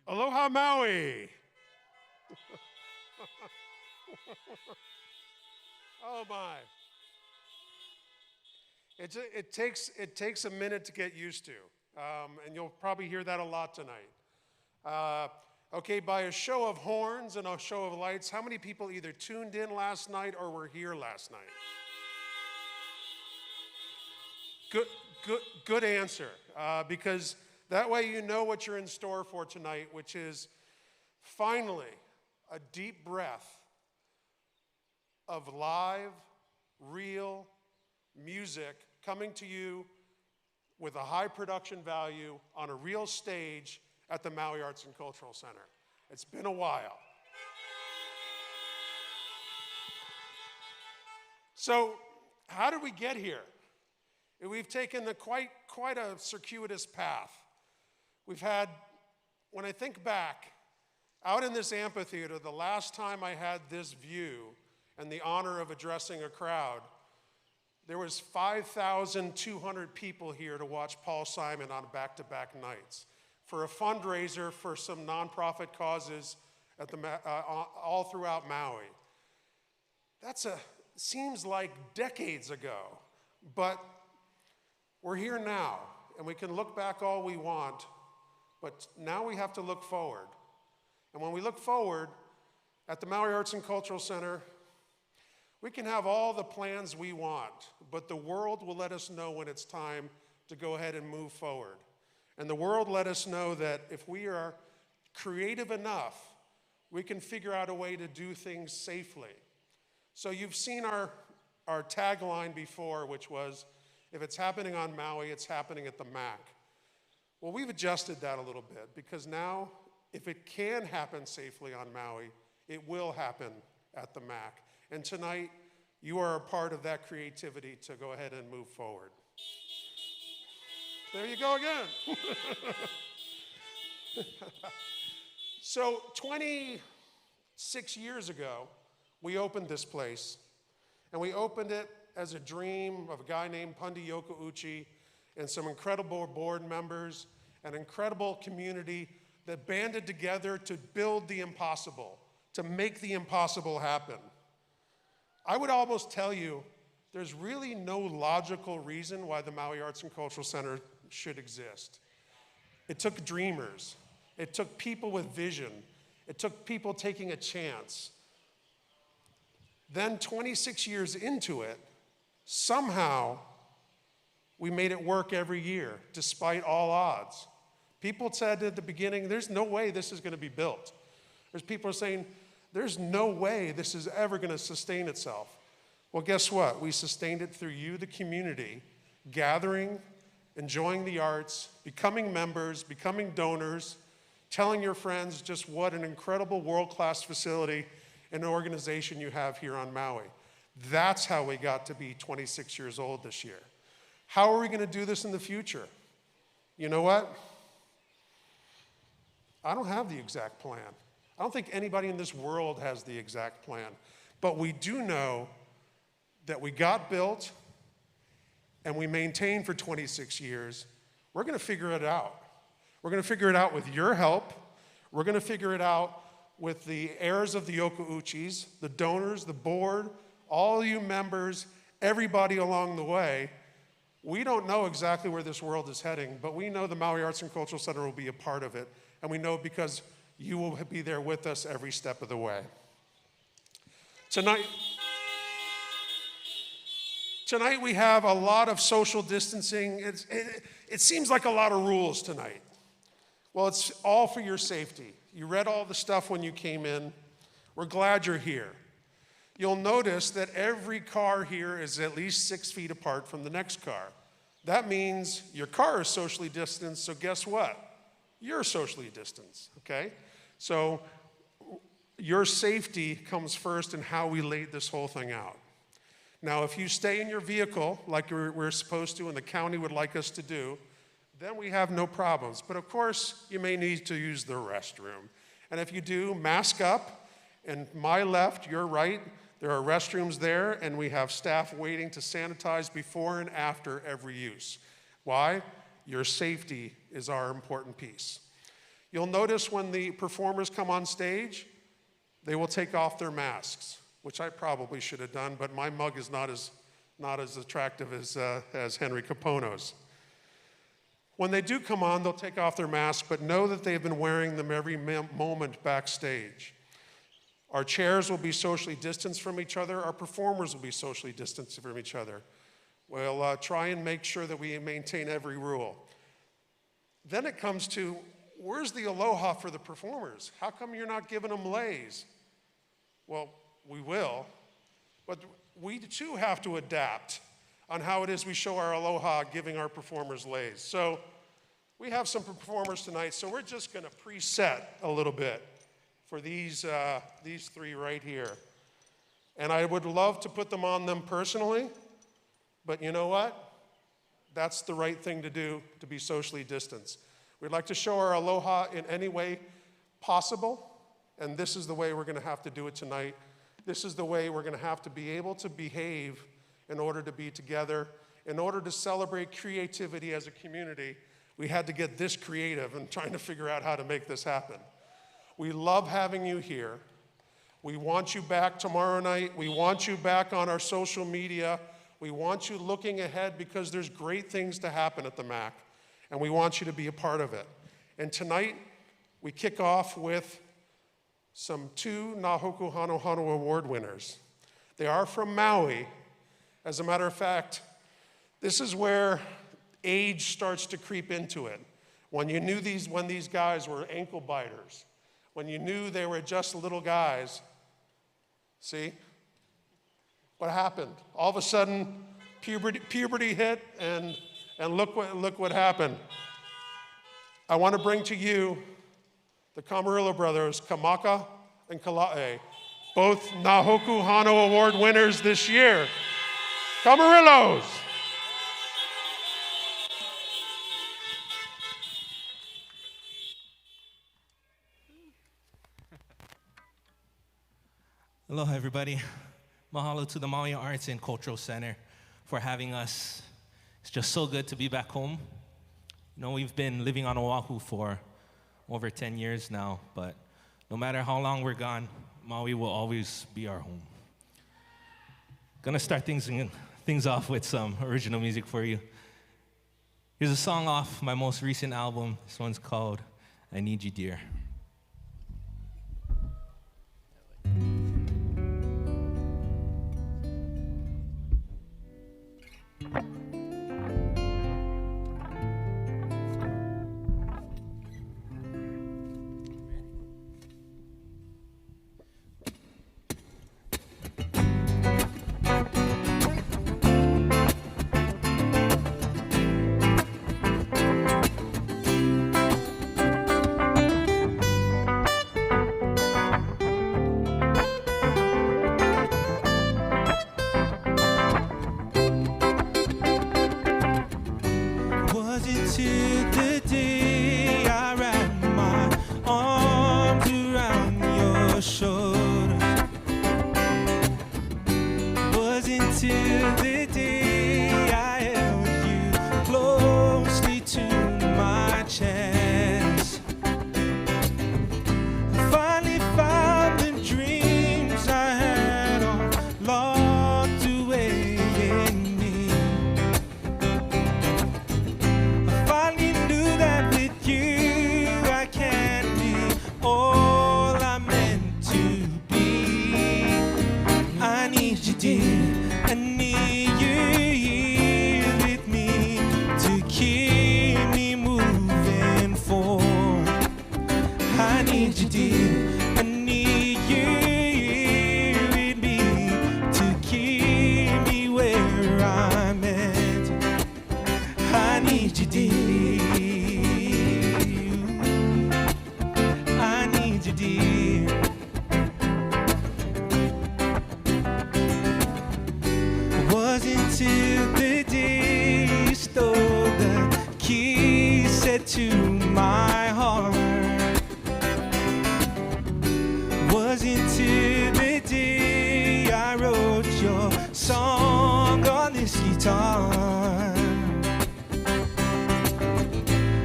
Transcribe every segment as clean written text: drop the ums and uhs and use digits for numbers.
Aloha Maui. Oh my. It takes a minute to get used to, and you'll probably hear that a lot tonight. Okay, by a show of horns and a show of lights, how many people either tuned in last night or were here last night? Good answer, because that way you know what you're in store for tonight, which is finally a deep breath of live, real music coming to you with a high production value on a real stage at the Maui Arts and Cultural Center. It's been a while. So, how did we get here? We've taken quite a circuitous path. We've had, when I think back, out in this amphitheater, the last time I had this view and the honor of addressing a crowd, there was 5,200 people here to watch Paul Simon on back-to-back nights for a fundraiser for some nonprofit causes at all throughout Maui. Seems like decades ago, but we're here now, and we can look back all we want, but now we have to look forward. And when we look forward at the Maui Arts and Cultural Center, we can have all the plans we want, but the world will let us know when it's time to go ahead and move forward. And the world let us know that if we are creative enough, we can figure out a way to do things safely. So you've seen our tagline before, which was, if it's happening on Maui, it's happening at the MACC. Well, we've adjusted that a little bit, because now, if it can happen safely on Maui, it will happen at the MACC. And tonight, you are a part of that creativity to go ahead and move forward. There you go again. So 26 years ago, we opened this place, and we opened it as a dream of a guy named Pundi Yokouchi and some incredible board members, an incredible community that banded together to build the impossible, to make the impossible happen. I would almost tell you there's really no logical reason why the Maui Arts and Cultural Center should exist. It took dreamers. It took people with vision. It took people taking a chance. Then 26 years into it, somehow we made it work every year, despite all odds. People said at the beginning, there's no way this is going to be built. There's people saying, there's no way this is ever going to sustain itself. Well, guess what? We sustained it through you, the community, gathering, enjoying the arts, becoming members, becoming donors, telling your friends just what an incredible world-class facility and organization you have here on Maui. That's how we got to be 26 years old this year. How are we going to do this in the future? You know what? I don't have the exact plan. I don't think anybody in this world has the exact plan, but we do know that we got built and we maintained for 26 years. We're going to figure it out. We're going to figure it out with your help. We're going to figure it out with the heirs of the Yokouchis, the donors, the board, all you members, everybody along the way. We don't know exactly where this world is heading, but we know the Maui Arts and Cultural Center will be a part of it, and we know because you will be there with us every step of the way. Tonight we have a lot of social distancing. It seems like a lot of rules tonight. Well, it's all for your safety. You read all the stuff when you came in. We're glad you're here. You'll notice that every car here is at least 6 feet apart from the next car. That means your car is socially distanced, so guess what? You're socially distanced, okay? So your safety comes first in how we laid this whole thing out. Now, if you stay in your vehicle like we're supposed to and the county would like us to do, then we have no problems. But of course, you may need to use the restroom. And if you do, mask up. And my left, your right, there are restrooms there, and we have staff waiting to sanitize before and after every use. Why? Your safety is our important piece. You'll notice when the performers come on stage, they will take off their masks, which I probably should have done, but my mug is not as attractive as Henry Kapono's. When they do come on, they'll take off their masks, but know that they've been wearing them every moment backstage. Our chairs will be socially distanced from each other. Our performers will be socially distanced from each other. We'll try and make sure that we maintain every rule. Then it comes to, where's the aloha for the performers? How come you're not giving them leis? Well, we will, but we too have to adapt on how it is we show our aloha giving our performers leis. So we have some performers tonight, so we're just gonna preset a little bit for these three right here. And I would love to put them on them personally, but you know what? That's the right thing to do to be socially distanced. We'd like to show our aloha in any way possible, and this is the way we're gonna have to do it tonight. This is the way we're gonna have to be able to behave in order to be together. In order to celebrate creativity as a community, we had to get this creative and trying to figure out how to make this happen. We love having you here. We want you back tomorrow night. We want you back on our social media. We want you looking ahead because there's great things to happen at the MACC, and we want you to be a part of it. And tonight, we kick off with some 2 Nahoku Hano Hano Award winners. They are from Maui. As a matter of fact, this is where age starts to creep into it. When these guys were ankle biters, when you knew they were just little guys, see? What happened? All of a sudden, puberty hit, and look what happened. I want to bring to you the Camarillo brothers, Kamaka and Kala'e, both Nahoku Hano Award winners this year. Camarillos! Aloha, everybody. Mahalo to the Maui Arts and Cultural Center for having us. It's just so good to be back home. You know, we've been living on Oahu for over 10 years now, but no matter how long we're gone, Maui will always be our home. Gonna start things off with some original music for you. Here's a song off my most recent album. This one's called I Need You, Dear.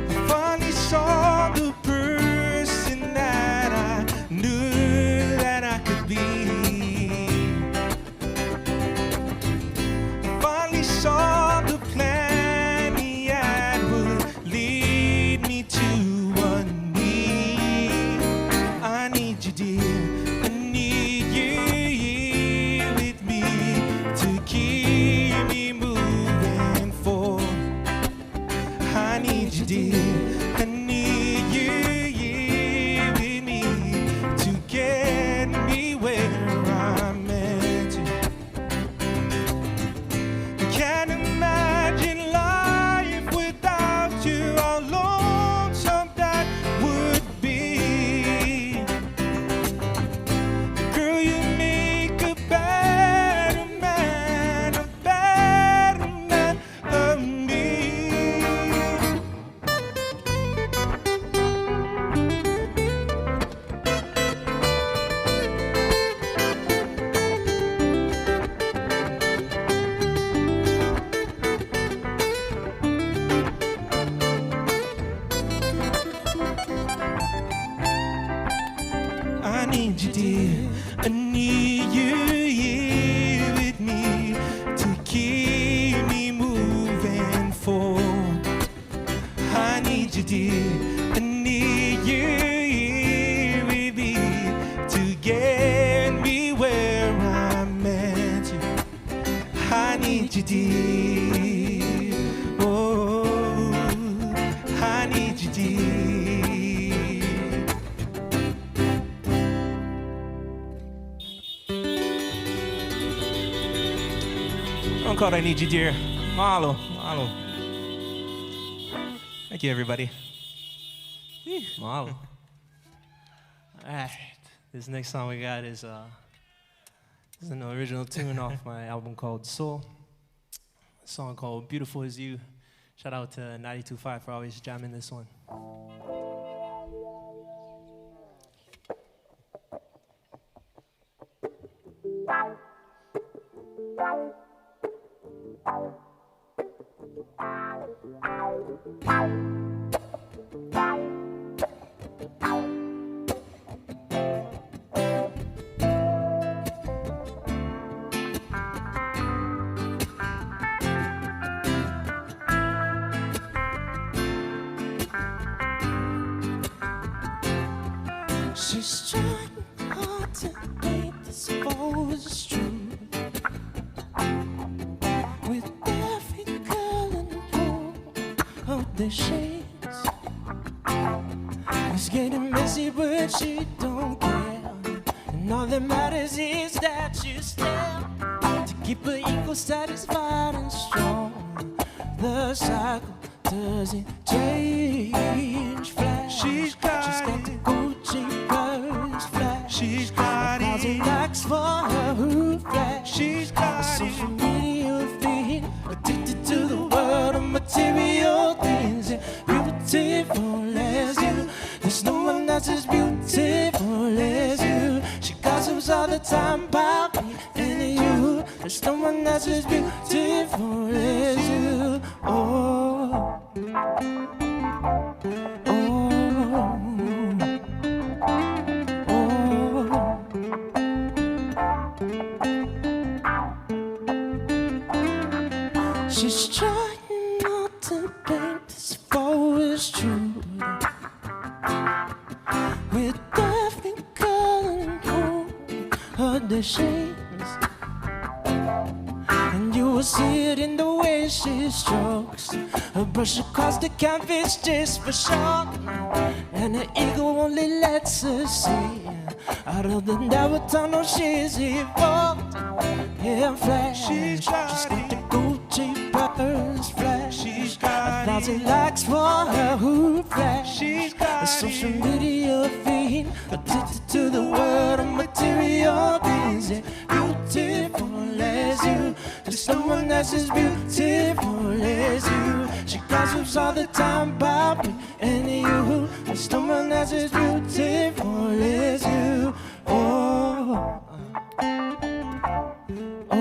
I finally saw the proof. you, dear. I need you here with me to get me where I'm meant to. I can't imagine life without you, how lonesome that would be. Girl, you make a better man of me. I need you, dear. I need you here with me to keep me moving forward. I need you, dear. I need you here with me to get me where I'm meant to. I need you, dear. Oh, I need you, dear. Encore, I need you, dear. Mahalo, mahalo. Thank you, everybody. Mahalo. All right, this next song we got is an original tune off my album called Soul. A song called Beautiful As You. Shout out to 92.5 for always jamming this one. She's trying hard to paint this false truth with every color and hue of the shades. It's getting messy, but she don't care. And all that matters is that she's there to keep her ego satisfied and strong. The cycle doesn't change flash. She's got the Gucci purse flash. She's got it. Likes for her who flash. She's got a social media feed, addicted to the world of material things. And beautiful as you, there's no one that's as beautiful as you. She gossips all the time about me and you. There's no one that's as beautiful as you. Oh, oh, oh. She's trying not to paint this forest truth with every color and hue of the shades. And you will see it in the way she strokes her brush across the canvas just for show. And her ego only lets her see out of the narrow tunnel she's evolved. Yeah, flash. She's got the Gucci purse flash. She's got 1,000 likes for her who flash. She's got a social media feed, addicted to the world of material things. Yeah, beautiful as you, there's no one that's as beautiful as you. She gossips all the time about me and you. There's no one that's as beautiful as you. Oh, oh, oh.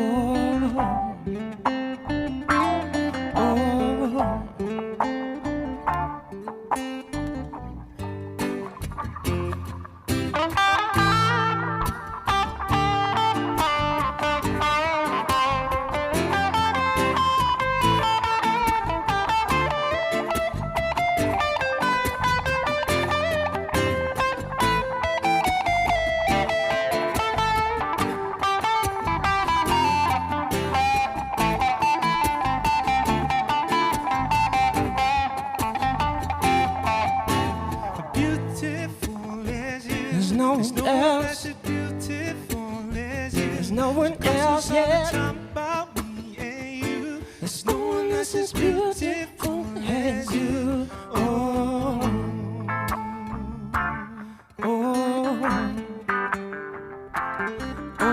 one else. As beautiful as you. There's no one else, yeah. About me and you. There's no one else as beautiful as you. Oh, oh, oh,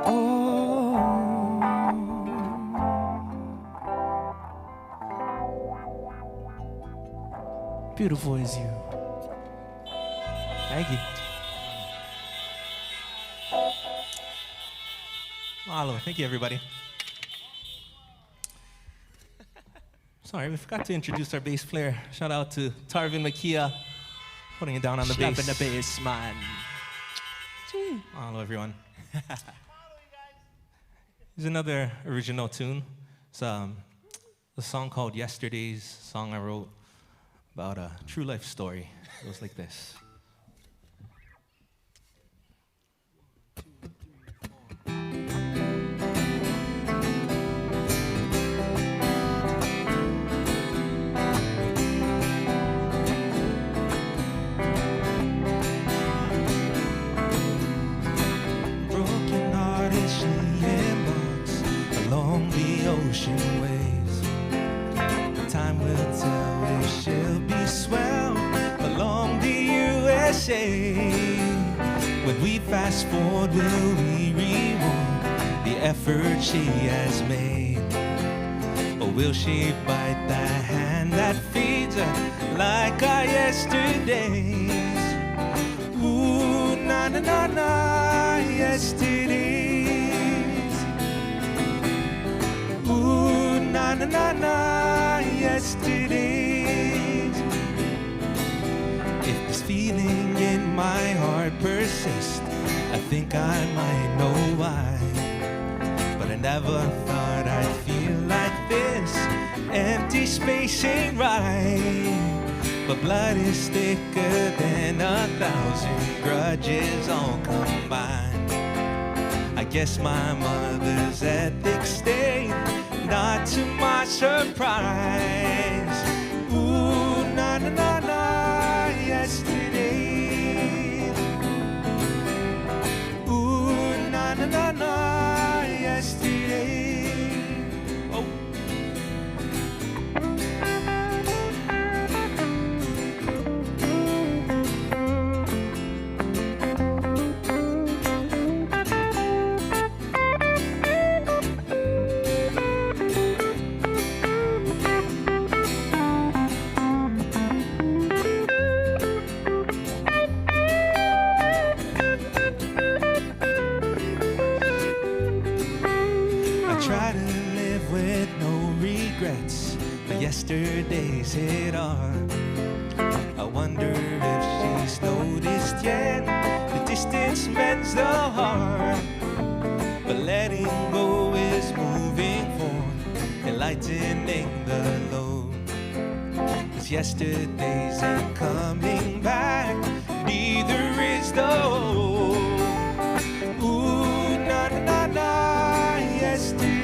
oh. Beautiful as you. Thank you. Mahalo. Thank you, everybody. Sorry, we forgot to introduce our bass player. Shout out to Tarvin Makia, putting it down on the bass. Slapping the bass, man. Mahalo, everyone. Here's another original tune. It's a song called Yesterday's, song I wrote about a true life story. It goes like this. Ocean waves. Time will tell if she'll be swell along the USA. When we fast forward, will we reward the effort she has made? Or will she bite the hand that feeds her like our yesterdays? Ooh, na na na na, yesterdays. Ooh, na na na na, yesterdays. If this feeling in my heart persists, I think I might know why. But I never thought I'd feel like this. Empty space ain't right. But blood is thicker than 1,000 grudges all combined. I guess my mother's ethics stayed, not to my surprise. Ooh, na na na na, yesterday. Ooh, na na na na, yesterday. Oh. Yesterday's hit hard. I wonder if she's noticed yet. The distance mends the heart, but letting go is moving forward and lightening the load. 'Cause yesterday's ain't coming back, neither is the old. Ooh, na na na na, yesterday.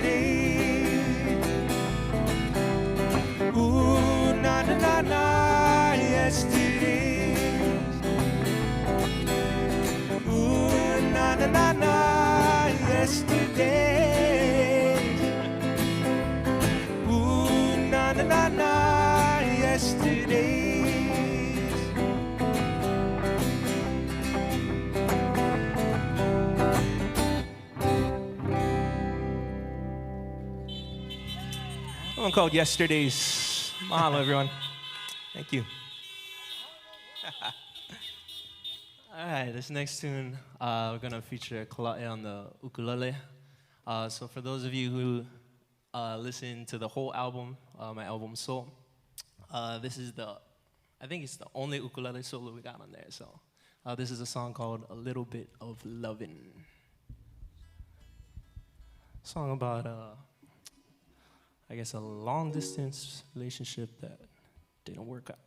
Ooh, na na na na, yesterday. Ooh, na na na na, yesterday. Ooh, na na na na, yesterday. One called Yesterday's. Mahalo, everyone. Thank you. All right, this next tune, we're gonna feature Kala'e on the ukulele. So for those of you who listen to the whole album, my album Soul, this is I think it's the only ukulele solo we got on there. So this is a song called A Little Bit of Lovin'. Song about, I guess, a long distance relationship that didn't work out.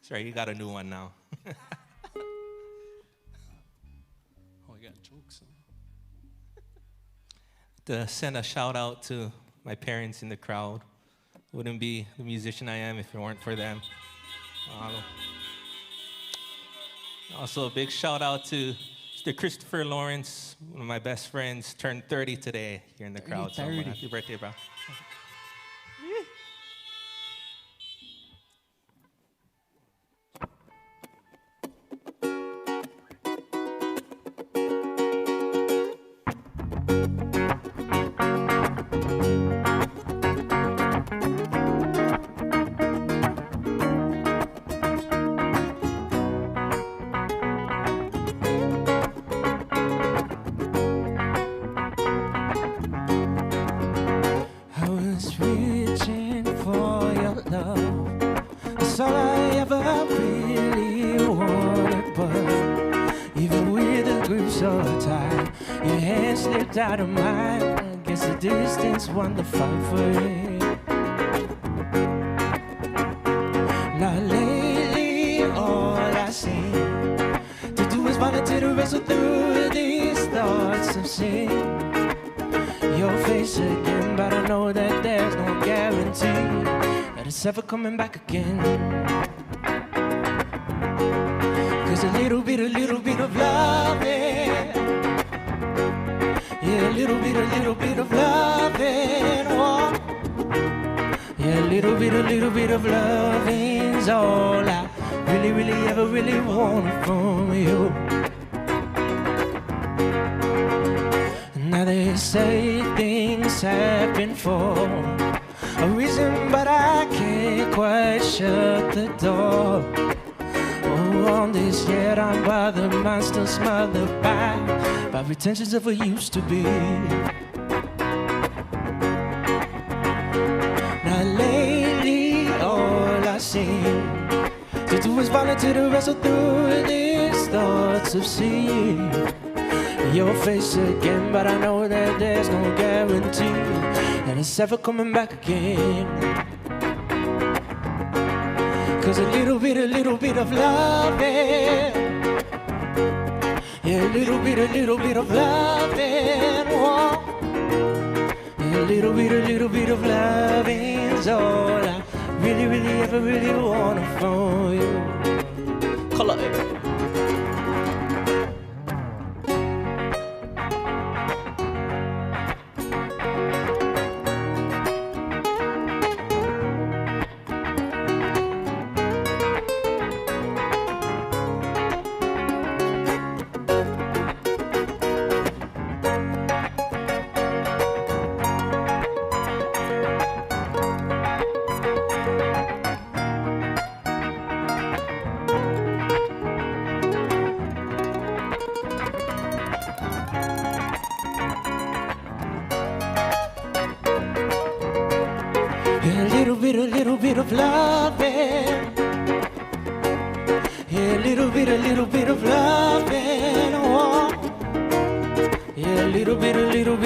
Sorry, you got a new one now. Oh, you got jokes. To send a shout out to my parents in the crowd. Wouldn't be the musician I am if it weren't for them. Also, a big shout out to Mr. Christopher Lawrence, one of my best friends, turned 30 today here in the crowd. So happy birthday, bro. I was reaching for your love. That's all I ever really wanted, but even with the grip so tight, your hand slipped out of mine. I guess the distance won the fight for it. Now lately, all I seem to do is volunteer to wrestle through these thoughts of sin. Your face again, but I know that there's no guarantee that it's ever coming back again. Cause a little bit of loving, yeah, a little bit of loving, oh. Yeah, a little bit of loving's all I really ever really wanted from you. Now they say things happen for a reason, but I can't quite shut the door. Oh, on this yet I'm bothered, mine still smothered by pretensions of what used to be. Now lately all I seem to do is volunteer to wrestle through these thoughts of seeing your face again, but I know that there's no guarantee that it's ever coming back again. Cause a little bit of loving, yeah, a little bit of loving, whoa. Yeah, a little bit of loving's all I really ever really wanted from you. Call it. Yeah, a little bit of loving. Yeah, a little bit of loving. Oh. Yeah, a little bit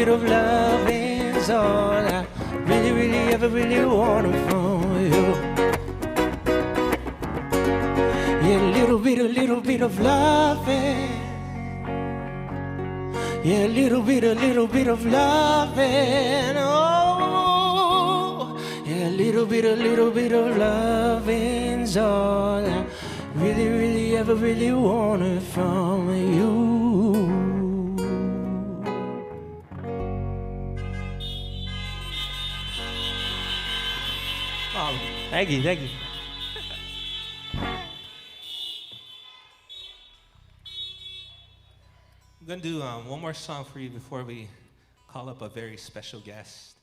of loving's all I really ever really wanted from you. Yeah, a little bit of loving. Yeah, a little bit of loving. Oh, yeah, a little bit of loving's all I really ever really wanted from you. Oh, thank you. I'm gonna do one more song for you before we call up a very special guest.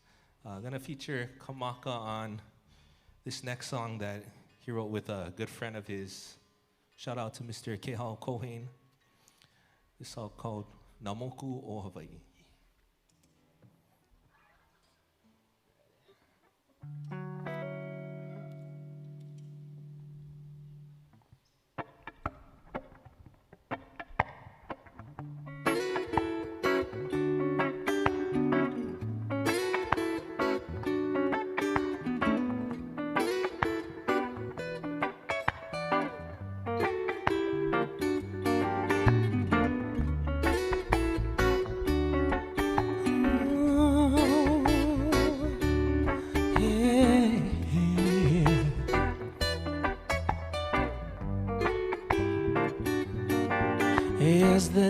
Gonna feature Kamaka on this next song that he wrote with a good friend of his. Shout out to Mr. Keola Kohen. This song called Namoku o Hawaii.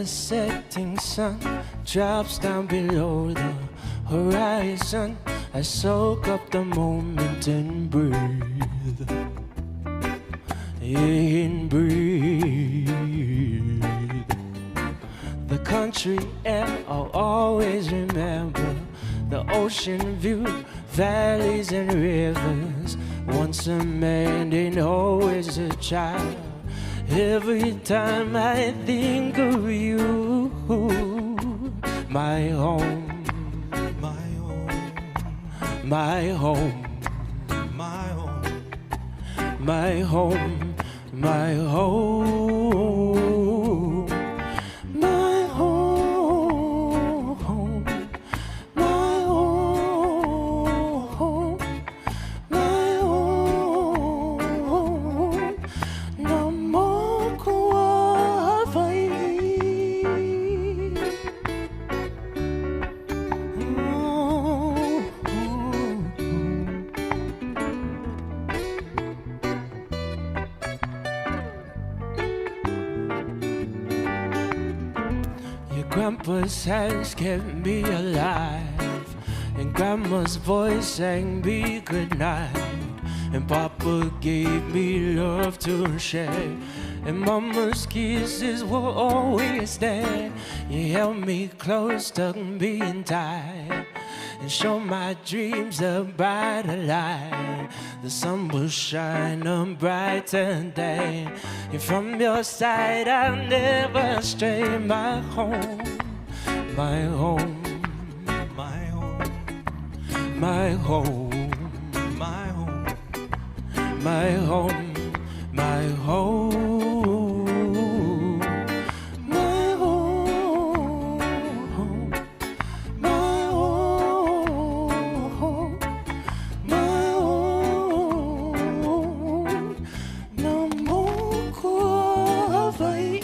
the setting sun drops down below the horizon, I soak up the moment and breathe. And breathe. The country air I'll always remember. The ocean view, valleys and rivers. Once a man and always a child. Every time I think of you, my home, my home, my home, my home, my home, my home, my home, my home, my home. No more Kauai. Your grandpa's hands kept me alive, and grandma's voice sang me goodnight, and papa gave me love to share, and mama's kisses were always there. You held me close, tucked me in tight, and showed my dreams a brighter light. The sun will shine a brighter day, and from your side I'll never stray. My home, my home, my home, my home, my home, my home, my home, my home, my home, my home. No more Kauai.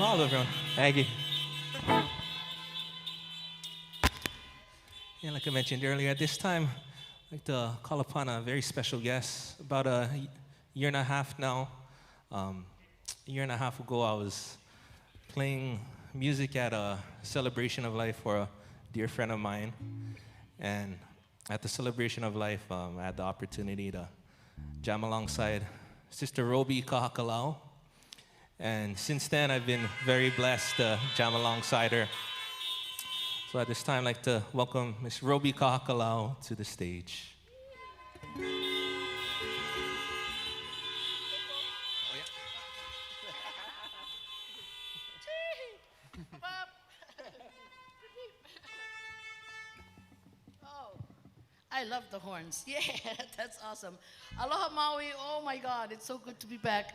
Mahalo, everyone. Thank you. Yeah, like I mentioned earlier, at this time, I'd like to call upon a very special guest. About a year and a half now, a year and a half ago, I was playing music at a celebration of life for a dear friend of mine. And at the celebration of life, I had the opportunity to jam alongside Sister Roby Kahakalau. And since then, I've been very blessed to jam alongside her. So at this time, I'd like to welcome Miss Roby Kahakalau to the stage. I love the horns. Yeah, that's awesome. Aloha Maui. Oh my God, it's so good to be back.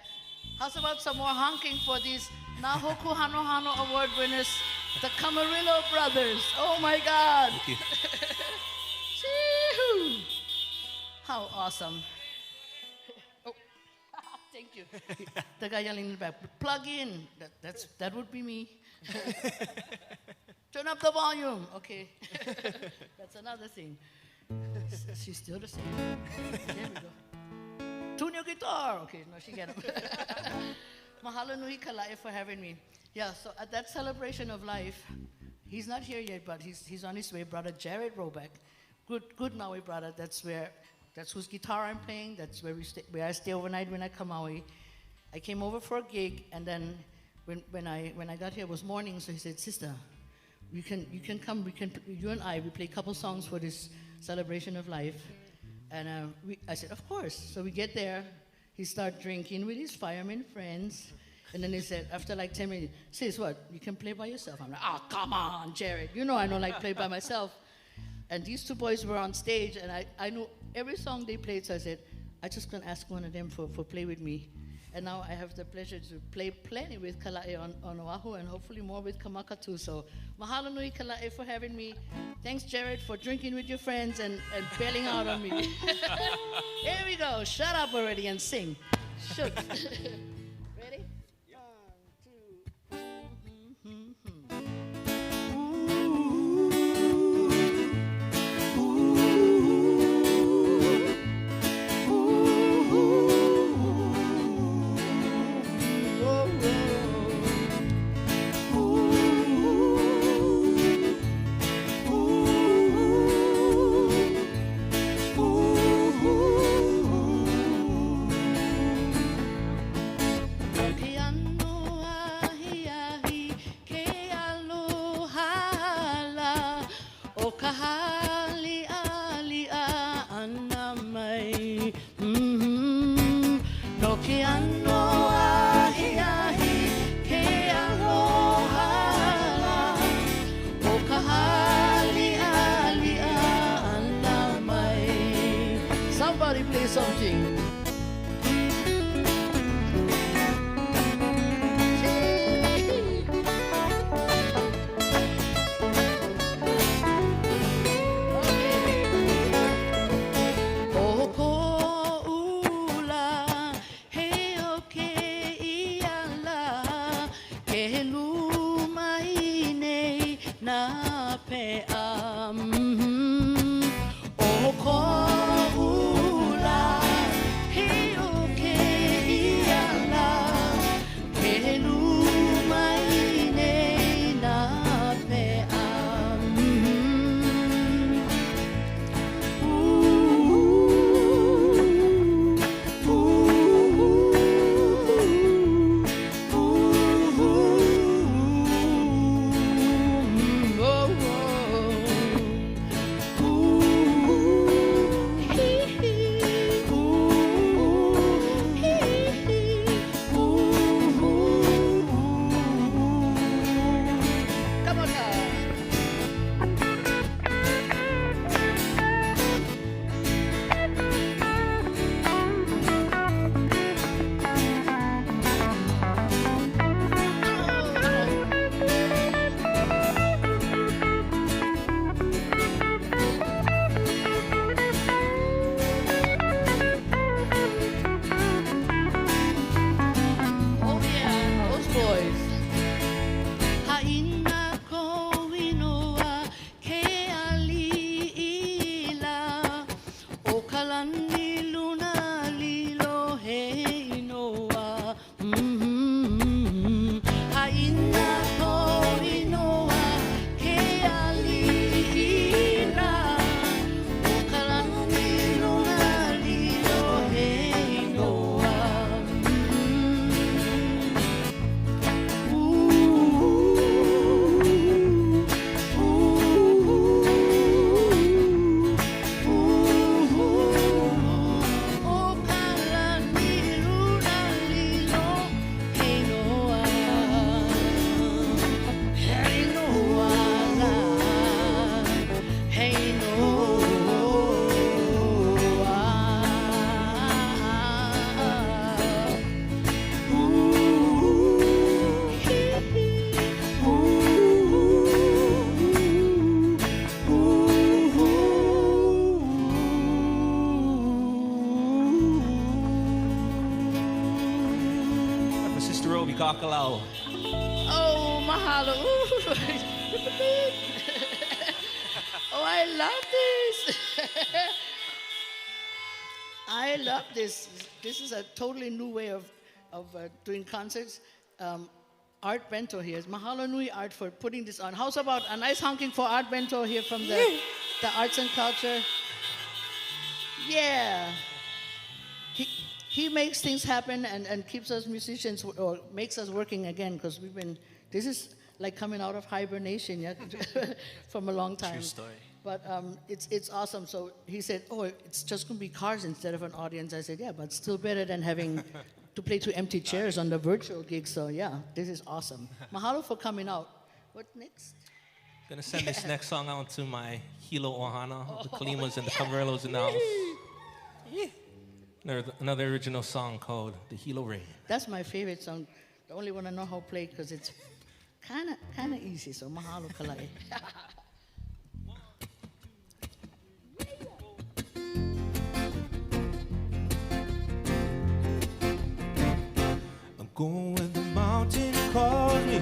How's about some more honking for these Nahoku Hano Hano Award winners, the Camarillo brothers. Oh my God. Thank you. Chee-hoo. How awesome. Oh, thank you. The guy yelling in the back, plug in. That would be me. Turn up the volume. Okay. That's another thing. She's still the same. There we go. Tune your guitar. Okay, no, she get it. Mahalo nui kalae for having me. Yeah, so at that celebration of life, he's not here yet, but he's on his way. Brother Jared Roback, good Maui brother. That's whose guitar I'm playing. That's where I stay overnight when I come Maui. I came over for a gig, and then when I got here, it was morning. So he said, "Sister, you can come. You and I play a couple songs for this celebration of life." And I said, "Of course." So we get there. He started drinking with his fireman friends. And then he said, after like 10 minutes, "Sis, what? You can play by yourself?" I'm like, "Oh, come on, Jared. You know I don't like play by myself." And these two boys were on stage, and I knew every song they played. So I said, "I just gonna ask one of them for play with me." And now I have the pleasure to play plenty with Kala'e on Oahu, and hopefully more with Kamaka too. So mahalo nui Kala'e for having me. Thanks, Jared, for drinking with your friends and bailing out on me. Here we go. Shut up already and sing. Shoot. Ready? 1, 2. Somebody play something. Kakalao. Oh, mahalo. Ooh. Oh, I love this. I love this. This is a totally new way of doing concerts. Art Bento here. Mahalo nui Art for putting this on. How's about a nice honking for Art Bento here from the Arts and Culture? Yeah. He makes things happen and keeps us musicians, or makes us working again, because this is like coming out of hibernation, yeah, from a long time. True story. But it's awesome. So he said, oh, it's just going to be cars instead of an audience. I said, yeah, but still better than having to play to empty chairs on the virtual gig. So yeah, this is awesome. Mahalo for coming out. What next? Gonna send this next song out to my Hilo Ohana, the Kalimas and the Camarillos in the house. Another original song called The Hilo Ray. That's my favorite song. The only one I know how to play because it's kind of easy. So mahalo kalai. I'm going where the mountain calls me.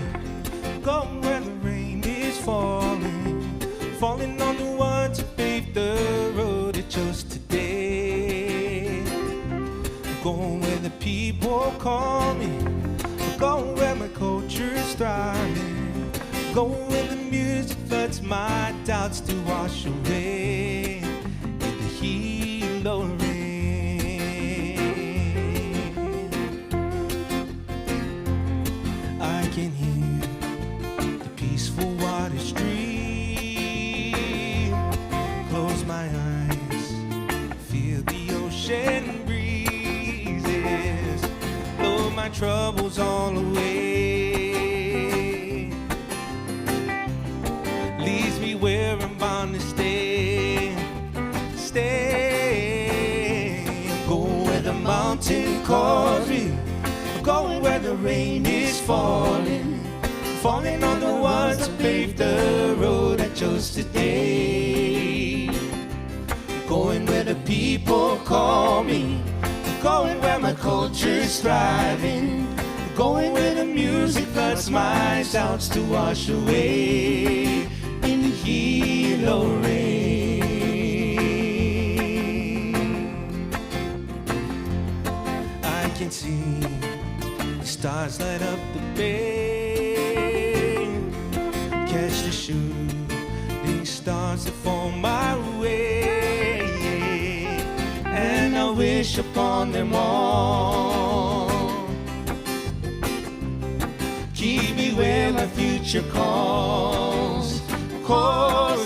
I'm going where the rain is falling. Falling on the ones who paved the road I chose today. I'm going where the people call me. I'm going where my culture's thriving. I'm going where the music floods my doubts to wash away in the Hilo rain. I can hear the peaceful water stream. Close my eyes, feel the ocean breezes, blow my troubles all away. Leads me where I'm bound to stay. I'm going where the mountain calls me. I'm going where the rain is falling. Falling on the ones that paved the road I chose today. Going where the people call me. Going where my culture's thriving. Going where the music floods my doubts to wash away in the Hilo rain. I can see the stars light up the bay. Catch the shooting stars that fall my way. And I wish upon them all. Keep me where my future calls.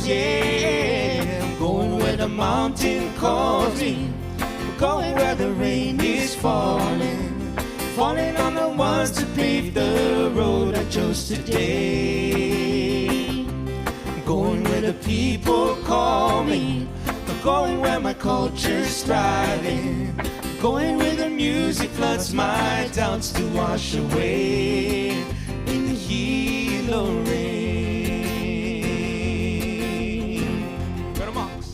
Yeah. I'm going where the mountain calls me. I'm going where the rain is falling. Falling on the ones that paved the road I chose today. I'm going where the people call me. I'm going where my culture's thriving. I'm going where the music floods my doubts to wash away in the Hilo rain. Better marks.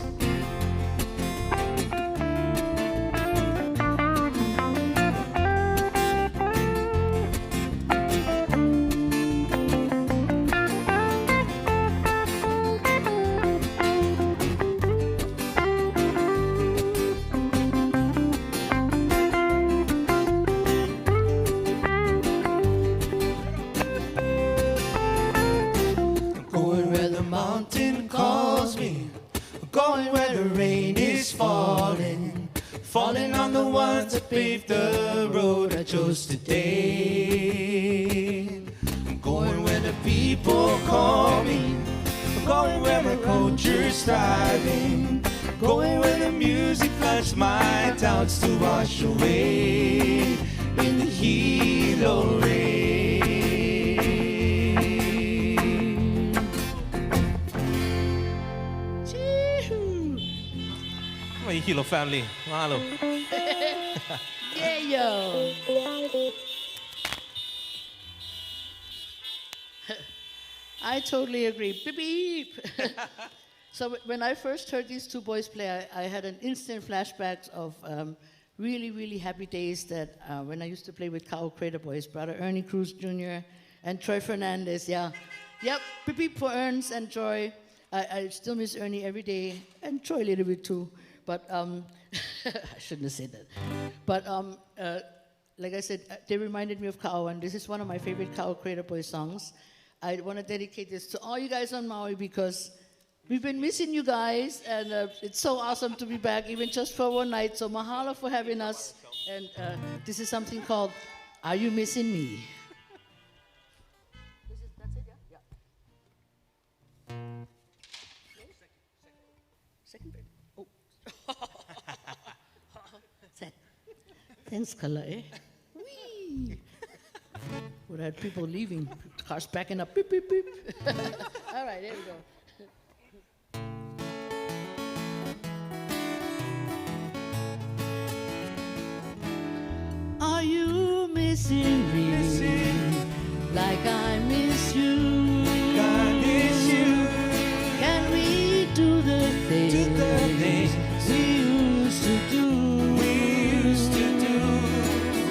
Going where the rain is falling. Falling on the ones that paved the road I chose today. I'm going where the people call me. I'm going where my culture's thriving. Going where the music floods my doubts to wash away in the Hilo rain. My Hilo family, mahalo. Yeah, yo. I totally agree. Beep, beep. So when I first heard these two boys play, I had an instant flashbacks of really, really happy days that when I used to play with Cow Crater Boys, brother Ernie Cruz Jr. and Troy Fernandez, yeah. yep, beep beep for Ernst and Troy. I still miss Ernie every day, and Troy a little bit too. But I shouldn't have said that. But like I said, they reminded me of Ka'au, and this is one of my favorite Ka'au Creator Boy songs. I want to dedicate this to all you guys on Maui because we've been missing you guys, and it's so awesome to be back, even just for one night. So mahalo for having us. And this is something called Are You Missing Me? That's it, yeah? Second bit. Oh. Thanks, Kala, eh? Whee! Would have had people leaving, cars backing up, beep, beep, beep. All right, there we go. Are you missing me? Like I miss you? I miss you. Can we do the things we used to do?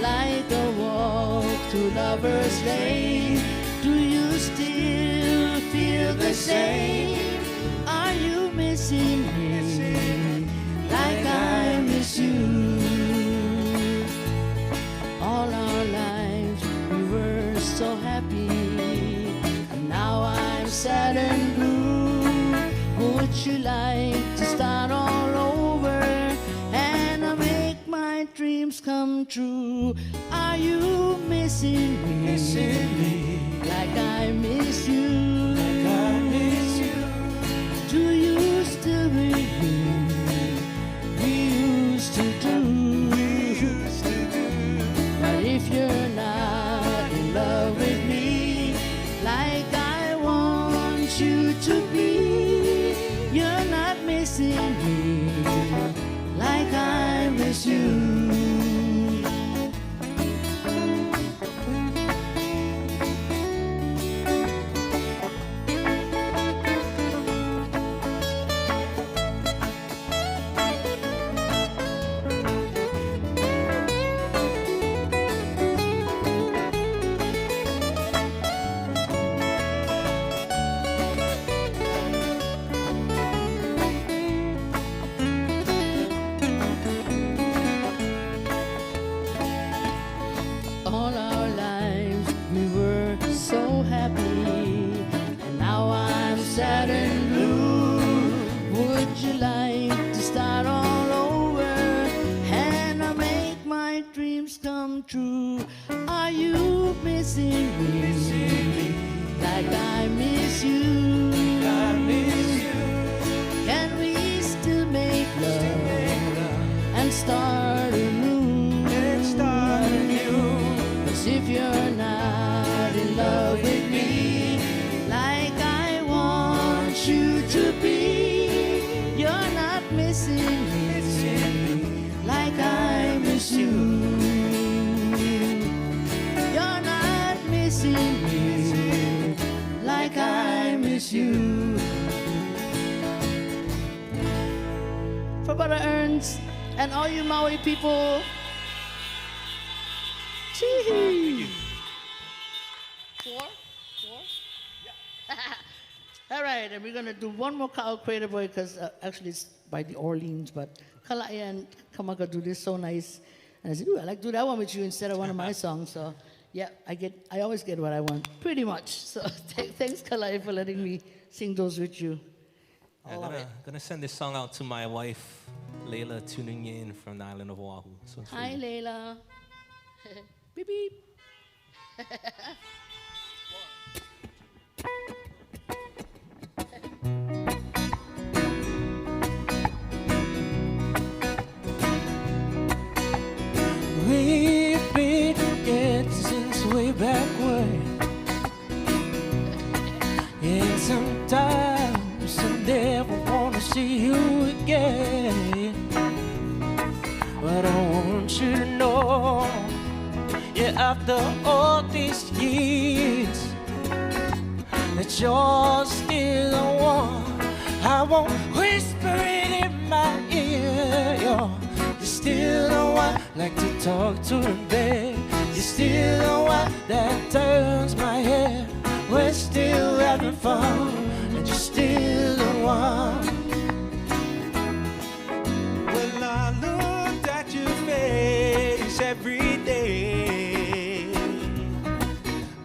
Like a walk to Lover's Lane. Do you still feel the same? Are you missing me? Like I miss you? All our lives we were so happy, and now I'm sad and blue. Would you like to start all over and make my dreams come true? Are you missing me? Like I miss you? Like I miss you. Do you still believe we used to do? But if you're not in love with me like I want you to be, you're not missing me like I miss you. All our lives we were so happy, and now I'm sad and blue. Would you like to start all over and make my dreams come true? Are you missing me? Like I miss you? I miss you. Can we still make love and start anew? If you're not in love with me like I want you to be, you're not missing me like I miss you. You're not missing me like I miss you. For Brother Ernst and all you Maui people, Four? Yeah. All right, and we're going to do one more Ka'au Creator Boy because actually it's by the Orleans, but Kala'e and Kamaka do this so nice. And I said, ooh, I like to do that one with you instead of one of my songs. So, yeah, I always get what I want, pretty much. So thanks, Kala'e, for letting me sing those with you. I'm gonna send this song out to my wife, Layla, tuning in from the island of Oahu. So it's for Hi, you. Layla. Beep, beep. We've been together since way back when. And sometimes I never wanna see you again. But I want you to know, yeah, after all these years, that you're still the one. I won't whisper it in my ear. You're still the one, like to talk to in bed. You're still the one that turns my head. We're still right. having fun, and you're still the one. Well, I looked at your face every day,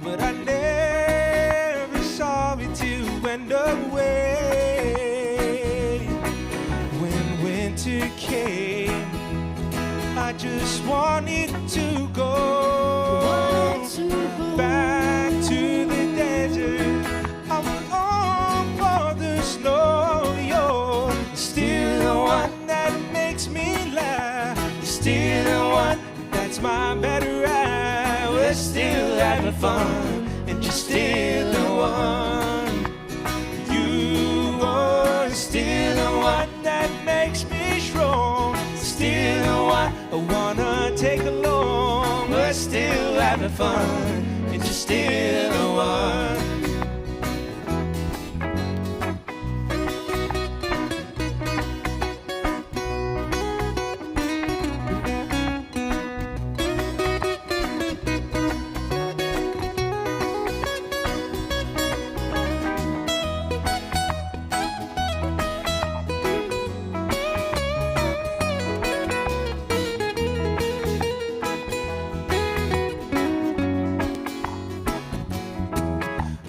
but I never saw it you went away. When winter came, I just wanted to go back to the desert. I was all for the snow. You're still the one that makes me laugh. You're still the one that's my better half. We're still having fun, and you're still the one. You are still the one that makes me strong. Still the one I wanna take along. We're still having fun, and you're still the one.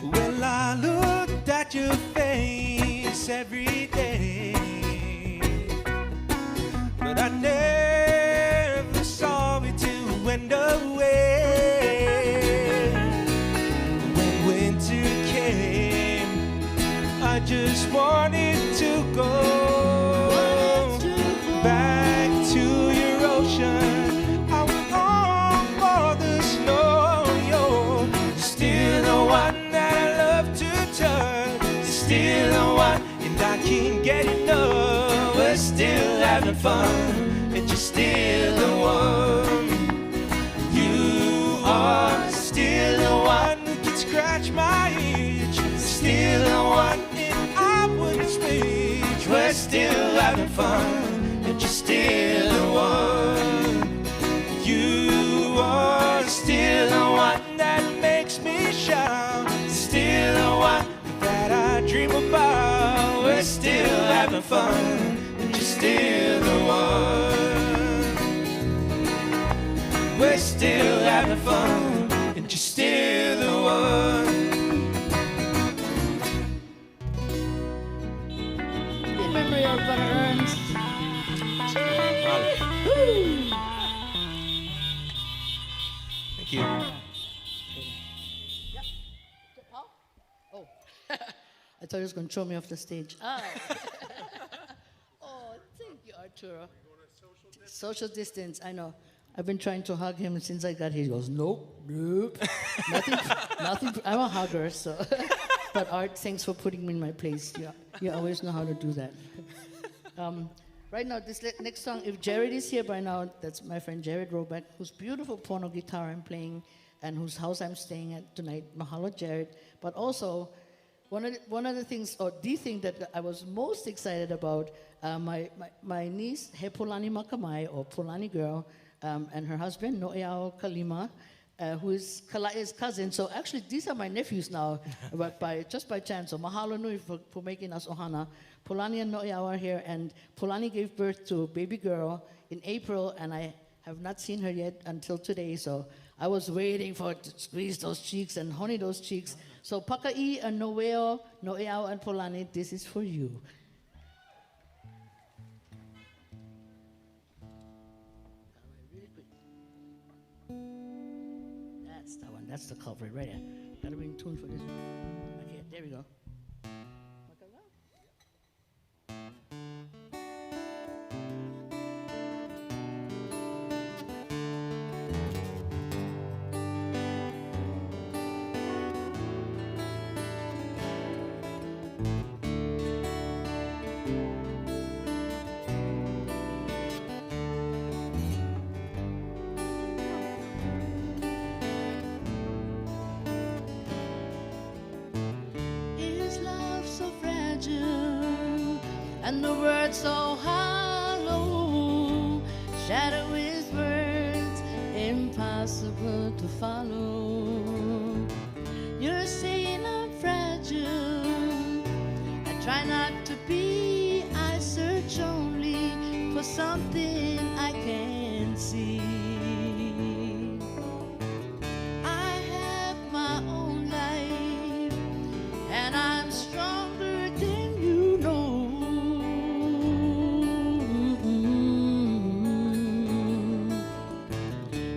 Well, I looked at your face every day, but I never saw it till it went away. When winter came, I just wanted to go back to your ocean. I was all for the snow. You're still the one that I love to touch. You're still the one, and I can't get enough. We're still having fun, and you're still the one. You are still the one who can scratch my itch. Still the one, and I wouldn't switch. We're still having fun, and you're still the one. You are still the one that makes me shout. Still the one that I dream about. We're still having fun, and you're still the one. We're still having fun, and you're still the one. In memory of Brother Ernst. Thank you. Oh, I thought he was going to throw me off the stage. Ah. Oh, thank you, Arturo. Social distance, I know. I've been trying to hug him since I got here. He goes, nope, nope. nothing. I'm a hugger, so. But Art, thanks for putting me in my place. You always know how to do that. Right now, this next song, if Jared is here by now, that's my friend Jared Roback, whose beautiful Pono guitar I'm playing and whose house I'm staying at tonight. Mahalo, Jared. But also, one of the things, or the thing that I was most excited about, my niece, He Polani Makamai, or Polani girl, and her husband, Noeao Kalima, who is Kalai's cousin. So actually, these are my nephews now, but just by chance. So mahalo nui for making us ohana. Polani and Noeao are here, and Polani gave birth to a baby girl in April, and I have not seen her yet until today. So I was waiting for her to squeeze those cheeks and honey those cheeks. So Pakai and Noeao and Polani, this is for you. That's the one. That's the culprit right there. Gotta be in tune for this. Okay, there we go. And the words so hollow, shadow with words impossible to follow. You're saying I'm fragile, not to be. I search only for something I can't see. I have my own life, and I'm stronger than you know.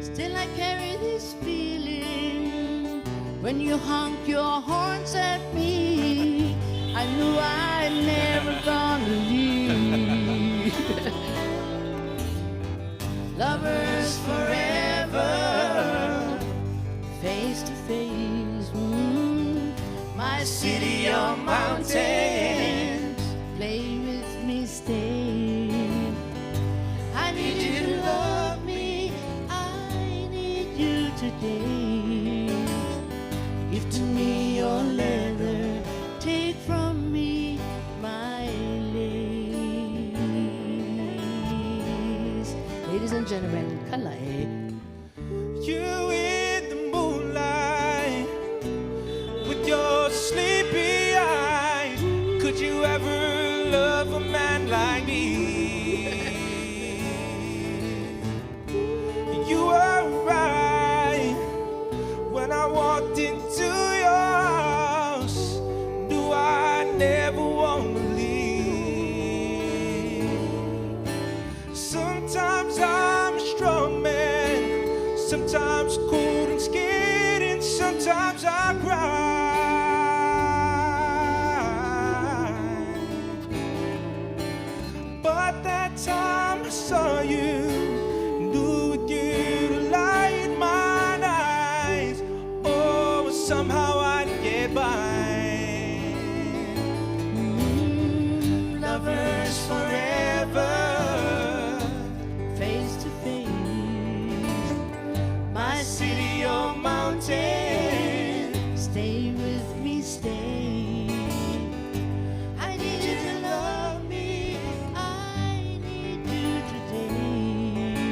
Still I carry this feeling. When you honk your horns at me, I knew I'd never gonna leave. Lovers forever, face to face. My city or mountains, play with me, stay. I need you to love me, I need you today. Give to me your leather, take from me my lace. Ladies and gentlemen, Kalai. You in the moonlight with your sleepy eyes. Could you ever love a man like me? You were right when I walked into your house. Knew I never want to leave. Sometimes I'm a strong man, sometimes cold and scared, and sometimes I cry. But that time I saw you, knew it gave a light in my eyes. Oh, somehow I'd get by. Lovers forever, face to face. My city or mountain, stay with me, stay. I need you to love me, I need you today.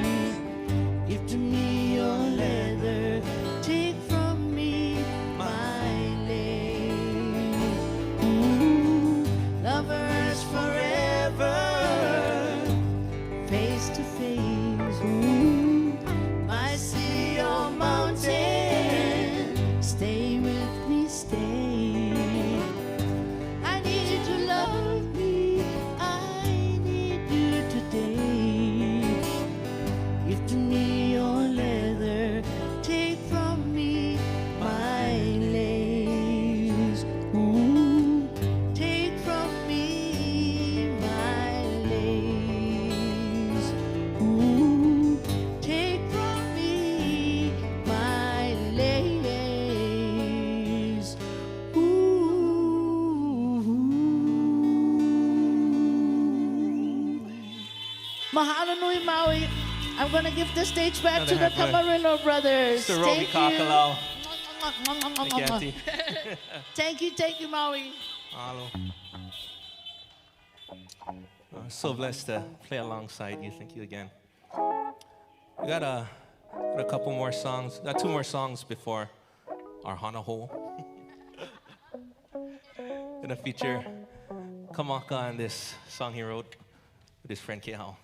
Give to me your leather, take from me my lace. Ooh, lovers forever, face to face. Ooh, my city or mountain, stay with me, stay. I need you to love me, I need you today. Give to me your leather, take from me my lace. Ooh, take from me my lace. Ooh, take from me my lace. Ooh. Mahalo nui Maui. I'm gonna give the stage back to the Another high five. Camarillo brothers. Mr. Roby Thank you. Kakalau. Thank you, Maui. Mahalo. So blessed to play alongside you. Thank you again. We got a couple more songs. Got two more songs before our Hana Ho. Gonna feature Kamaka and this song he wrote with his friend Keola.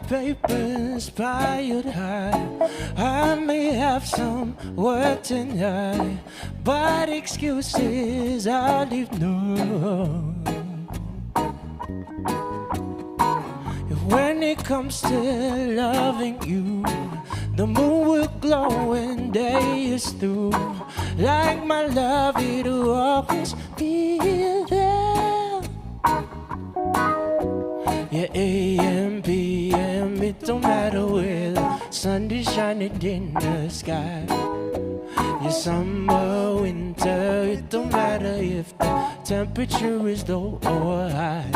Papers piled high, I may have some work tonight, but excuses I leave no. When it comes to loving you, The moon will glow when day is through. Like my love, it'll always be there. Yeah, AM, PM, it don't matter where the sun is shining in the sky. Yeah, summer, winter, it don't matter if the temperature is low or high.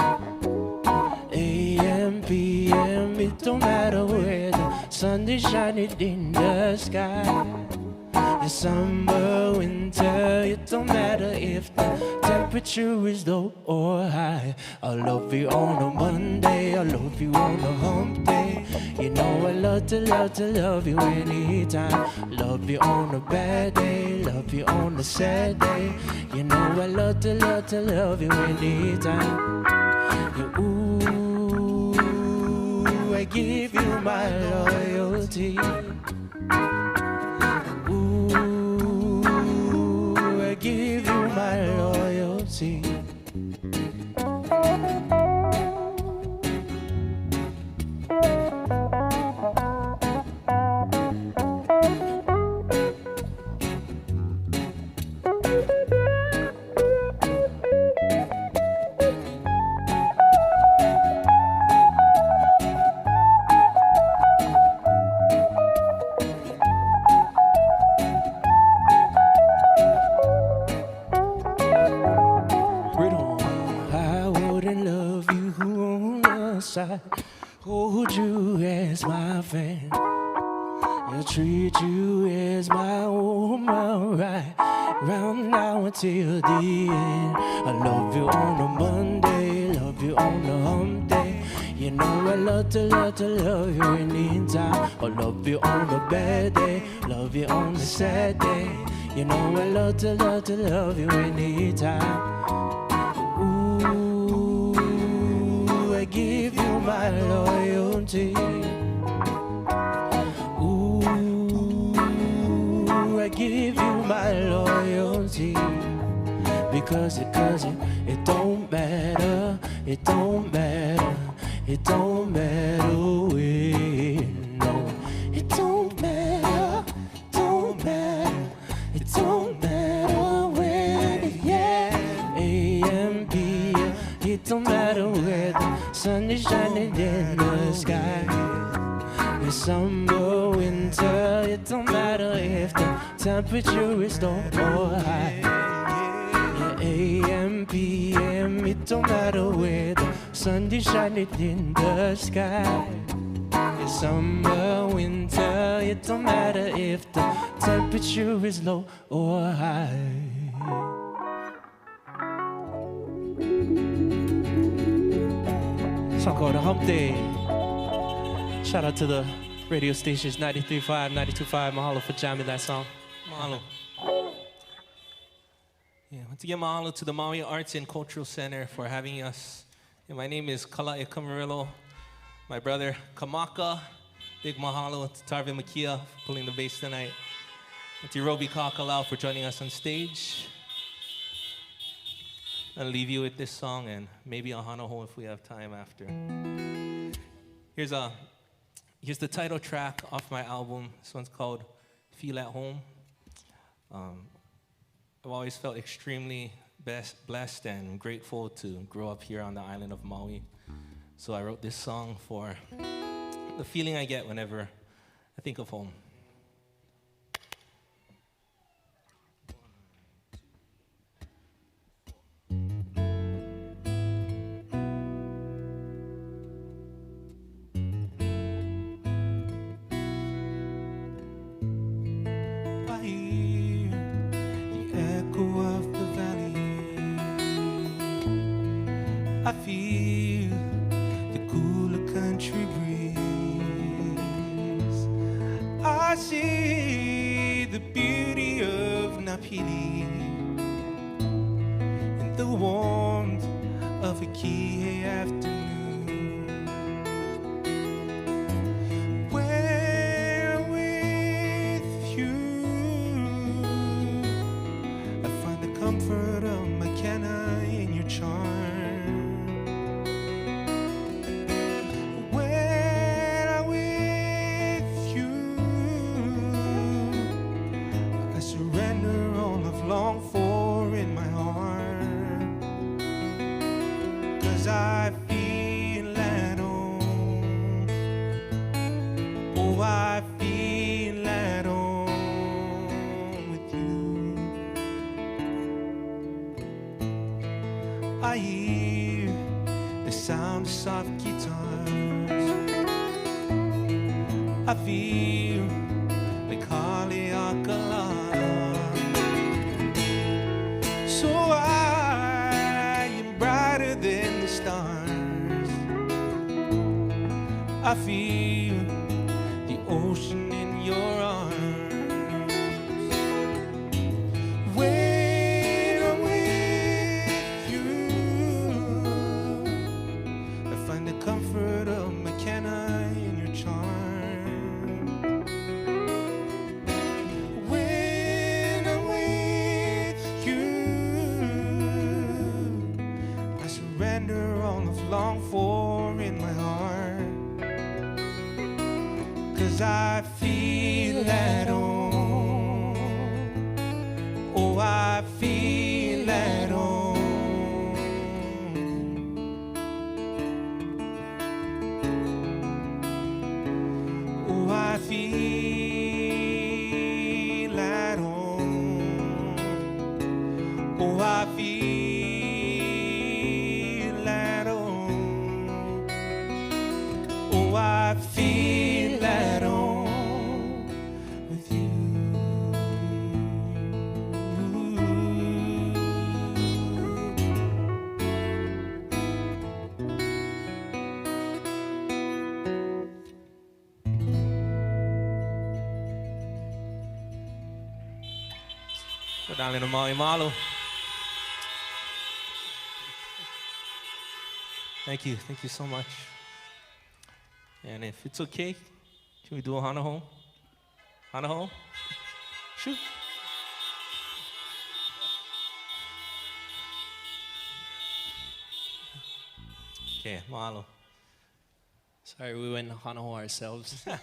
AM, PM, it don't matter where the sun is shining in the sky. Yeah, summer, winter, it don't matter if the temperature is low or high. I love you on a Monday, I love you on a hump day. You know I love you anytime. Love you on a bad day, love you on a sad day. You know I love you anytime. Yeah, ooh, I give you my loyalty. Ooh, I give you my loyalty. Hold you as my friend, I'll treat you as my woman, right round now until the end. I love you on a Monday, love you on a hump day. You know I love you anytime. I love you on a bad day, love you on a sad day. You know I love you anytime. I give you my loyalty. Ooh, I give you my loyalty. Because it don't matter, it don't matter, it don't matter when, no. It don't matter, don't matter, it don't matter when, yeah. AM, PM, it don't matter where the sun is shining in the sky. In summer, winter, it don't matter if the temperature is low or high. Yeah, AM, PM, it don't matter where the sun is shining in the sky. In summer, winter, it don't matter if the temperature is low or high. Song called The Hump Day. Shout out to the radio stations 93.5, 92.5. Mahalo for jamming that song. Mahalo. Yeah, once again, mahalo to the Maui Arts and Cultural Center for having us. And my name is Camarillo. My brother Kamaka. Big mahalo to Tarvin Makia for pulling the bass tonight. And to Roby Kakalau for joining us on stage. I'll leave you with this song and maybe a hanaho if we have time after. Here's the title track off my album. This one's called Feel at Home. I've always felt extremely blessed and grateful to grow up here on the island of Maui. So I wrote this song for the feeling I get whenever I think of home. I feel the cooler country breeze. I see the beauty of Napili in the warmth of a Kihei afternoon. When with you, I find the comfort of Makena in your charm. 'cause I feel at home. Oh, I feel at home with you. I hear the sound of soft guitars. I feel like Holly Alcala. So I am brighter than the stars. I feel the ocean in your arms. When I'm with you, I find the comfort of McKenna in your charm. When I'm with you, I surrender all I've longed for in my heart. 'Cause I feel at home. Oh, I feel at home. Oh, I feel at home. Oh, I feel at home. Oh, I feel at home with you. Go down in the Maui Malo. Thank you so much. And if it's okay, can we do a Hana Home? Hana Home? Shoot. Okay, Mahalo. Sorry, we went Hana Home ourselves. All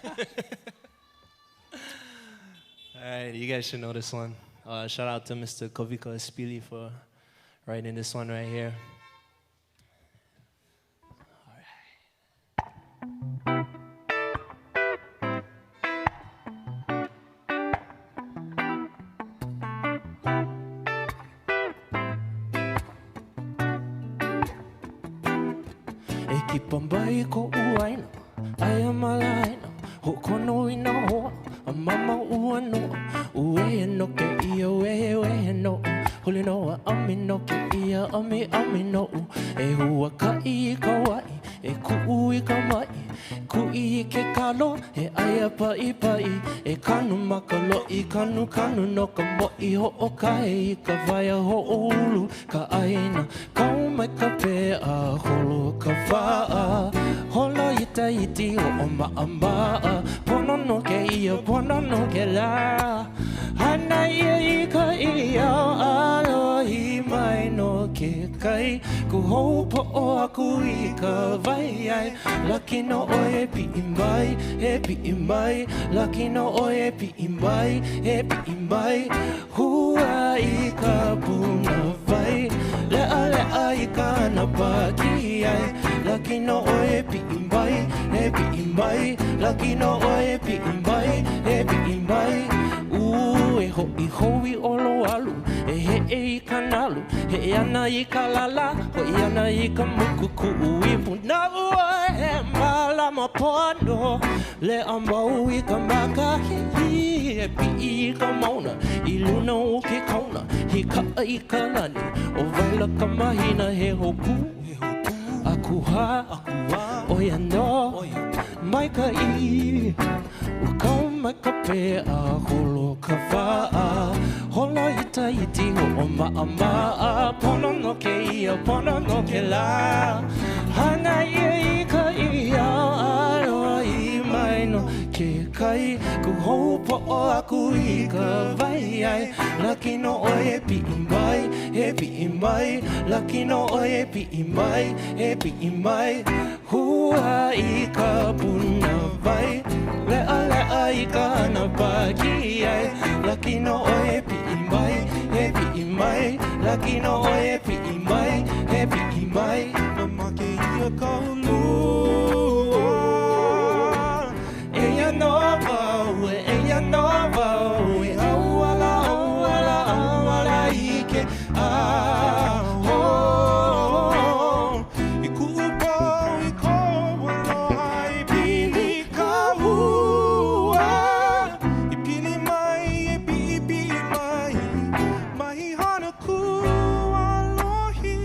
right, you guys should know this one. Shout out to Mr. Kovika Espili for writing this one right here. E pambai ko uaina, ai amalaina, ho kono ina hoa, a mama ua no, ue no ke ia ue no, huli no a ami no ke ia ami no, e hua ka I ka wai, e ku I ka mai, ku I ke kalo, e aia pai, e kanu makalo I kanu no ka moi ho o kai, ka vai ho ulu, ka aina, kau mai ka pea holo ka waa, holo iti ho o maa, pono no ke ia, pono no ke la, hana I ka ia, alo I mai no ke kai, ku hou po o aku I ka vai ai, laki no o e pi mai, laki no o e pi mai, hua I ka puna vai, lea I ka na paki ai, laki no o e pi mai, laki no o e pi mai, e hoi olo alu, e he I kanalu, he ana I ka lala, ho ana I ka mukuku I puna ua he malama pono, le amau I ka maka he e pi I ka mauna, I luna o ke kauna, he ka I ka lani, o vaila ka mahina he hoku, akuha, oia no, mai ka I, o kau mai ka pea holo ka waa, holo iti ho o maa, pono no ke ia, pono no ke la, hana I ka ia, alo I mai no ke kai, ku hou po o aku I ka vai ai, laki no o e pi mai, laki no o e pi mai, hua I ka puna vai, lea I ka na paki ai, laki no o e pi mai, laki no o e pi mai, ia kaulua. Eia nova, eia nova, e auala, auala, auala ike. I kuupau, i koaloha, i pili kahua. I pili mai, i pipi mai, mahi hana kualohi.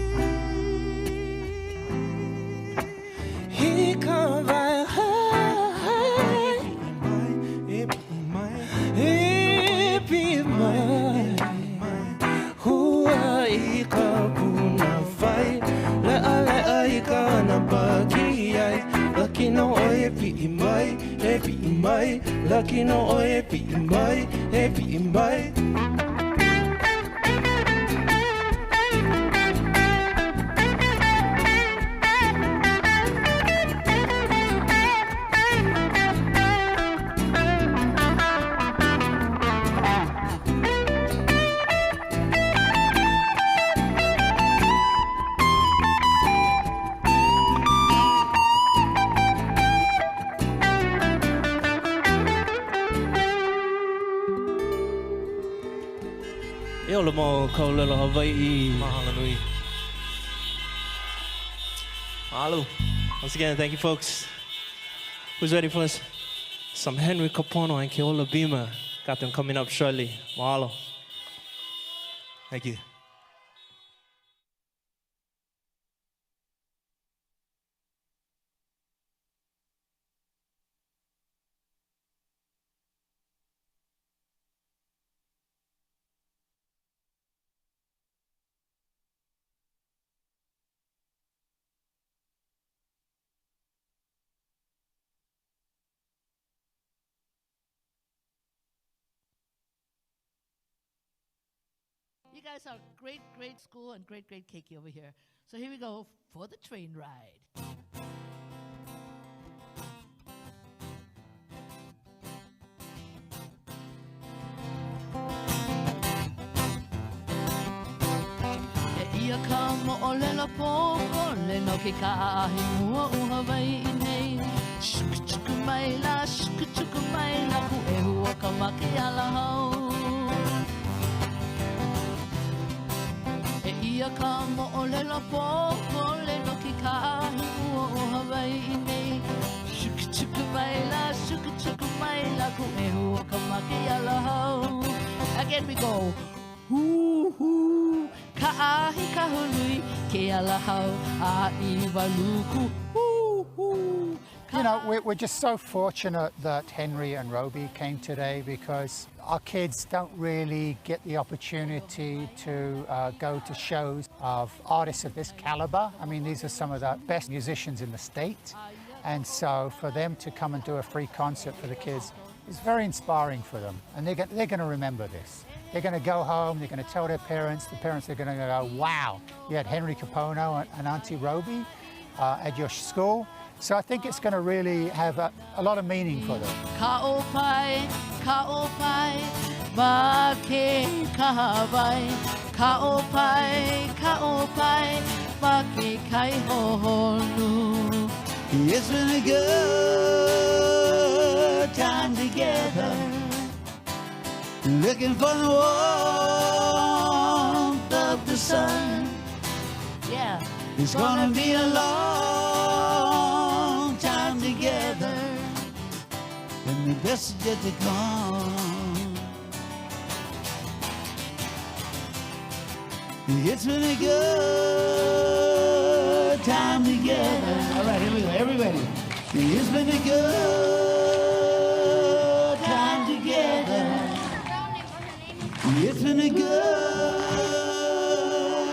Hika vai hai, e pi mai, hua i ka puna vai, lea i ka na paki ai, laki no oi e pi mai, laki no oi e pi mai. Keola mo kaulelo Hawaii. Mahalo nui. Mahalo. Once again, thank you, folks. Who's ready for us? Some Henry Kapono and Keola Bima. Got them coming up shortly. Mahalo. Thank you. You guys are great, great school and great, great keiki over here. So here we go for the train ride. Ia ka mo'olela poko le no ke ka'ahi mua u Hawaii nei. Shuku mai la ku e hua ka maki ala hau. Ia ka mo'olela poko le no ke ka'ahi mua u Hawaii nei. Shuku mai la ku e hua ka maki ala hau. Again we go. Hoo hoo. Ka'ahi kahului ke ala hau a iwa luku. Hoo hoo. You know, we're just so fortunate that Henry and Roby came today because our kids don't really get the opportunity to go to shows of artists of this caliber. I mean, these are some of the best musicians in the state. And so for them to come and do a free concert for the kids is very inspiring for them. And they're going to remember this. They're going to go home, they're going to tell their parents. The parents are going to go, wow, you had Henry Kapono and Auntie Roby at your school. So I think it's going to really have a lot of meaning for them. Ka'opai, ma ke kahawai. Ka'opai, ma ke kaihonu. It's been a good time together, looking for the warmth of the sun. Yeah. It's gonna be a long time together, and the best is yet to come. It's been a good time together. All right, here we go, everybody. It's been a good time together. It's been a good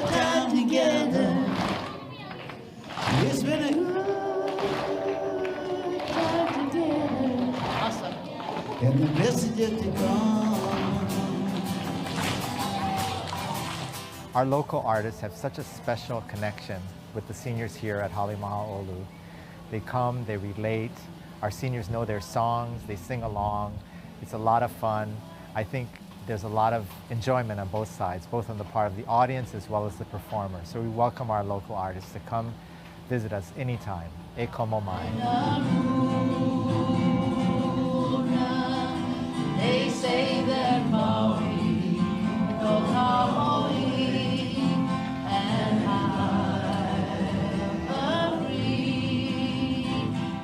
time together. It's been a good time together. Awesome. And the best is yet to come. Our local artists have such a special connection with the seniors here at Halima'aolu. They come, they relate. Our seniors know their songs, they sing along. It's a lot of fun. I think there's a lot of enjoyment on both sides, both on the part of the audience as well as the performer. So we welcome our local artists to come visit us anytime. E como mai. They say that Maui, no Maui, and I agree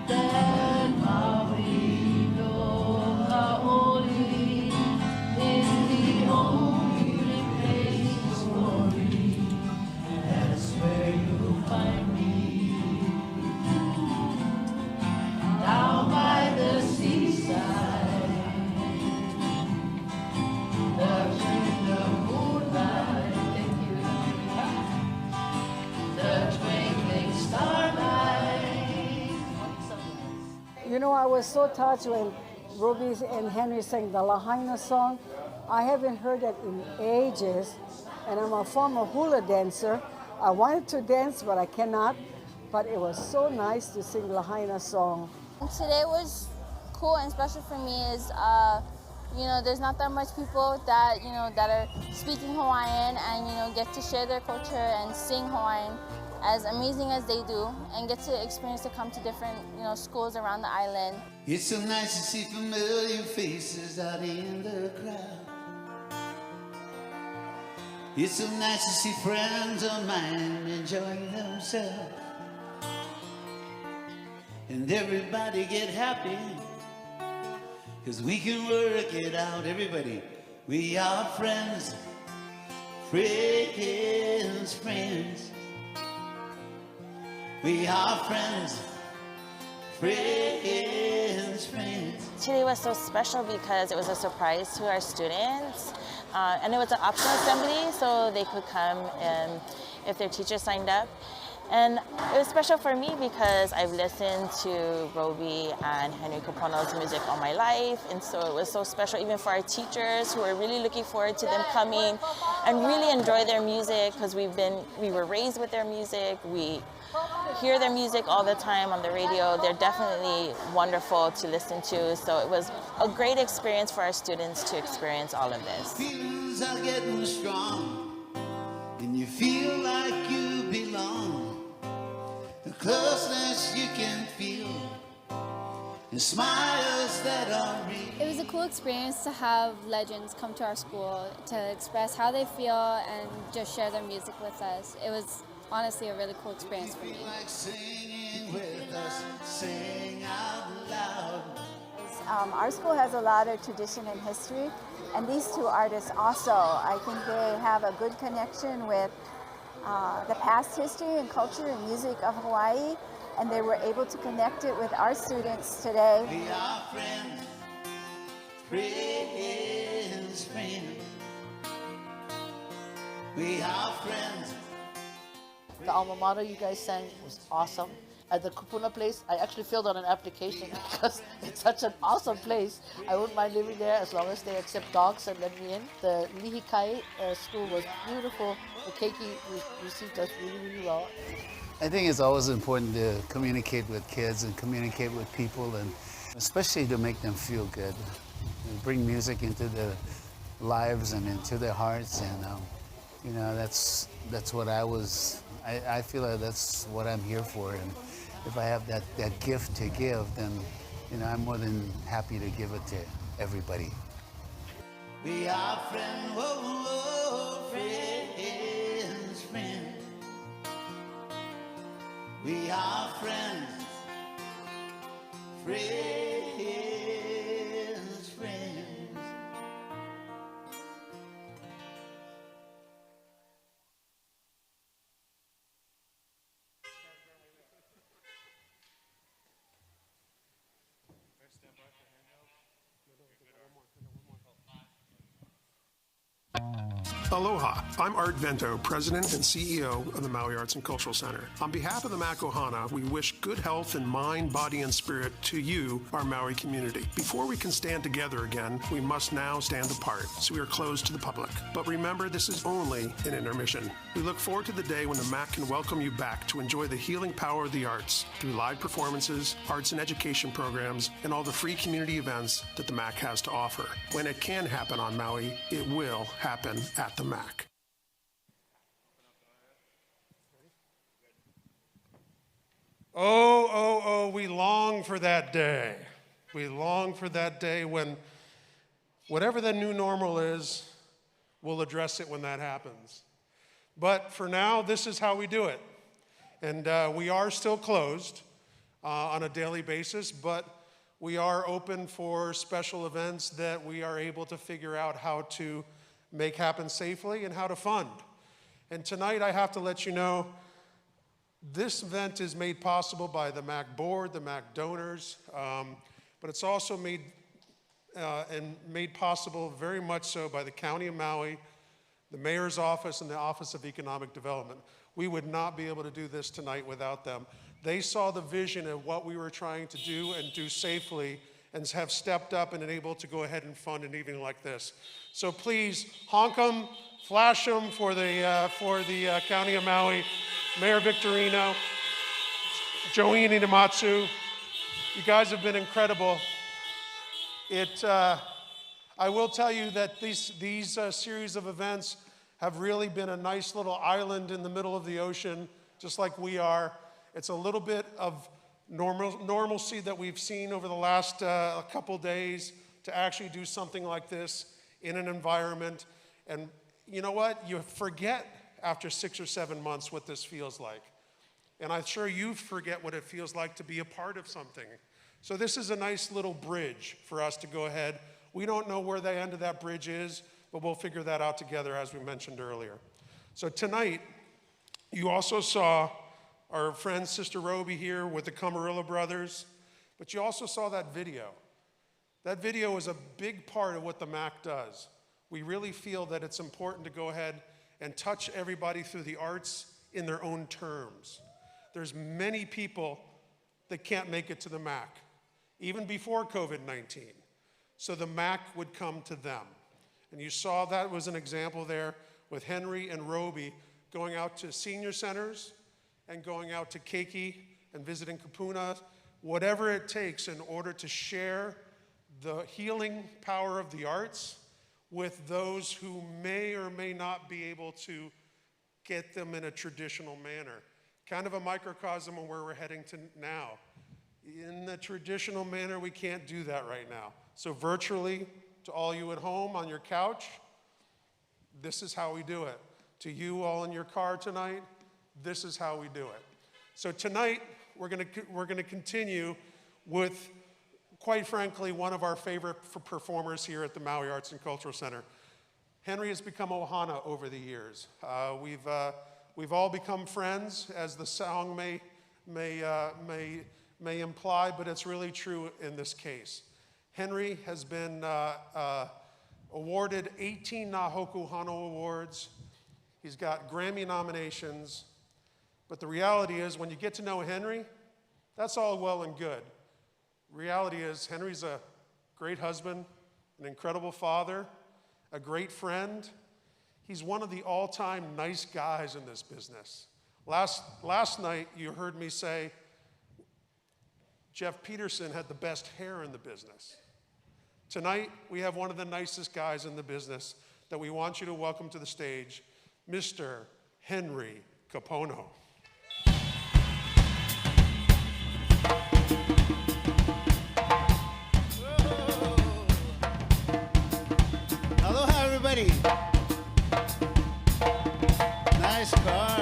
that Maui, no Maui, is the only place for me. That's where you'll find me, down by the seaside. You know, I was so touched when Ruby and Henry sang the Lahaina song. I haven't heard that in ages, and I'm a former hula dancer. I wanted to dance, but I cannot. But it was so nice to sing Lahaina song. Today was cool and special for me is, you know, there's not that much people that, you know, that are speaking Hawaiian and, you know, get to share their culture and sing Hawaiian as amazing as they do and get to experience to come to different, you know, schools around the island. It's so nice to see familiar faces out in the crowd. It's so nice to see friends of mine enjoying themselves. And everybody get happy, 'cause we can work it out, everybody. We are friends, friends, friends. We are friends, friends, friends. Today was so special because it was a surprise to our students. And it was an optional assembly, so they could come if their teacher signed up. And it was special for me because I've listened to Roby and Henry Kapono's music all my life, and so it was so special even for our teachers who were really looking forward to them coming and really enjoy their music because we were raised with their music. We hear their music all the time on the radio. They're definitely wonderful to listen to, so it was a great experience for our students to experience all of this. Feelings are getting strong, and you feel like you belong. The closeness you can feel, and smiles that are real. It was a cool experience to have legends come to our school to express how they feel and just share their music with us. It was honestly a really cool experience for me. Like singing with us, sing out loud. Our school has a lot of tradition and history, and these two artists also, I think they have a good connection with the past history and culture and music of Hawaii, and they were able to connect it with our students today. We are friends, friends, friends. We are friends. The alma mater you guys sang was awesome. At the Kupuna place, I actually filled out an application because it's such an awesome place. I wouldn't mind living there as long as they accept dogs and let me in. The Lihikai school was beautiful. The keiki received us really, really well. I think it's always important to communicate with kids and communicate with people, and especially to make them feel good. Bring music into their lives and into their hearts, and you know, that's what I feel like that's what I'm here for. And if I have that gift to give, then, you know, I'm more than happy to give it to everybody. We are friends, whoa, whoa, friends, friends. We are friends, friends, friends. Aloha, I'm Art Vento, President and CEO of the Maui Arts and Cultural Center. On behalf of the MACC Ohana, we wish good health in mind, body, and spirit to you, our Maui community. Before we can stand together again, we must now stand apart, so we are closed to the public. But remember, this is only an intermission. We look forward to the day when the MACC can welcome you back to enjoy the healing power of the arts through live performances, arts and education programs, and all the free community events that the MACC has to offer. When it can happen on Maui, it will happen at the MACC. We long for that day. We long for that day when whatever the new normal is, we'll address it when that happens. But for now, this is how we do it. And we are still closed on a daily basis, but we are open for special events that we are able to figure out how to make happen safely and how to fund. And tonight I have to let you know, this event is made possible by the MACC board, the MACC donors, but it's also made possible very much so by the County of Maui, the Mayor's Office, and the Office of Economic Development. We would not be able to do this tonight without them. They saw the vision of what we were trying to do and do safely and have stepped up and enabled to go ahead and fund an evening like this. So please, honk them, flash them for the County of Maui, Mayor Victorino, Joanne Idematsu. You guys have been incredible. I will tell you that these series of events have really been a nice little island in the middle of the ocean, just like we are. It's a little bit of normalcy that we've seen over the last couple days to actually do something like this in an environment. And you know what? You forget after 6 or 7 months what this feels like. And I'm sure you forget what it feels like to be a part of something. So this is a nice little bridge for us to go ahead. We don't know where the end of that bridge is, but we'll figure that out together as we mentioned earlier. So tonight, you also saw our friend Sister Roby here with the Camarillo brothers, but you also saw that video. That video is a big part of what the MACC does. We really feel that it's important to go ahead and touch everybody through the arts in their own terms. There's many people that can't make it to the MACC, even before COVID-19. So the MACC would come to them. And you saw that was an example there with Henry and Roby going out to senior centers and going out to Keiki and visiting Kapono, whatever it takes in order to share the healing power of the arts with those who may or may not be able to get them in a traditional manner. Kind of a microcosm of where we're heading to now. In the traditional manner, we can't do that right now. So virtually, to all you at home on your couch, this is how we do it. To you all in your car tonight, this is how we do it. So tonight, we're gonna continue with, quite frankly, one of our favorite performers here at the Maui Arts and Cultural Center. Henry has become Ohana over the years. We've all become friends, as the song may imply, but it's really true in this case. Henry has been awarded 18 Nahoku Hano Awards. He's got Grammy nominations. But the reality is, when you get to know Henry, that's all well and good. Reality is, Henry's a great husband, an incredible father, a great friend. He's one of the all-time nice guys in this business. Last night, you heard me say, Jeff Peterson had the best hair in the business. Tonight, we have one of the nicest guys in the business that we want you to welcome to the stage, Mr. Henry Kapono. Aloha, everybody. Nice car.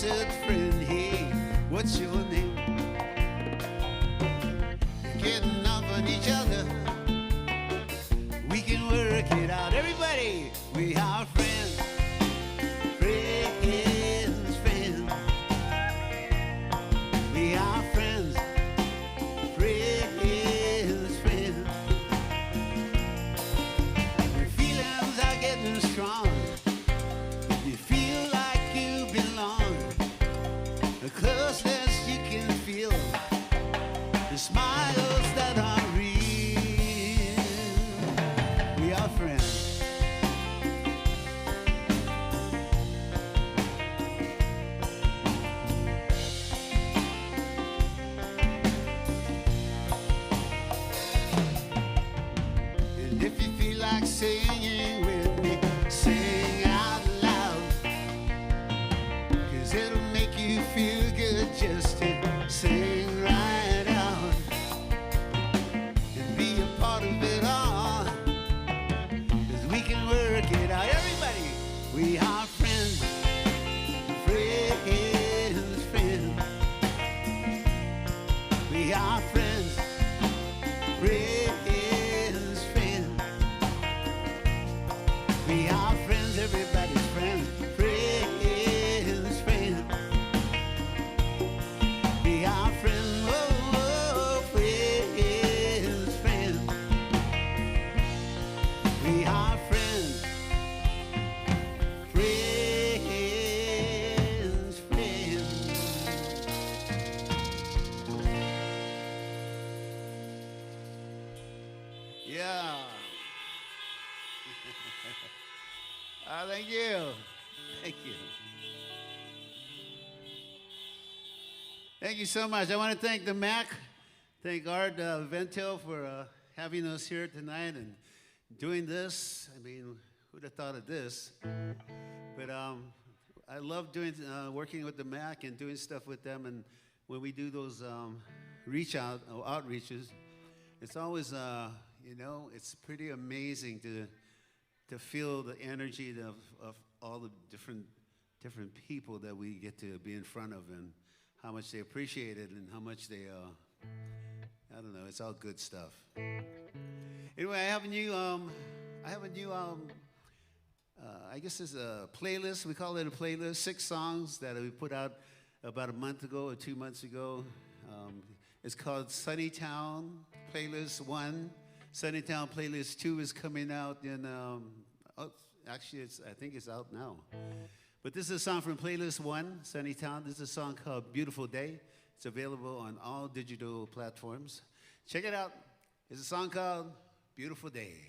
said, friend, hey, what's your name? Getting up on each other, we can work it out. Everybody, we are friends, friends, friends. We are friends, friends, friends. When feelings are getting strong, if you feel like you belong, the closeness you can feel, the smiles that are real. We are friends. And if you feel like singing with me, sing out loud. 'Cause it'll make you feel good just to sing right out and be a part of it all. 'Cause we can work it out. Everybody, we are friends, friends, friends. We are friends, friends, friends. We are friends, everybody's friends, friends, friends. We are friends, oh, oh, friends, friends. We are friends, friends, friends. Yeah. Thank you. Thank you. Thank you so much. I want to thank the MACC, thank Art Ventil for having us here tonight and doing this. I mean, who'd have thought of this? But I love doing working with the MACC and doing stuff with them. And when we do those outreaches, it's always it's pretty amazing to feel the energy of all the different people that we get to be in front of, and how much they appreciate it, and how much they I don't know, it's all good stuff. Anyway, I have a new I guess it's a playlist. We call it a playlist, 6 songs that we put out about a month ago or 2 months ago. It's called Sunnytown Playlist 1. Sunnytown Playlist 2 is coming out in, actually, I think it's out now. But this is a song from Playlist 1, Sunnytown. This is a song called Beautiful Day. It's available on all digital platforms. Check it out. It's a song called Beautiful Day.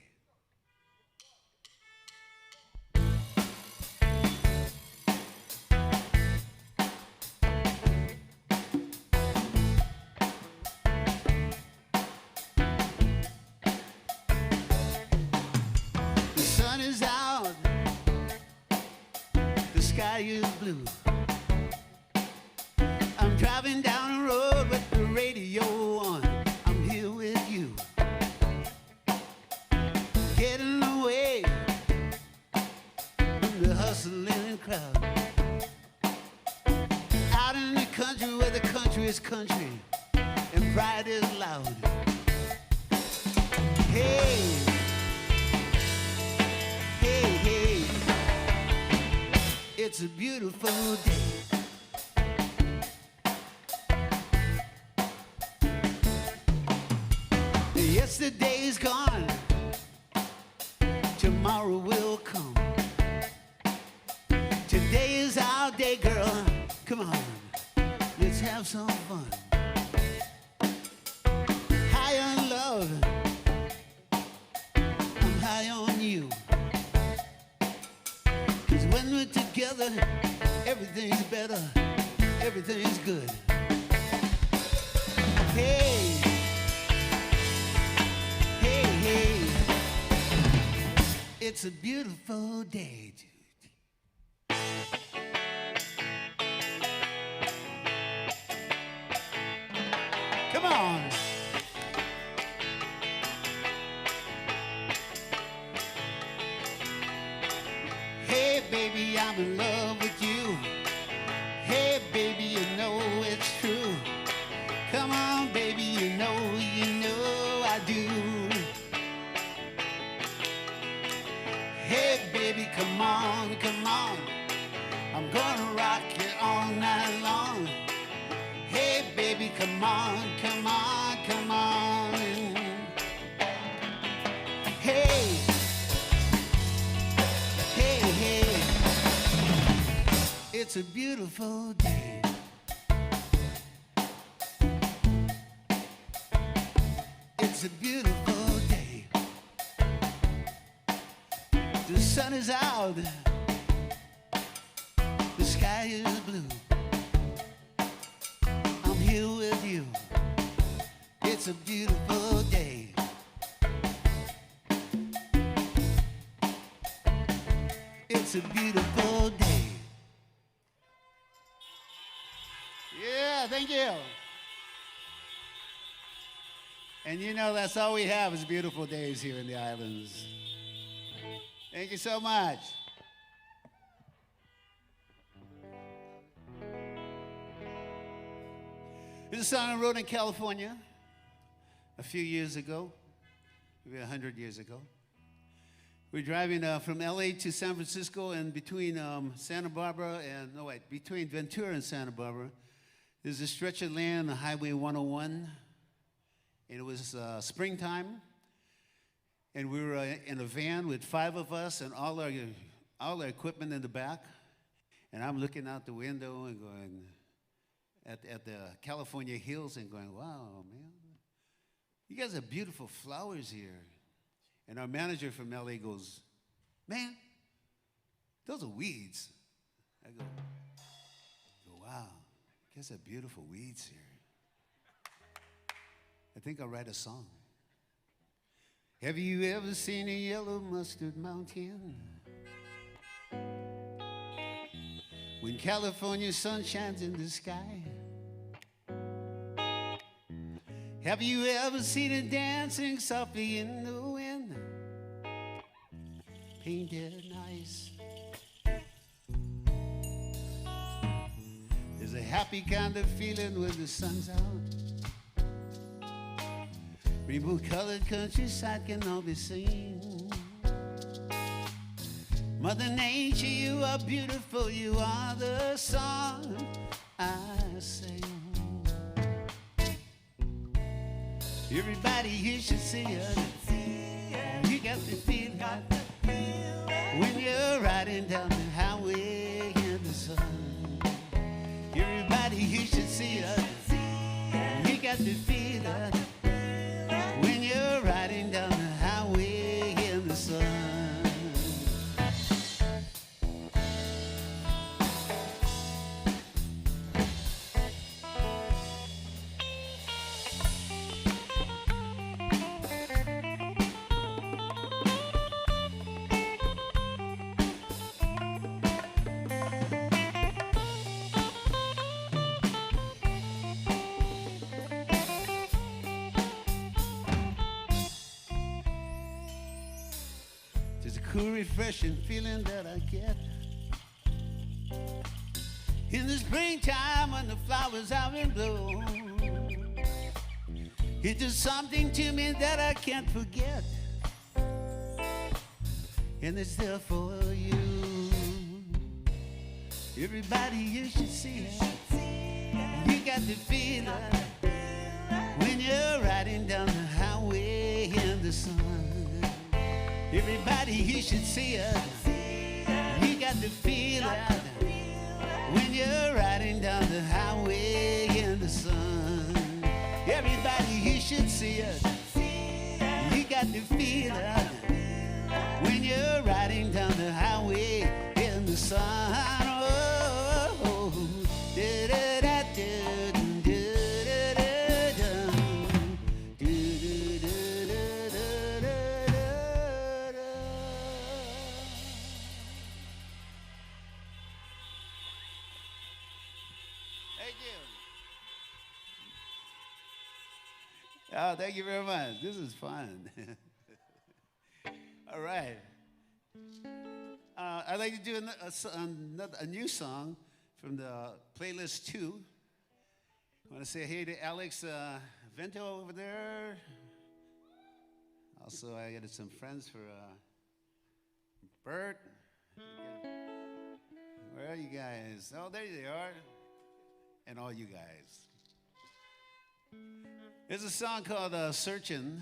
The sun is out, the sky is blue. I'm driving down the road with the radio on. I'm here with you, getting away from the hustling crowd. Out in the country where the country is country and pride is loud. Hey, hey, hey, it's a beautiful day. Yesterday's gone, tomorrow will come. Today is our day, girl. Come on, let's have some fun. High on love, I'm high on you. 'Cause when we're together, everything's better, everything's good. Hey, hey, hey, it's a beautiful day, dude. Come on. Hey, baby, I'm in love with you. Hey, come on, come on, come on. Hey, hey, hey. It's a beautiful day. It's a beautiful day. The sun is out. The sky is blue. I'm here with you. It's a beautiful day. It's a beautiful day. Yeah, thank you. And you know, that's all we have is beautiful days here in the islands. Thank you so much. This is a song I wrote in California a few years ago, maybe 100 years ago. We're driving from LA to San Francisco, and between Santa Barbara and, no wait, between Ventura and Santa Barbara, there's a stretch of land, the Highway 101, and it was springtime, and we were in a van with 5 of us and all our equipment in the back, and I'm looking out the window and going at the California hills and going, wow, man, you guys have beautiful flowers here. And our manager from LA goes, man, those are weeds. I go, wow, you guys have beautiful weeds here. I think I'll write a song. Have you ever seen a yellow mustard mountain? When California sun shines in the sky. Have you ever seen it dancing softly in the wind? Painted nice. There's a happy kind of feeling when the sun's out. Rainbow-colored countryside can all be seen. Mother Nature, you are beautiful. You are the song I sing. Everybody here should see it. You got to feel it when you're riding down the highway in the sun. Everybody here should see it. You got to feel it when you're riding down the highway in the sun. Cool, refreshing feeling that I get in the springtime when the flowers are in bloom. It does something to me that I can't forget, and it's there for you. Everybody, you should see it. You got to feel it when you're riding down the highway in the sun. Everybody, you should see it. You got to feel it when you're riding down the highway in the sun. Everybody, you should see it. You got to feel it when you're riding down the highway in the sun. Oh, oh, oh. Oh, thank you very much. This is fun. All right. I'd like to do a new song from the playlist 2. I want to say hey to Alex Vento over there. Also, I got some friends for Bert. Where are you guys? Oh, there they are. And all you guys. There's a song called Searchin'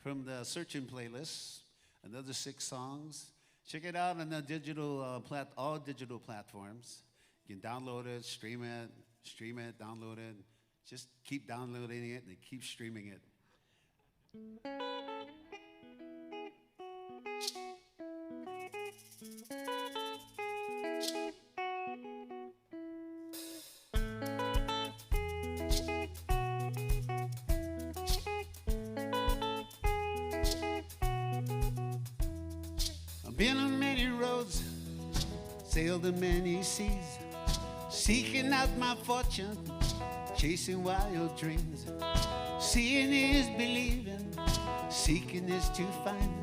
from the Searchin' playlist. Another 6 songs. Check it out on the all digital platforms. You can download it, stream it, download it. Just keep downloading it and keep streaming it. I've been on many roads, sailed on many seas, seeking out my fortune, chasing wild dreams. Seeing is believing, seeking is to find.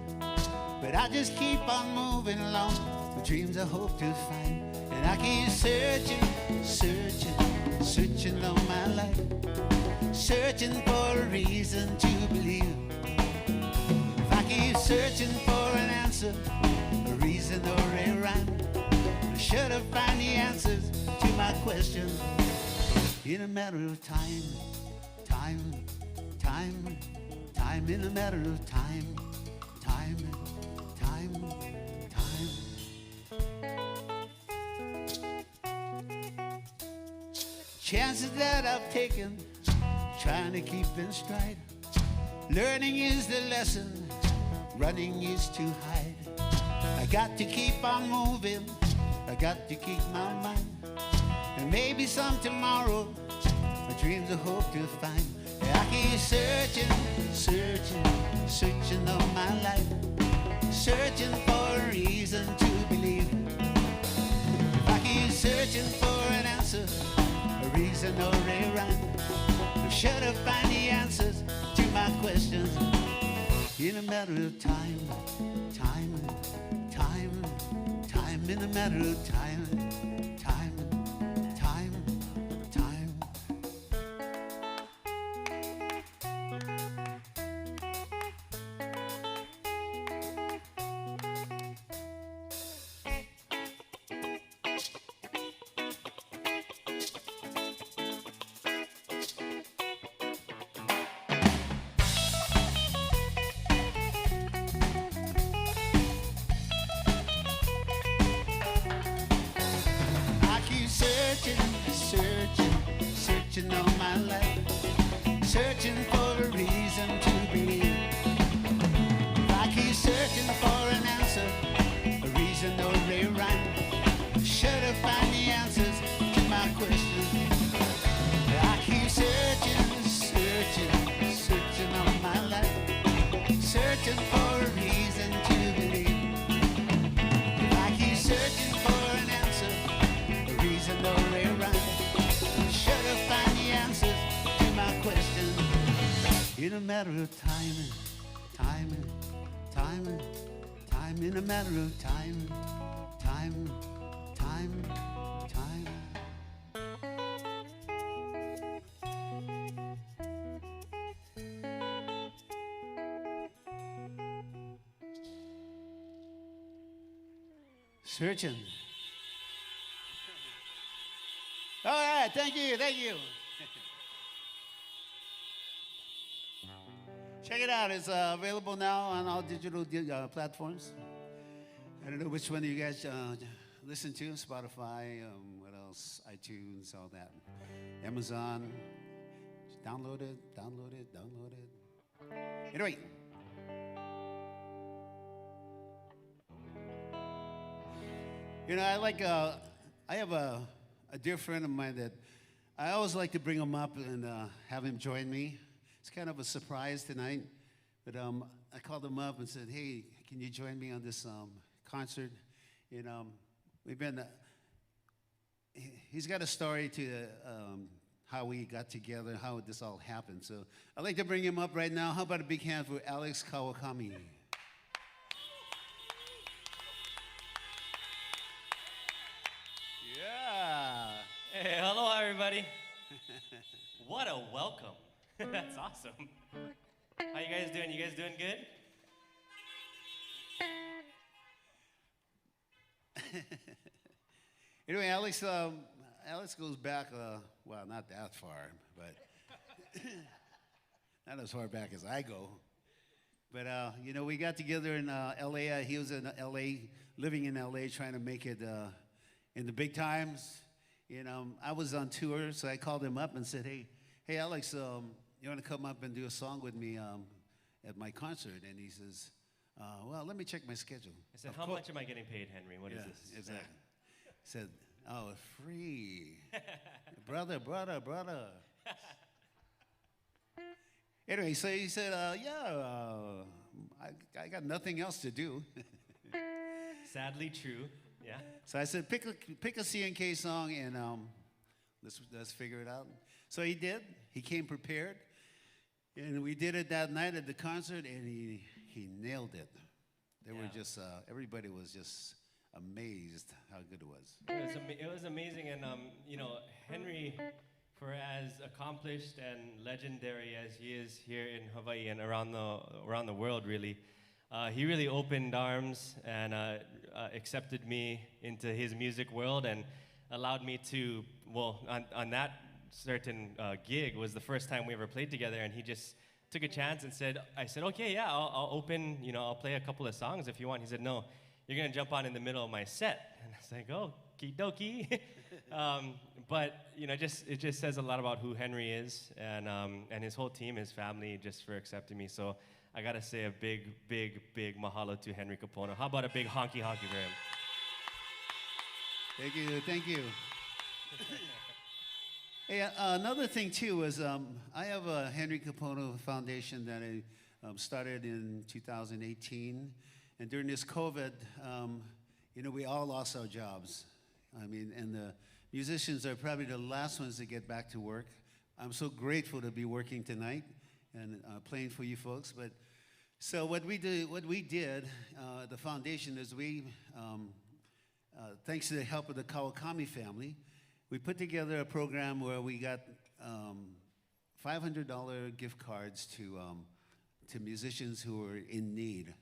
But I just keep on moving along, with dreams I hope to find. And I keep searching, searching, searching all my life, searching for a reason to believe. If I keep searching for an answer, a reason or a rhyme, I should have found the answers to my questions in a matter of time, in a matter of time. Chances that I've taken, trying to keep in stride. Learning is the lesson, running is to hide. I got to keep on moving, I got to keep my mind. And maybe some tomorrow, my dreams I hope to find. I keep searching, searching, searching all my life, searching for a reason to believe. I keep searching for an answer, a reason or a rhyme, I should have found the answers to my questions in a matter of time, in a matter of time. Searching all my life, searching for a reason to believe. I keep searching for an answer, a reason or a rhyme, should have found the answers to my questions. I keep searching, searching, searching all my life, searching for a reason to believe. I keep searching for an answer, a reason or a rhyme, should have found the answers to my questions in a matter of time, in a matter of time. Searching. All right, thank you. Check it out. It's available now on all digital platforms. I don't know which one you guys listen to. Spotify, what else? iTunes, all that. Amazon. Just download it. Anyway. You know, I have a dear friend of mine that I always like to bring him up and have him join me. It's kind of a surprise tonight, but I called him up and said, "Hey, can you join me on this concert?" And we've been. He's got a story to how we got together, how this all happened. So I'd like to bring him up right now. How about a big hand for Alex Kawakami? Hey, hello everybody. What a welcome. That's awesome. How you guys doing? You guys doing good? Anyway, Alex goes back, well, not that far, but Not as far back as I go. But, you know, we got together in L.A. He was in L.A., living in L.A., trying to make it in the big times. You know, I was on tour, so I called him up and said, hey, Alex, you want to come up and do a song with me at my concert? And he says, well, let me check my schedule. I said, how much am I getting paid, Henry? What is this? Exactly. He said, oh, free. brother. Anyway, so he said, I got nothing else to do. Sadly true, yeah. So I said, pick a CNK song and let's figure it out. So he did. He came prepared. And we did it that night at the concert, and he nailed it. They were just, everybody was just amazed how good it was. It was amazing, and you know, Henry, for as accomplished and legendary as he is here in Hawaii and around the world, really, he really opened arms and accepted me into his music world and allowed me to, well, on that certain gig was the first time we ever played together, and he just took a chance and said, okay, yeah, I'll open, you know, I'll play a couple of songs if you want. He said, no, you're gonna jump on in the middle of my set. And I was like, oh, okie dokie. But, you know, it just says a lot about who Henry is and his whole team, his family, just for accepting me. So I gotta say a big mahalo to Henry Kapono. How about a big honky for him? Thank you. Hey, another thing too is I have a Henry Kapono Foundation that I started in 2018, and during this COVID, you know, we all lost our jobs. I mean, and the musicians are probably the last ones to get back to work. I'm so grateful to be working tonight and playing for you folks. But so what we did, the foundation is thanks to the help of the Kawakami family, we put together a program where we got $500 gift cards to musicians who were in need.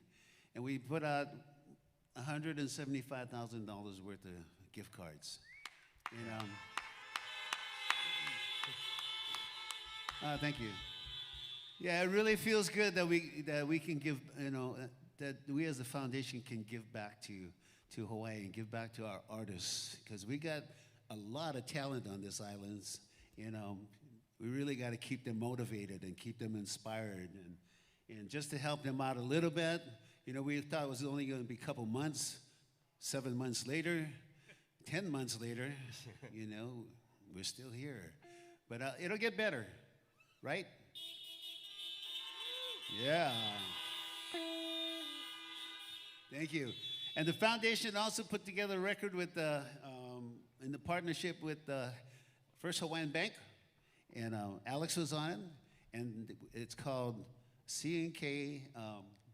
And we put out $175,000 worth of gift cards. And, thank you. Yeah, it really feels good that we can give, you know, that we as a foundation can give back to Hawaii and give back to our artists, because we got a lot of talent on this island. You know, we really got to keep them motivated and keep them inspired, and just to help them out a little bit. You know, we thought it was only going to be a couple months. 7 months later, 10 months later, you know, we're still here. But it'll get better, right? Yeah. Thank you. And the foundation also put together a record with in the partnership with First Hawaiian Bank, and Alex was on it, and it's called CNK.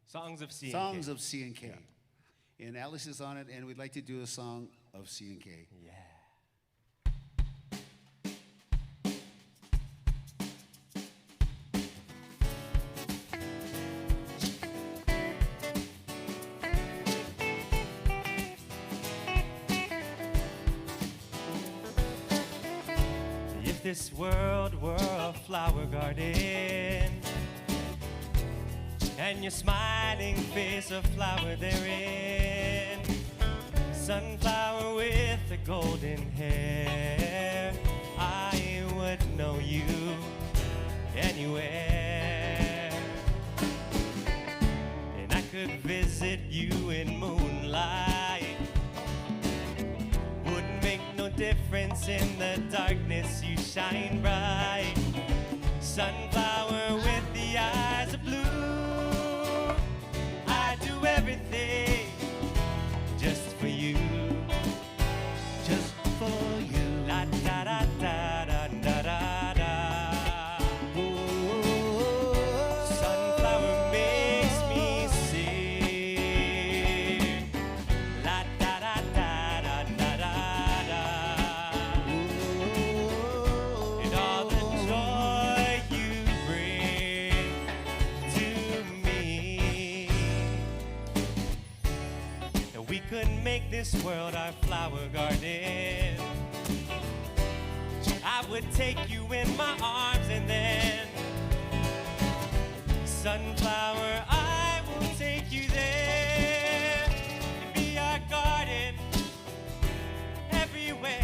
Songs of CNK. Songs of CNK. Yeah. And Alex is on it, and we'd like to do a song of CNK. Yeah. If this world were a flower garden, and your smiling face a flower therein, sunflower with the golden hair, I would know you anywhere. And I could visit you in moonlight, wouldn't make no difference in the darkness, you shine bright. Sunflower with the eyes of blue, everything just for you, just for you. La da da da da da da da. Oh, sunflower makes me sing. La da da da da da da da. And all the joy you bring to me. We could make this world our flower garden. I I would take you in my arms, and then, sunflower, I will take you there and be our garden everywhere.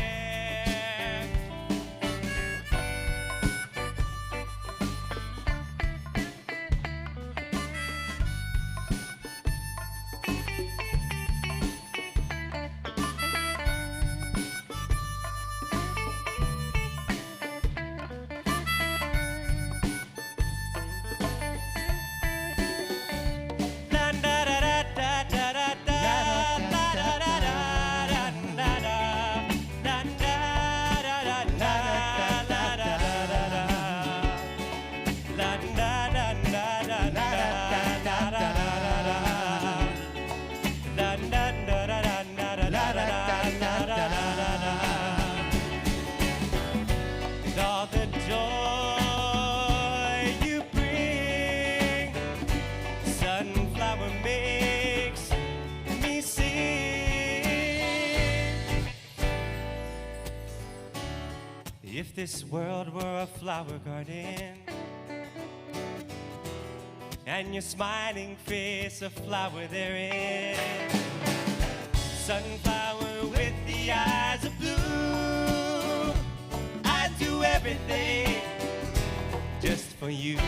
All the joy you bring, sunflower makes me sing. If this world were a flower garden, and your smiling face a flower therein, sunflower with the eyes of blue, I'd do everything just for you.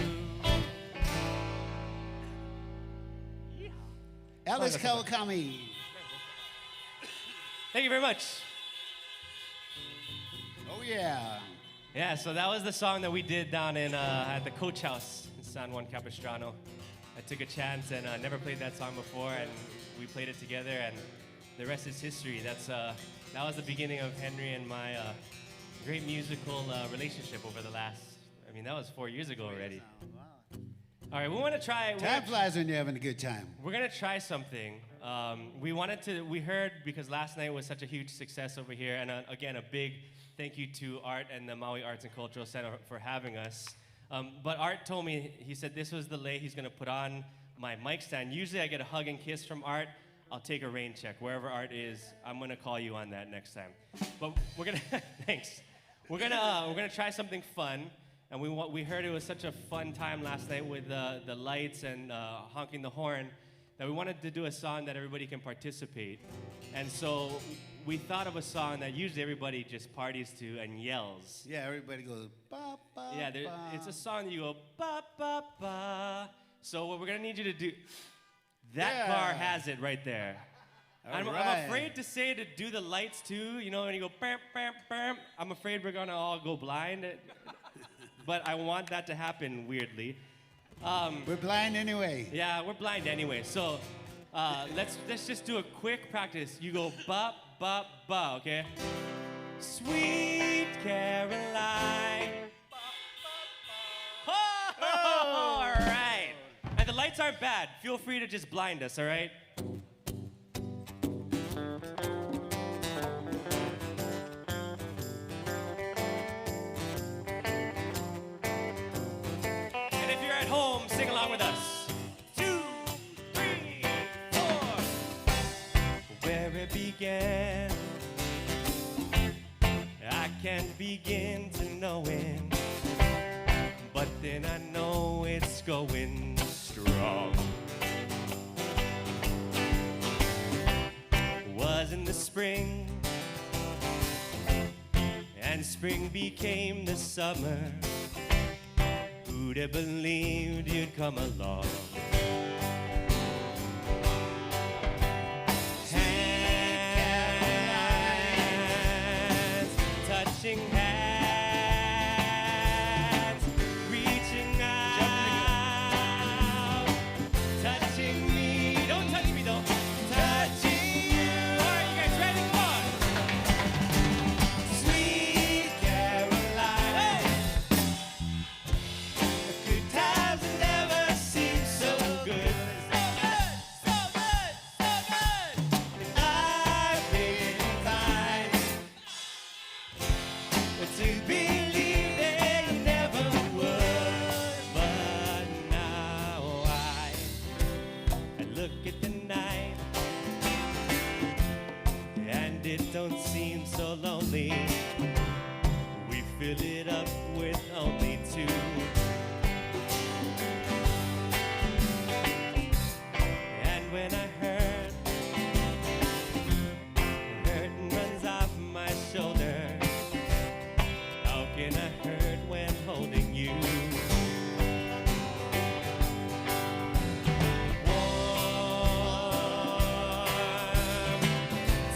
Alice Kawakami. Thank you very much. Oh, yeah. Yeah, so that was the song that we did down in at the Coach House in San Juan Capistrano. I took a chance and never played that song before, and we played it together, and the rest is history. That was the beginning of Henry and my great musical relationship over the last, that was 4 years ago already. All right, we want to try. Time flies when you're having a good time. We're gonna try something. We heard, because last night was such a huge success over here, and again, a big thank you to Art and the Maui Arts and Cultural Center for having us. But Art told me, he said this was the lay he's gonna put on my mic stand. Usually I get a hug and kiss from Art. I'll take a rain check. Wherever Art is, I'm gonna call you on that next time. But we're gonna, thanks. We're gonna try something fun. And we heard it was such a fun time last night with the lights and honking the horn that we wanted to do a song that everybody can participate. And so we thought of a song that usually everybody just parties to and yells. Yeah, everybody goes, ba, ba, Yeah, ba. it's a song that you go, ba, ba, ba. So what we're gonna need you to do, that car has it right there. I'm afraid to say to do the lights too, when you go, bam, bam, bam. I'm afraid we're gonna all go blind. But I want that to happen weirdly. We're blind anyway. Yeah, we're blind anyway. So let's just do a quick practice. You go ba ba ba, okay? Sweet Caroline. Oh, all right. And the lights aren't bad. Feel free to just blind us, all right? Sing along with us. 2, 3, 4. Where it began, I can't begin to know it, but then I know it's going strong. Was in the spring, and spring became the summer. Who'd have believed you'd come along? Hands touching hands, reaching out, touching me. Don't touch me though. Touching you. All right, you guys ready? Come on. Sweet Caroline. Hey! Good times never seem so good. So good, so good, so good. And I've been inclined to believe they never would. But now I look at the night, and it don't seem so lonely. We fill it up with only two. And when I hurt, the hurt runs off my shoulder. How can I hurt when holding you?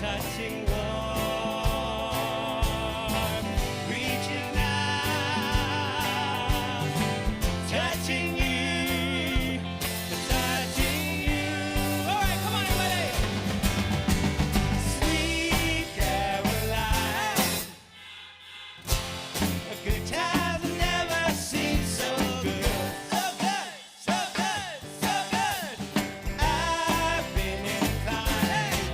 Touching warm, reaching out, touching you, touching you. All right, come on, everybody. Sweet Caroline, a good time never seems so good, so good, so good, so good. I've been inclined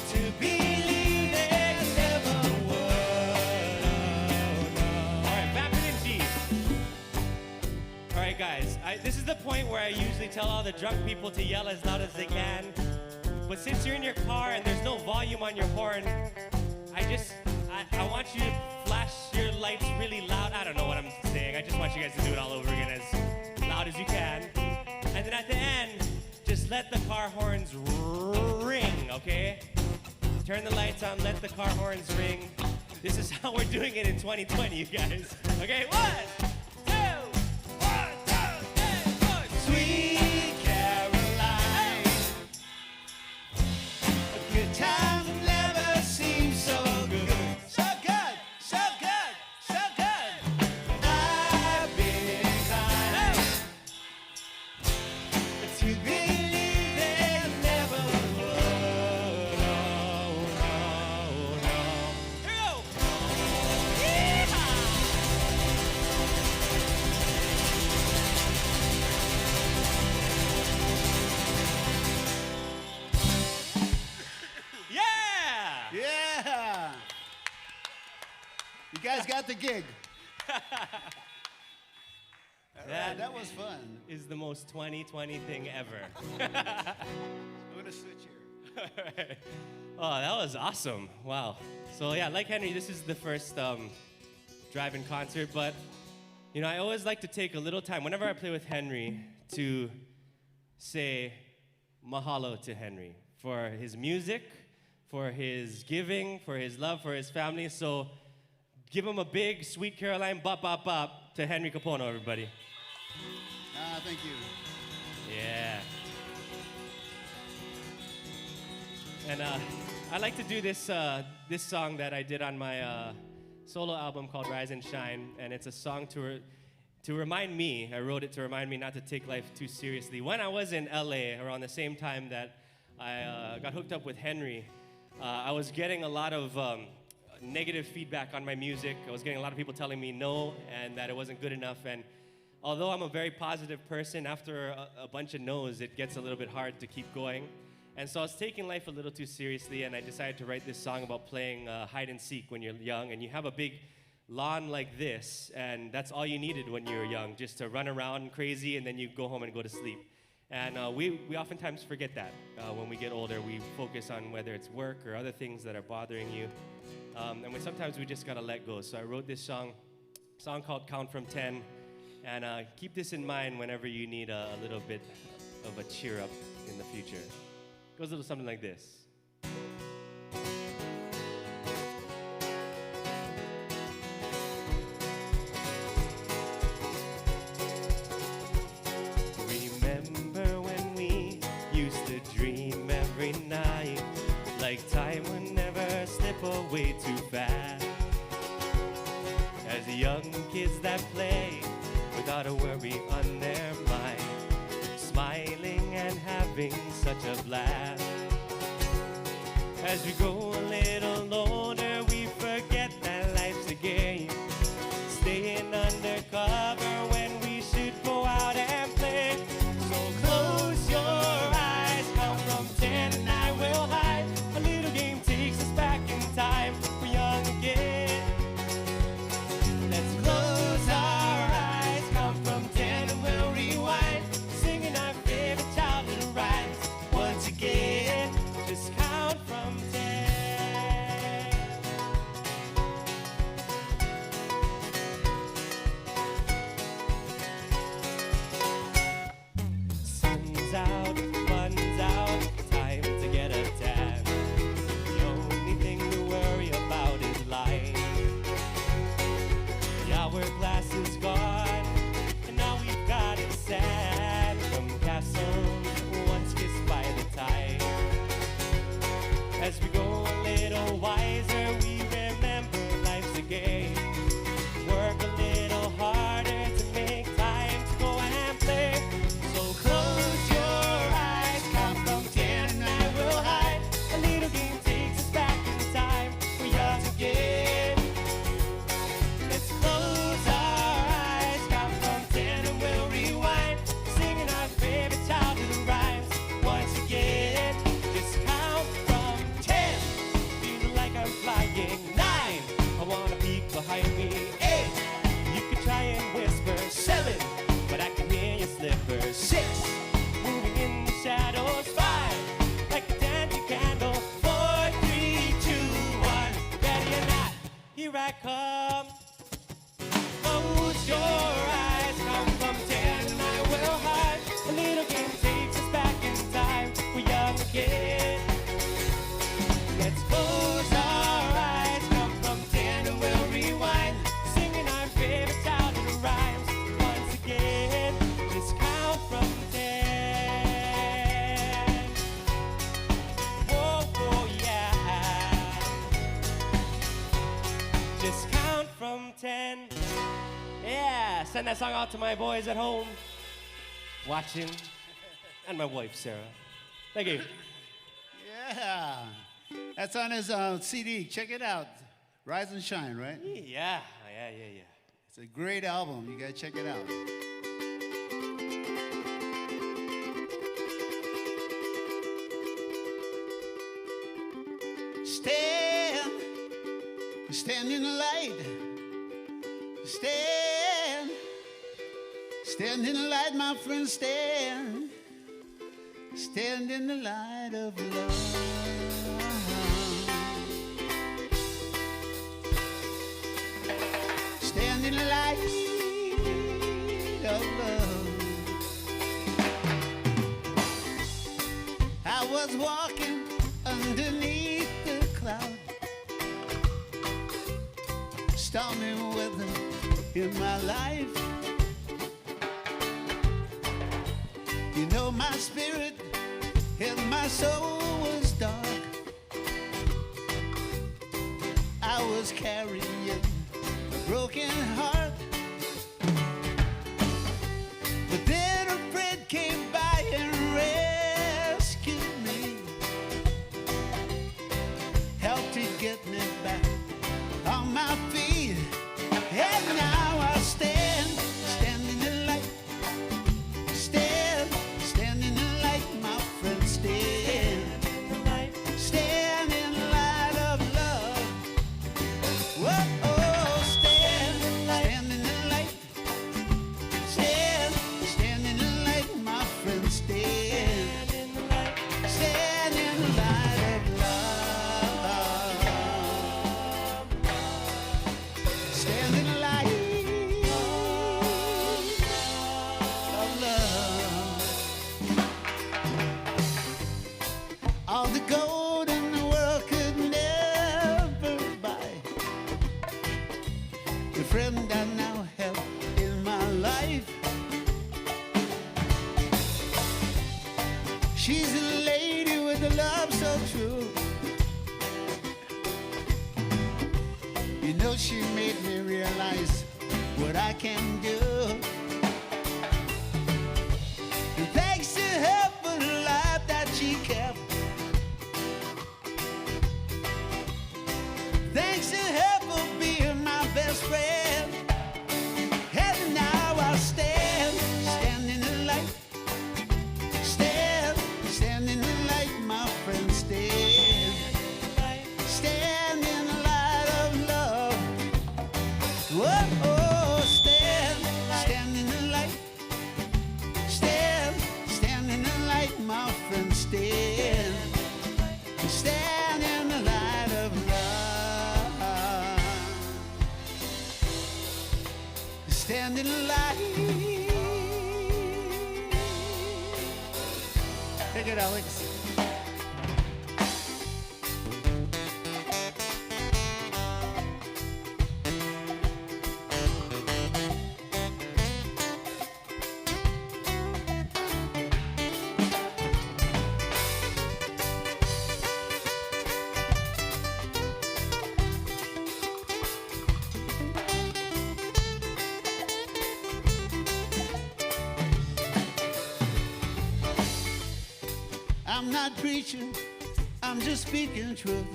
to believe there never would. All right, back to the G. All right, guys, this is the point where I usually tell all the drunk people to yell as loud as they can. But since you're in your car and there's no volume on your horn, I want you to flash your lights really loud. I don't know what I'm saying. I just want you guys to do it all over again as loud as you can. And then at the end, just let the car horns ring, okay? Turn the lights on, let the car horns ring. This is how we're doing it in 2020, you guys. Okay, 1, 2, 1, 2, 3, 4. Sweet Caroline, a good time never seems so good. So good, so good, so good. I've been inclined to believe there never would. Oh, no, no. Here we go. Yeehaw! Yeah! Yeah! You guys got the gig. That was fun. Is the most 2020 thing ever. I'm gonna switch here. Alright. Oh, that was awesome. Wow. So yeah, like Henry, this is the first drive-in concert, but you know, I always like to take a little time whenever I play with Henry to say mahalo to Henry for his music, for his giving, for his love, for his family. So give him a big Sweet Caroline bop bop bop to Henry Kapono, everybody. Thank you. Yeah. And I like to do this this song that I did on my solo album called Rise and Shine, and it's a song to remind me. I wrote it to remind me not to take life too seriously. When I was in LA, around the same time that I got hooked up with Henry, I was getting a lot of negative feedback on my music. I was getting a lot of people telling me no and that it wasn't good enough. And although I'm a very positive person, after a bunch of no's, it gets a little bit hard to keep going. And so I was taking life a little too seriously, and I decided to write this song about playing hide and seek when you're young, and you have a big lawn like this, and that's all you needed when you were young, just to run around crazy, and then you go home and go to sleep. And we oftentimes forget that. When we get older, we focus on whether it's work or other things that are bothering you. And sometimes we just gotta let go. So I wrote this song called Count from 10, and keep this in mind whenever you need a little bit of a cheer up in the future. It goes a little something like this. Remember when we used to dream every night, like time would never slip away too fast. As young kids that play without a worry on their mind, smiling and having such a blast. As we grow a little older, we forget that life's a game, staying undercover when we should go out and play. So close your eyes, count from 10 and I will hide. A little game takes us back in time, we're young again. Let's close our eyes, count from 10 and we'll rewind, singing our favorite childhood rhymes once again. Just count from 10. I come. Close your eyes, come from 10 and I will hide. A little game takes us back in time. We're young again. Let's close our eyes, come from 10 and we'll rewind. Singing our favorite childhood rhymes once again. Just count from 10. Whoa, whoa, yeah. Just count from 10. Yeah, send that song out to my boys at home, watching, and my wife, Sarah. Thank you. Yeah. That's on his CD. Check it out. Rise and Shine, right? Yeah. It's a great album. You gotta check it out. Stand in the light. Stand in the light, my friend, stand. Stand in the light of love. Stand in the light of love. I was walking underneath the cloud, stormy weather in my life. You know my spirit and my soul was dark. I was carrying a broken heart. But then a friend came by and rescued me, helped to get me back on my feet. And now I stand in the light. Stand in the light, my friend, stand. Stand in the light of love. Whoa, stand in the light. Stand in the light, my friend, stand. Stand in the light of love. Stand in the light of love. All the gold in the world could never buy the friend I now have in my life. She's a lady with a love so true. You know, she made me realize what I can do. And thanks to her for the life that she kept. Thanks to her for being my best friend. And now I stand in the light. Stand in the light, my friend, stand. Stand in the light of love. Whoa, stand in the light. Stand in the light, my friend, stand. Stand in the light of love. Stand in the light. Take it, Alex. I'm not preaching, I'm just speaking truth.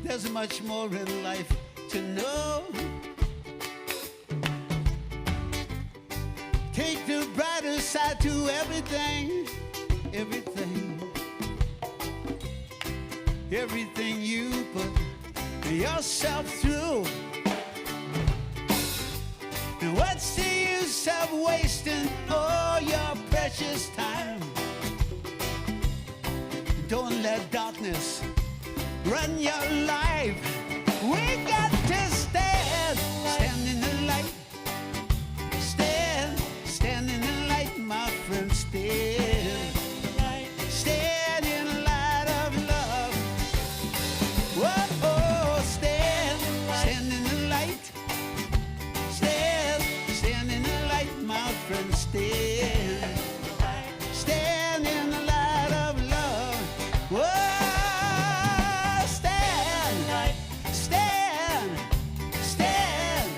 There's much more in life to know. Take the brighter side to everything, everything you put yourself through. And what's the use of wasting all your precious time? Don't let darkness run your life. We got to stand, stand in the light. Stand in the light, my friend, stand. Stand in the light of love. Whoa, oh, stand in the light. Stand in the light, my friend, stand. Stand in the light of love. Whoa, stand, stand, stand,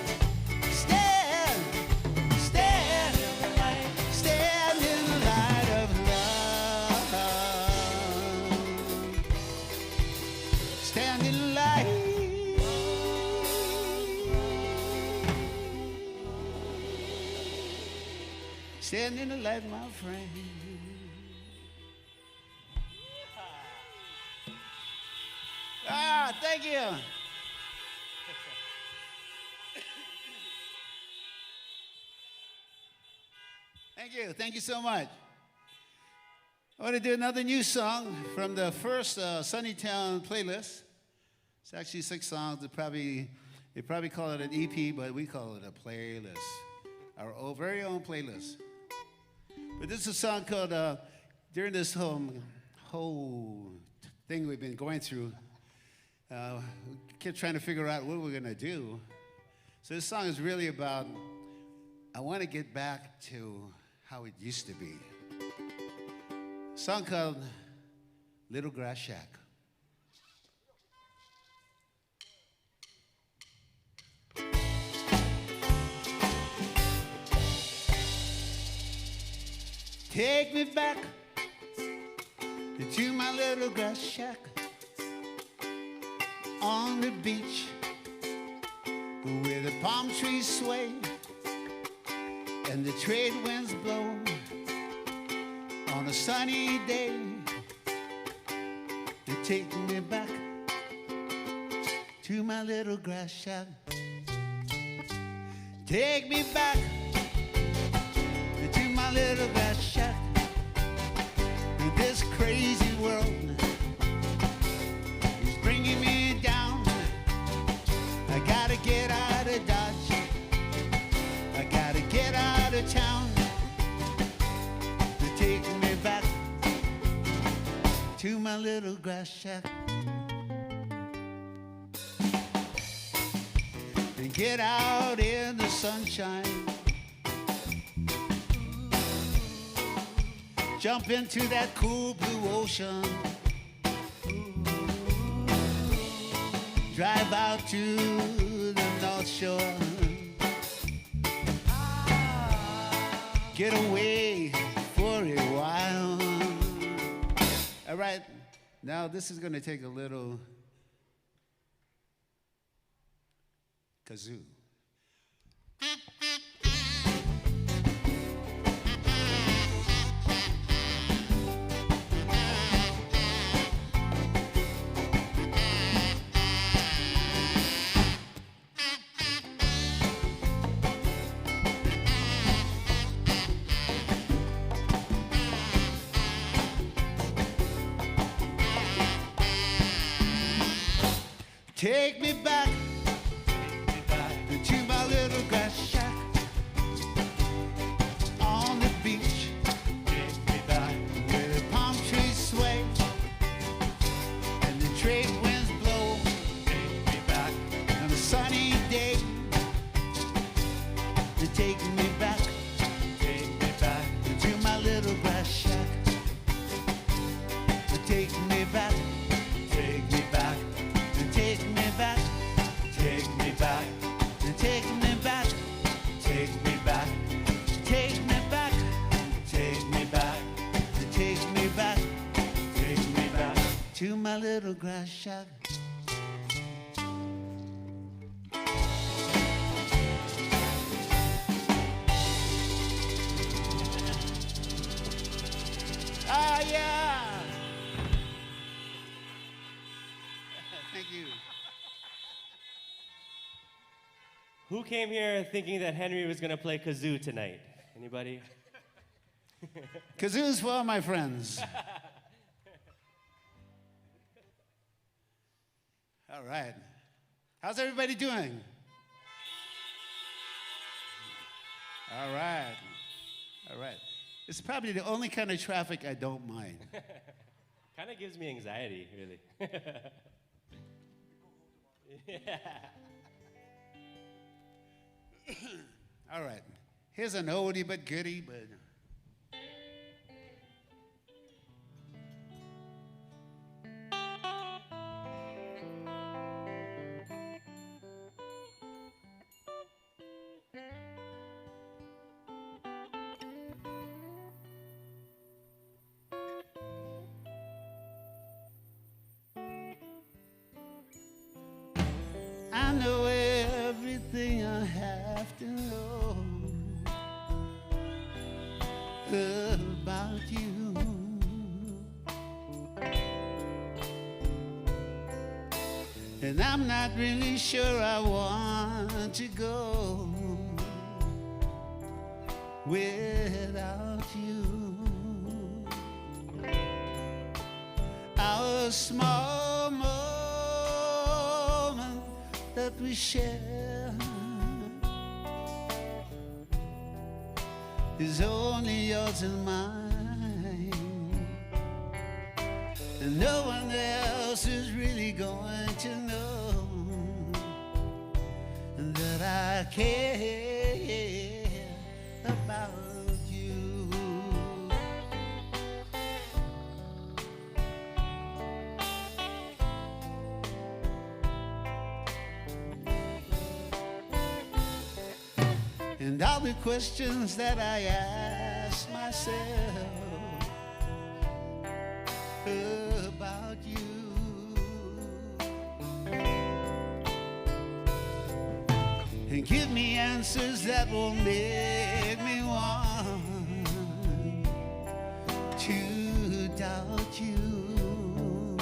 stand, stand, stand in the light of love. Stand in the light. Stand in the light, my friend. Ah, thank you. Thank you. Thank you so much. I want to do another new song from the first Sunnytown playlist. It's actually 6 songs. They probably call it an EP, but we call it a playlist. Our very own playlist. But this is a song called, during this whole thing we've been going through, we kept trying to figure out what we're going to do. So this song is really about, I want to get back to how it used to be. A song called Little Grass Shack. Take me back to my little grass shack on the beach where the palm trees sway and the trade winds blow on a sunny day. You take me back to my little grass shack. Take me back to my little grass shack. In this crazy world is bringing me down. I gotta get out of Dodge. I gotta get out of town. To take me back to my little grass shack. And get out in the sunshine. Jump into that cool blue ocean. Drive out to the North Shore. Get away for a while. All right, now this is gonna take a little kazoo. Take me back to my little grass shack on the beach. Take me back where the palm trees sway and the trade winds blow. Take me back on a sunny day. To take me back to my little grass shack. To take me back. Take me back, take me back, take me back, take me back, take me back, take me back, take me back, take me back, take me back to my little grass shack. Ah, yeah. Thank you. Who came here thinking that Henry was going to play kazoo tonight? Anybody? Kazoo's for all my friends. All right. How's everybody doing? All right. All right. It's probably the only kind of traffic I don't mind. Kind of gives me anxiety, really. Yeah. All right. Here's an oldie but goodie, but. I know everything I have to know about you. And I'm not really sure I want to go without you. Our small moment that we share is only yours and mine, and no one else is really going to know that I care about you. And all the questions that I ask myself about you. And give me answers that will make me want to doubt you.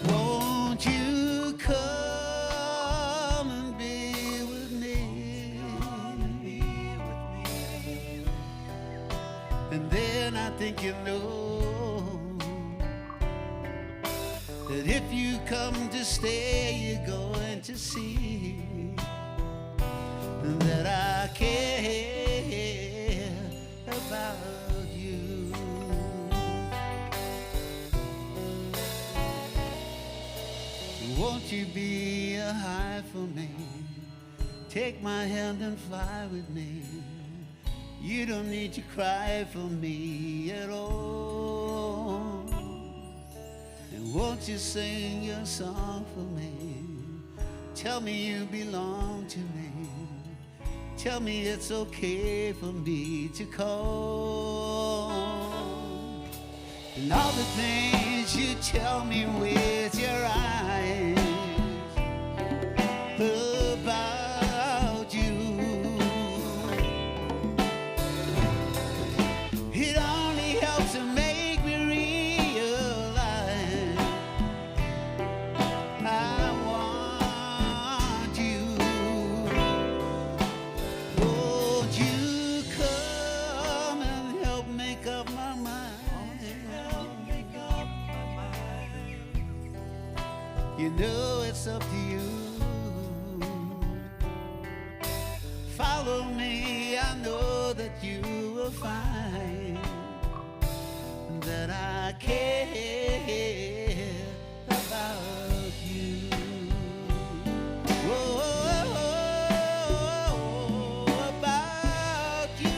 Won't you come and be with me? And then I think you know that if you come to stay, you're going to see that I care about you. Won't you be a high for me? Take my hand and fly with me. You don't need to cry for me at all. And won't you sing your song for me? Tell me you belong to me. Tell me it's okay for me to call. And all the things you tell me with your eyes about you, it only helps to make me realize I want you. Won't you come and help make up my mind? You know it's up to you. Follow me, I know that you will find that I care about you. Whoa, about you.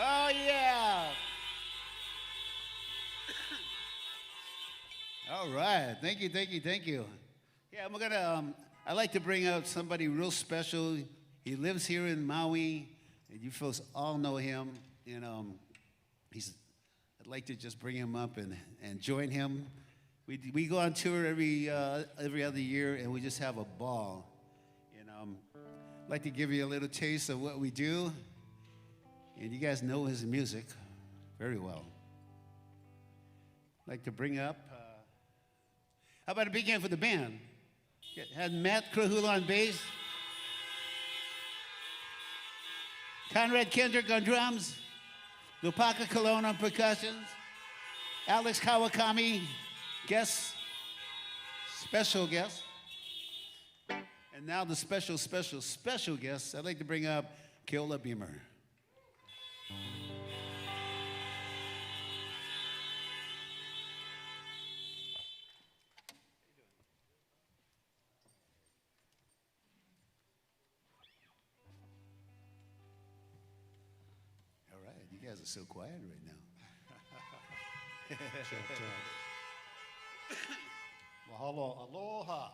Oh yeah. All right. Thank you, thank you, thank you. Yeah, I'm gonna. I'd like to bring out somebody real special. He lives here in Maui, and you folks all know him. And he's. I'd like to just bring him up and join him. We go on tour every other year, and we just have a ball. And I'd like to give you a little taste of what we do. And you guys know his music very well. I'd like to bring up, how about a big hand for the band? Had Matt Krahula on bass. Conrad Kendrick on drums. Lupaka Colon on percussions. Alex Kawakami, special guest. And now the special guest. I'd like to bring up Keola Beamer. All right, you guys are so quiet right now. Mahalo, aloha.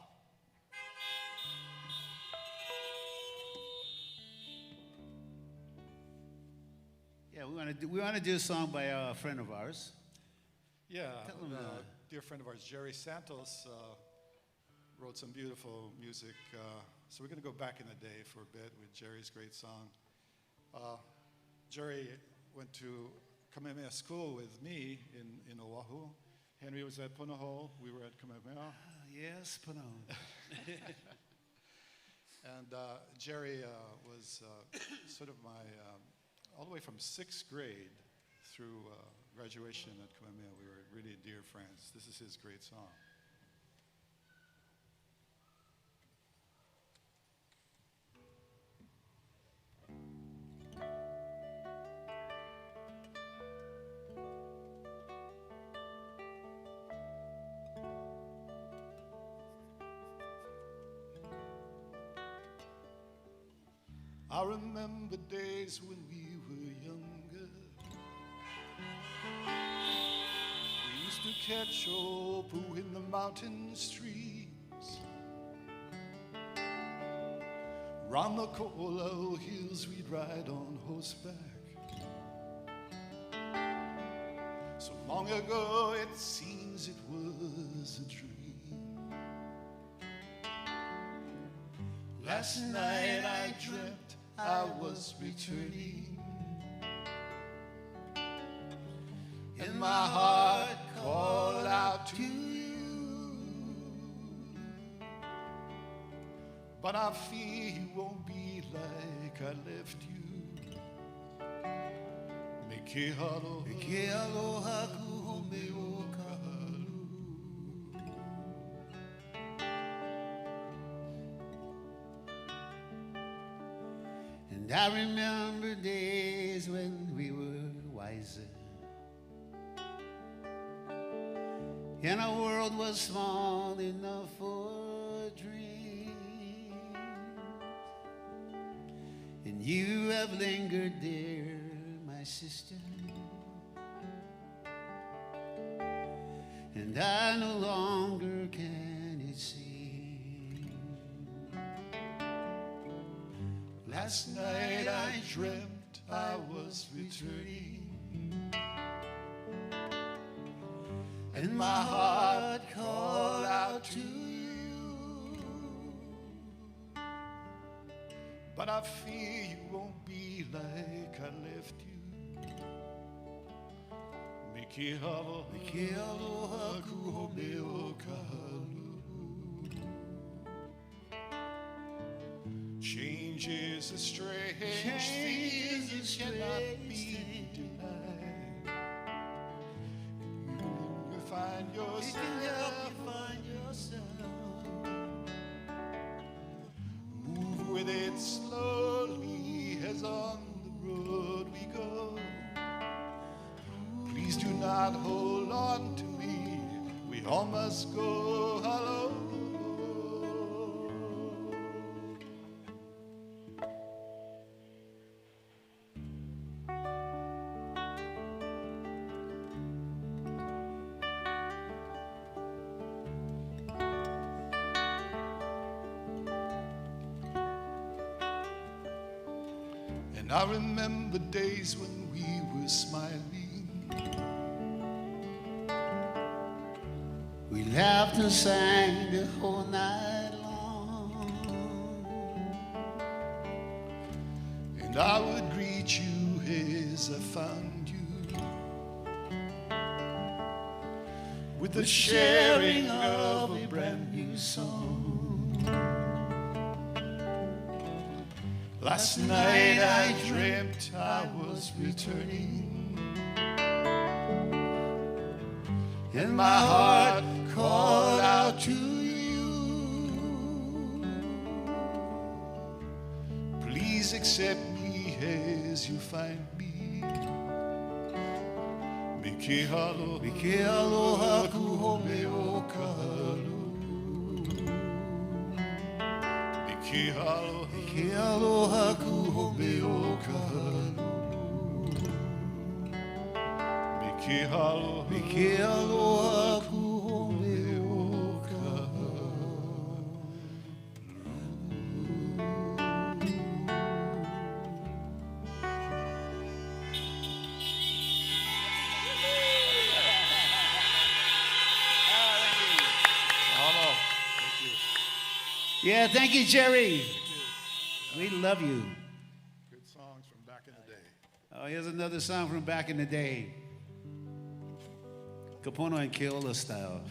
Yeah, we want to do a song by a friend of ours. Yeah, Tell them, dear friend of ours, Jerry Santos, wrote some beautiful music. So we're going to go back in the day for a bit with Jerry's great song. Jerry went to Kamehameha School with me in Oahu. Henry was at Punahou. We were at Kamehameha. Yes, Punahou. And Jerry was sort of my, all the way from 6th grade through graduation at Kamehameha. We were really dear friends. This is his great song. I remember days when we were younger. We used to catch opu in the mountain streams. Round the Keola hills we'd ride on horseback. So long ago it seems it was a dream. Last night I dreamt I was returning, and my heart called out to you. But I fear you won't be like I left you. Meke aloha kuhome o kahalu. And I remember days when we were wiser, and our world was small enough for dreams. And you have lingered there, my sister, and I no longer can it seem. Last night I dreamt I was returning, and my heart called out to you. But I fear you won't be like I left you. Meke aloha kuhome o kahalu. Change is a strange thing that cannot be denied. You find yourself, move with it slowly as on the road we go. Please do not hold on to me, we all must go. Hello. And I remember days when we were smiling. We laughed and sang the whole night long. And I would greet you as I found you, with the sharing of a brand new song. Last night I dreamt I was returning, and my heart called out to you. Please accept me as you find me. Miki aloha ku home o ka halu. Miki aloha ku home o ka halu. Miki aloha ku home o ka Yeah, thank you, Jerry. We love you. Good songs from back in the day. Oh, here's another song from back in the day. Kapono and Keola style.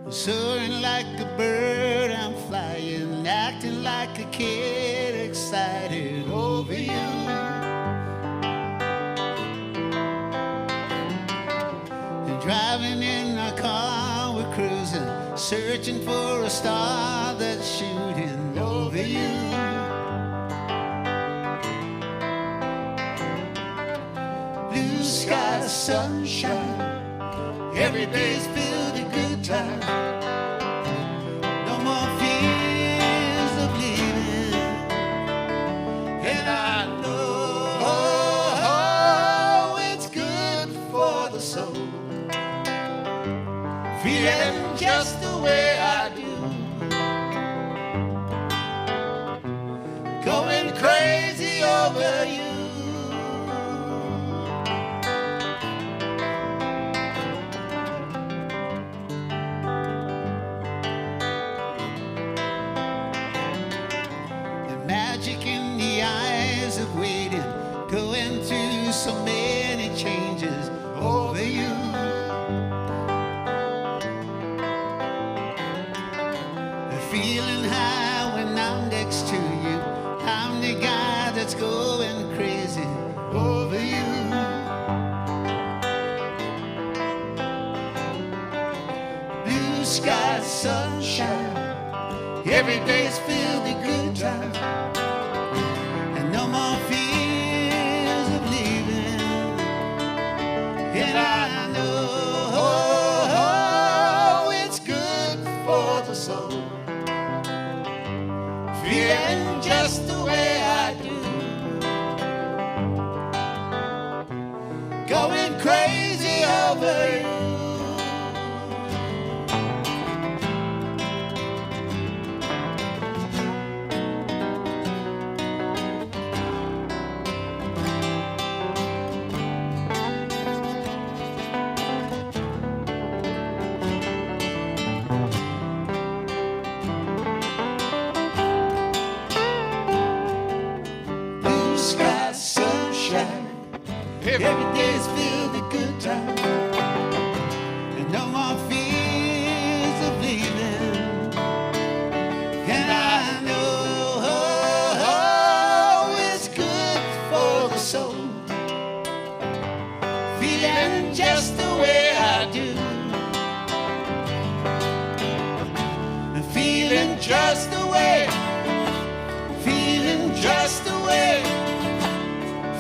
Soaring like a bird, I'm flying, acting like a kid, excited over you. And driving in our car, we're cruising, searching for a star that's shooting over you. Blue sky, sunshine, every day's filled with good times. No more fears of leaving, and I know it's good for the soul. Feeling just the way I do, going crazy over you. Magic in the eyes of waiting, going through so many changes over you. Feeling high when I'm next to you, I'm the guy that's going crazy over you. Blue sky, sunshine, every day's filled with good times. No more fears of leaving, and I know it's good for the soul. Feeling just the way I do, going crazy over you. Every day's filled with good times, and no more fears of leaving. And I know it's good for the soul, feeling just the way I do, feeling just the way, feeling just the way.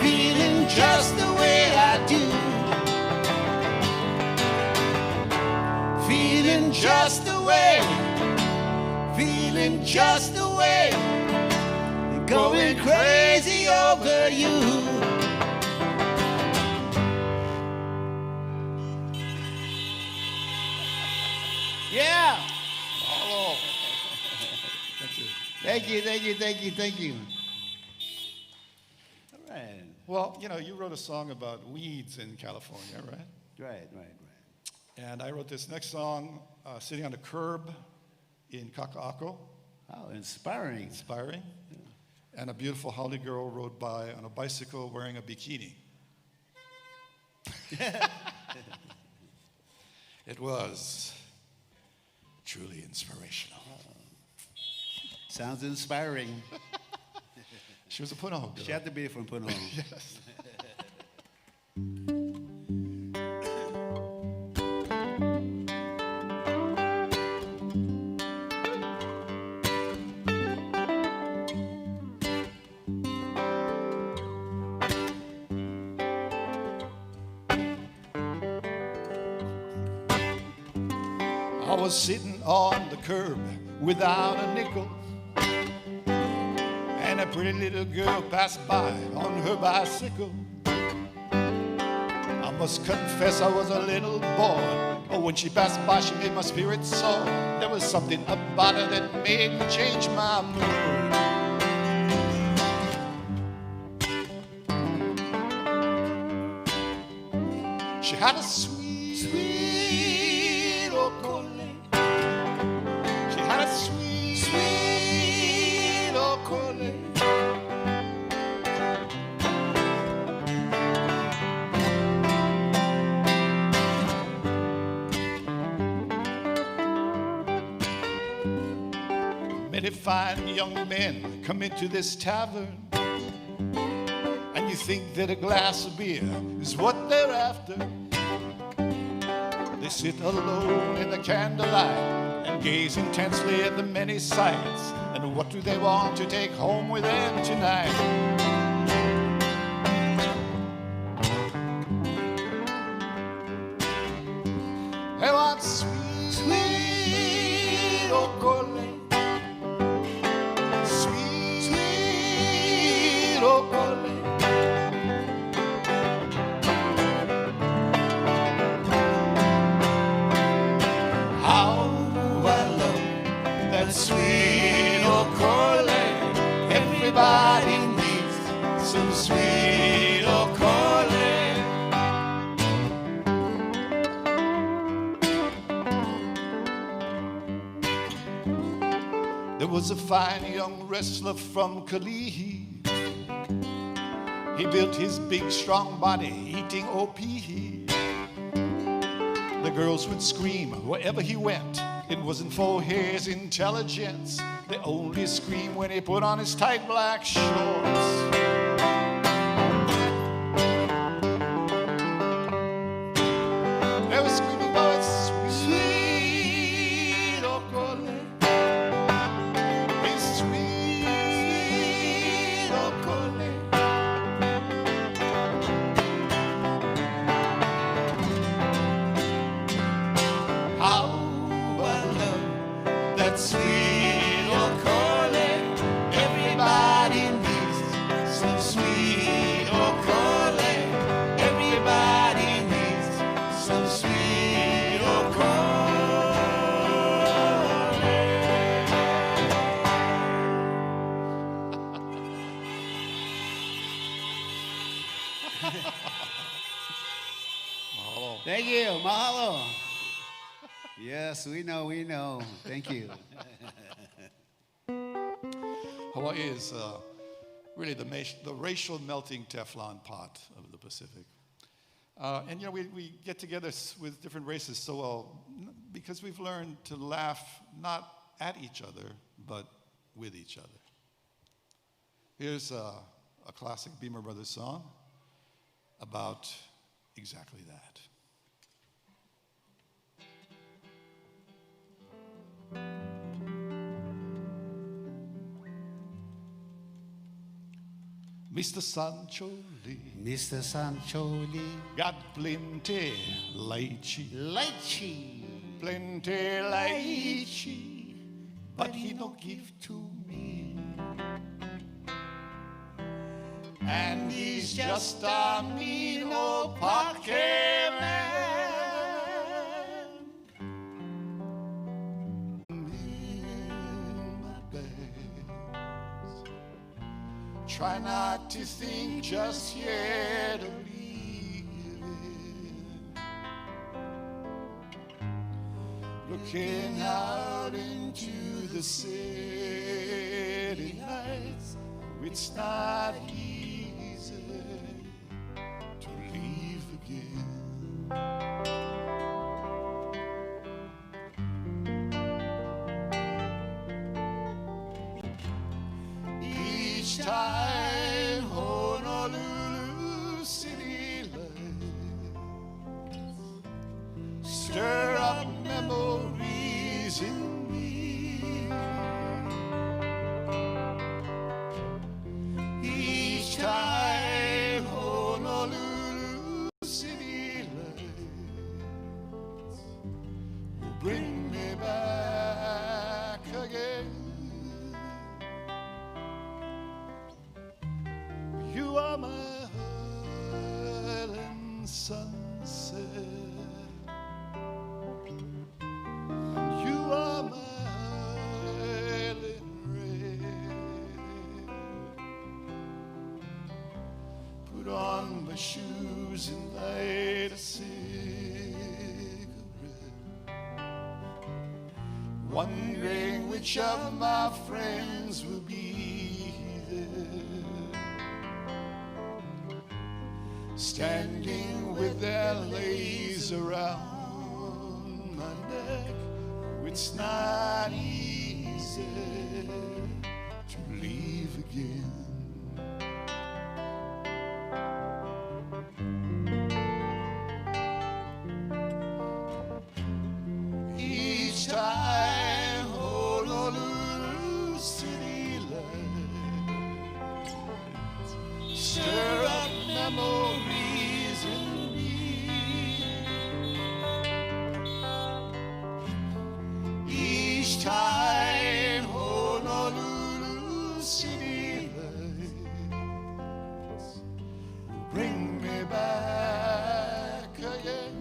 Feeling just the way I do, feeling just the way, feeling just the way, going crazy over you. Yeah. Mahalo. Thank you. Thank you, thank you, thank you, thank you. All right. Well, you know, you wrote a song about weeds in California, right? Right. And I wrote this next song sitting on a curb in Kaka'ako. Oh, inspiring. Inspiring. Yeah. and a beautiful Howley girl rode by on a bicycle wearing a bikini. It was truly inspirational. Sounds inspiring. She was a Puno girl. She had to be from Puno. Yes. I was sitting on the curb without a nickel, and a pretty little girl passed by on her bicycle. I must confess I was a little bored, but when she passed by she made my spirit soar. There was something about her that made me change my mood. She had a sweet, sweet okole. She had a sweet, sweet okole. Many fine young men come into this tavern, and you think that a glass of beer is what they're after. They sit alone in the candlelight and gaze intensely at the many sights. And what do they want to take home with them tonight? They want sweet, sweet okole. Sweet, sweet okole. Sweet okole, everybody needs some sweet okole. There was a fine young wrestler from Kalihi. He built his big strong body eating OPE. The girls would scream wherever he went. It wasn't for his intelligence. They only screamed when he put on his tight black shorts. They were screaming about sweet okole. His sweet okole. How that sweet okole, everybody needs some sweet okole. Everybody needs some sweet Mahalo. Thank you. Mahalo. Yes, we know, we know. Thank you. Hawaii is really the racial melting Teflon pot of the Pacific. And you know, we get together with different races so well because we've learned to laugh not at each other, but with each other. Here's a classic Beamer Brothers song about exactly that. Mr. Sancho Lee. Mr. Sancho Lee. Got plenty lychee. Lychee. Plenty lychee. But he don't give to me. And he's just a mean old pocket man. Try not to think just yet of leaving. Looking out into the city nights, It's not easy to leave again. Each time Honolulu City lights stir up memories in me. Each time Honolulu City lights will bring me back again. You are my island sunset. You are my island rain. Put on my shoes and light a cigarette, wondering which of my friends will be there, standing with their lace around my neck. It's not easy to leave again. Each time Honolulu City lights stir up memories in me. Each time Honolulu City lights bring me back again.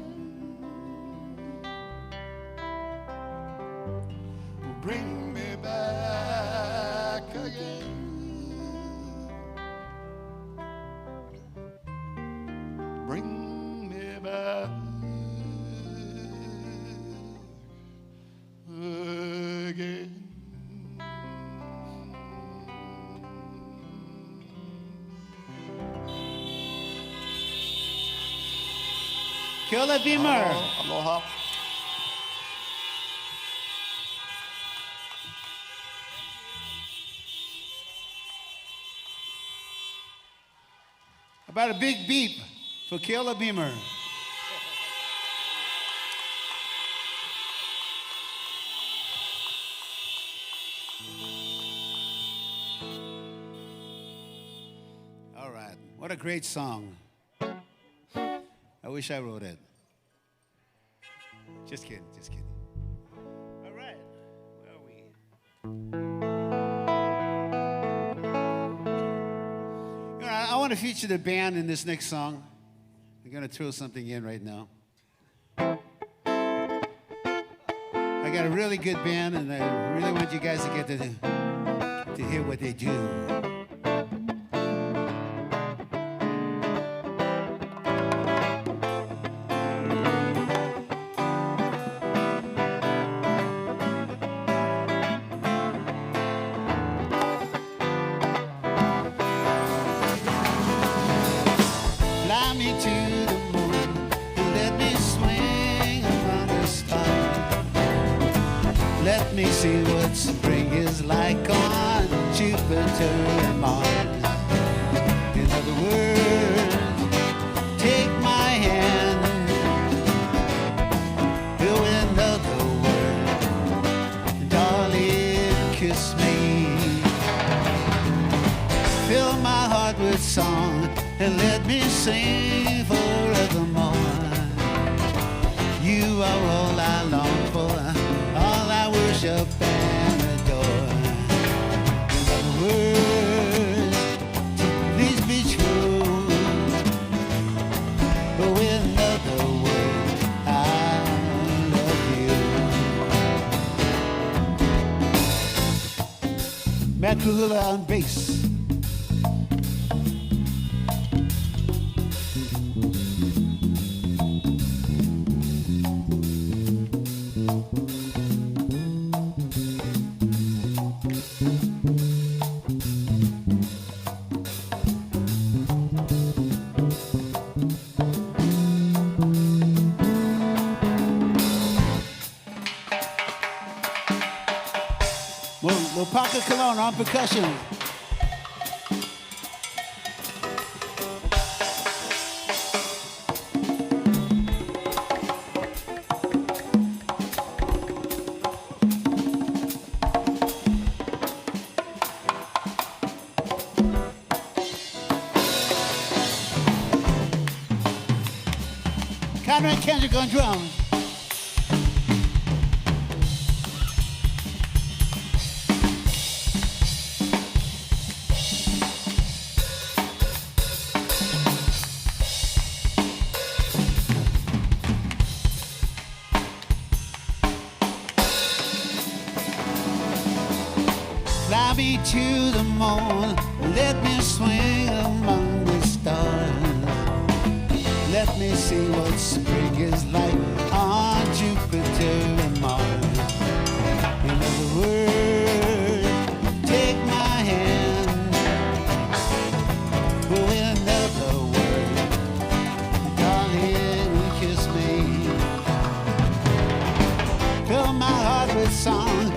Bring me back again. Bring me back again. Keola Beamer. Aloha. About a big beep for Keola Beamer. All right, what a great song. I wish I wrote it. Just kidding, just kidding. All right, where are we? You know, I want to feature the band in this next song. I'm going to throw something in right now. I got a really good band, and I really want you guys to get to hear what they do. Fly me to the moon, let me swing upon the star. Let me see what spring is like on Jupiter and Mars. In other words, take my hand, go another word, darling, kiss me. Fill my heart with song and let me sing forevermore. You are all I long for, all I worship and adore. In other words, please be true. Oh, in other words, I love you. Matt Kahula on bass. Brown on percussion. Conrad Kendrick on drums. Fly me to the moon, let me swing among the stars. Let me see what spring is like on Jupiter and Mars. In other words, take my hand. Oh, in other words, darling, kiss me. Fill my heart with song,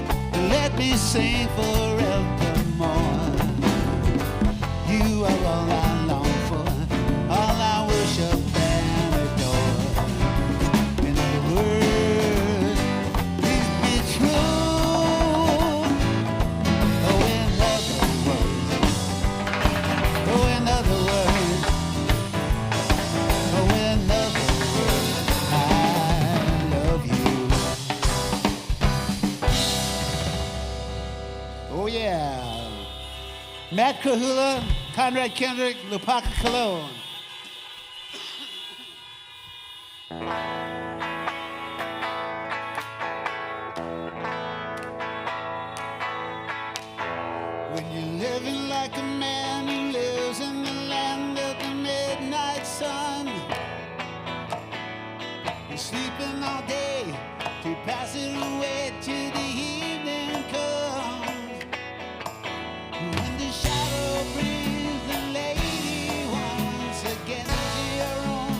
let me sing forevermore. You are all I long for, all I worship. Matt Kahula, Conrad Kendrick, Lupaka Cologne. When you're living like a man who lives in the land of the midnight sun, you're sleeping all day to pass it away till the evening comes. When the shadow brings the lady once again to your own,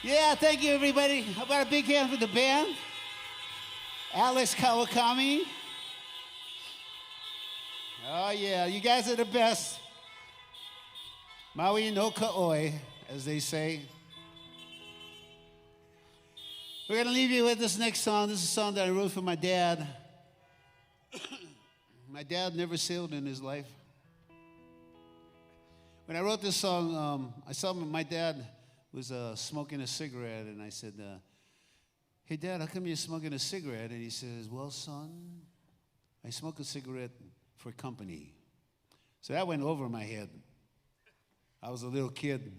Yeah, thank you, everybody. How about a big hand for the band? Alex Kawakami. Oh, yeah, you guys are the best. Maui no ka'oi, as they say. We're going to leave you with this next song. This is a song that I wrote for my dad. My dad never sailed in his life. When I wrote this song, I saw my dad was smoking a cigarette, and I said, hey, Dad, how come you're smoking a cigarette? And he says, well, son, I smoke a cigarette for company. So that went over my head. I was a little kid.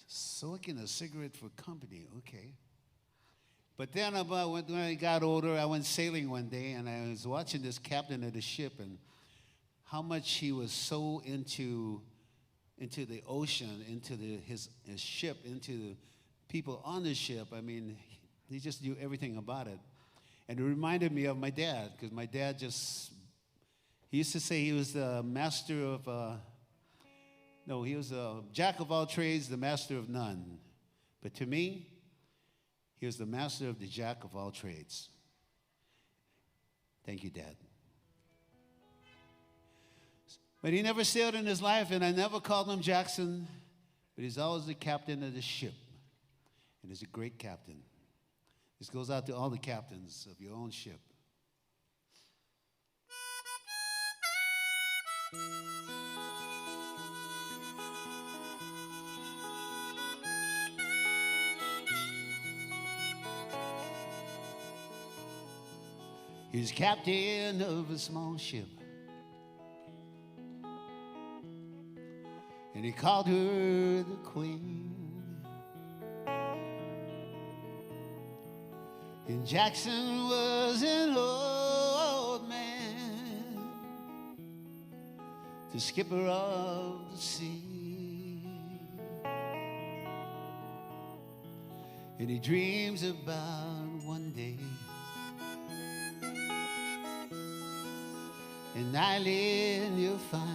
Smoking a cigarette for company, okay. But then when I got older, I went sailing one day, and I was watching this captain of the ship and how much he was so into the ocean, into his ship, into the people on the ship. I mean, he just knew everything about it. And it reminded me of my dad, because my dad he used to say he was the master of, he was a jack of all trades, the master of none. But to me, he was the master of the jack of all trades. Thank you, Dad. But he never sailed in his life, and I never called him Jackson, but he's always the captain of the ship. And he's a great captain. This goes out to all the captains of your own ship. He's captain of a small ship, and he called her the Queen. And Jackson was an old man, the skipper of the sea. And he dreams about one day an island you'll find,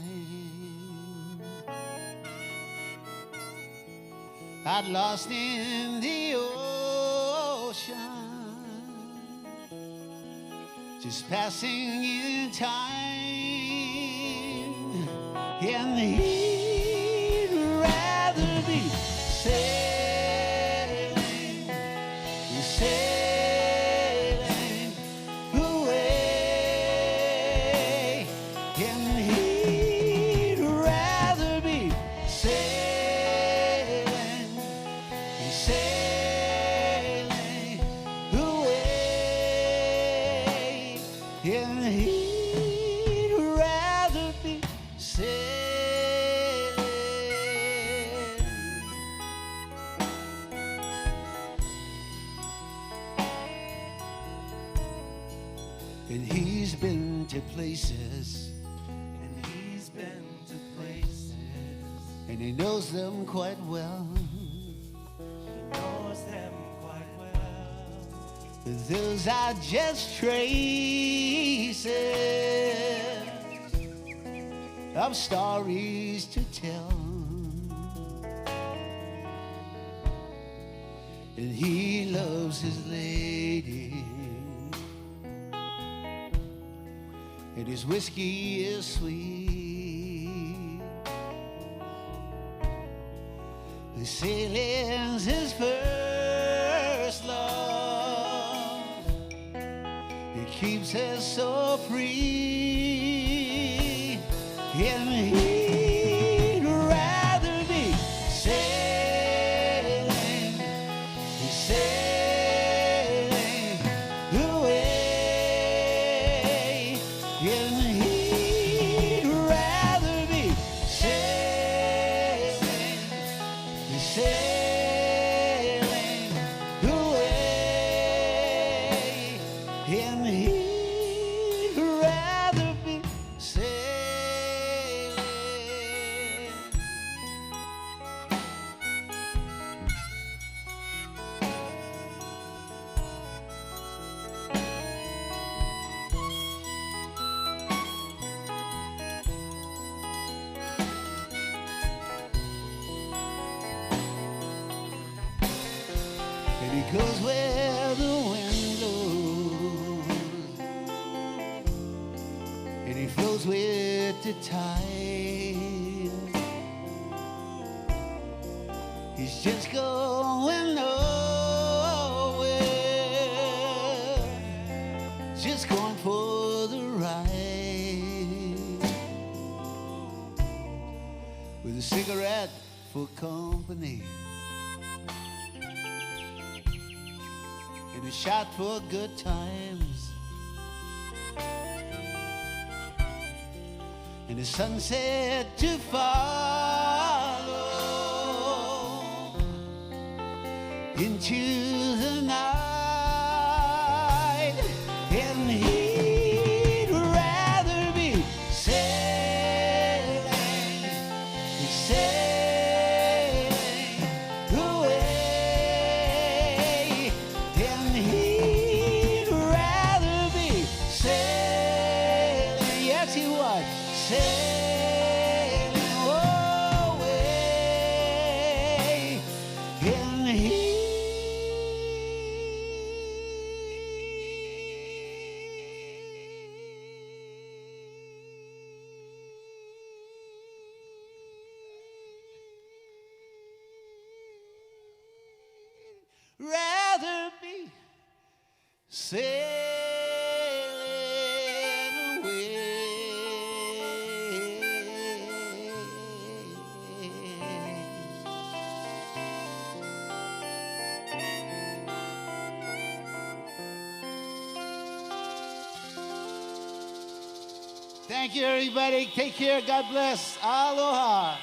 out lost in the ocean, just passing in time. And he'd rather be sailing away. And he'd rather be sailing away. And he'd rather be sailing. And he's been to places, and he knows them quite well. But those are just traces of stories to tell. And he loves his lady, and his whiskey is sweet. The sailing's his first love. It keeps her so free. And he'd rather be sailing away. And he'd rather be sailing away. And he'd rather goes where the wind blows, and he flows with the tide. He's just going nowhere, just going for the ride, with a cigarette for company and a shot for good times, and a sunset to follow into the night. And he'd rather be sailing away, and he'd rather be sailing, yes he would, sailing away. And rather be sailing away. Thank you, everybody. Take care. God bless. Aloha.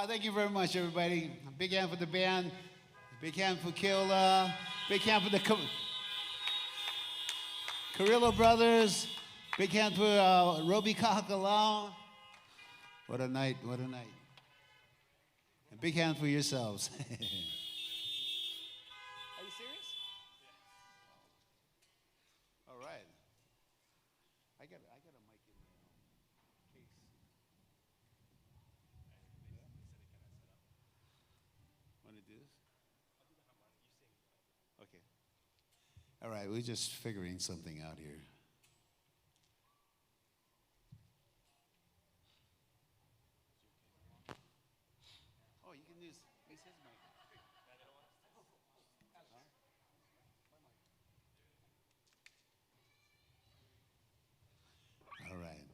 Thank you very much, everybody. A big hand for the band, a big hand for Keola, big hand for the Camarillo brothers, big hand for Roby Kahakalau. What a night, what a night. A big hand for yourselves. Are you serious? All right. I got a mic in my case. Want to do this? Okay. All right, we're just figuring something out here. Oh, you can use his mic. All right.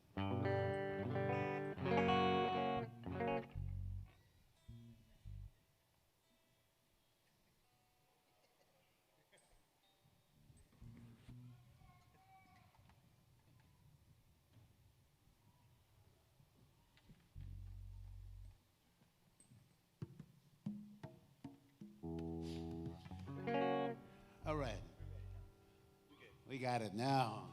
All right. We got it now.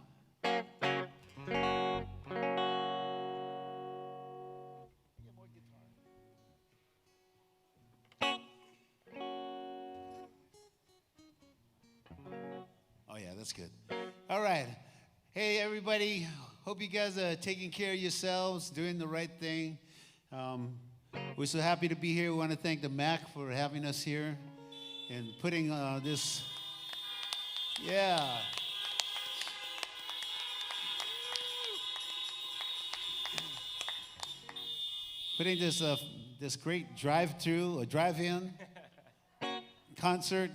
Oh, yeah, that's good. All right. Hey, everybody. Hope you guys are taking care of yourselves, doing the right thing. We're so happy to be here. We want to thank the MACC for having us here and putting this, yeah. Putting this great drive-through, a drive-in concert.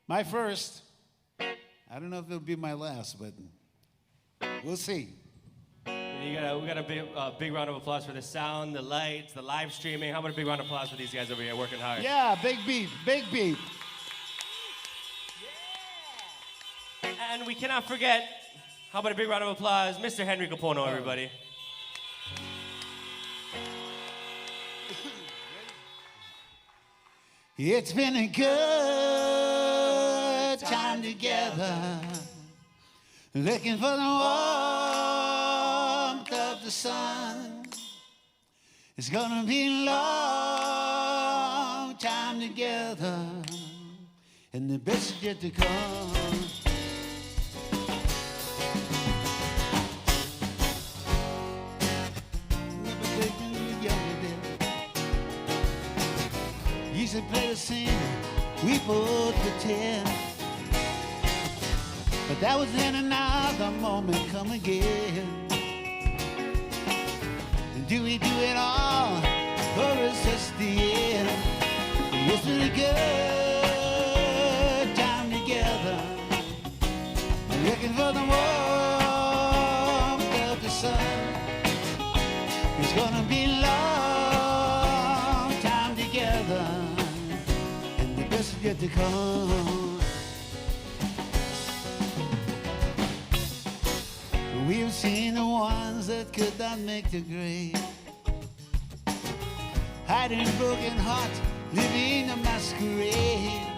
My first. I don't know if it'll be my last, but we'll see. We got a big round of applause for the sound, the lights, the live streaming. How about a big round of applause for these guys over here working hard? Yeah, big beat, big beat. And we cannot forget, how about a big round of applause, Mr. Henry Kapono, everybody. It's been a good time together, looking for the warmth of the sun. It's gonna be a long time together, and the best is yet to come. Used to play the scene, we both pretend, but that was in another moment come again. And do we do it all, or is this the end? It's been a good time together, looking for the warmth of the sun. It's gonna be long time together, yet to come. We've seen the ones that could not make the grade, hiding broken hearts, living a masquerade.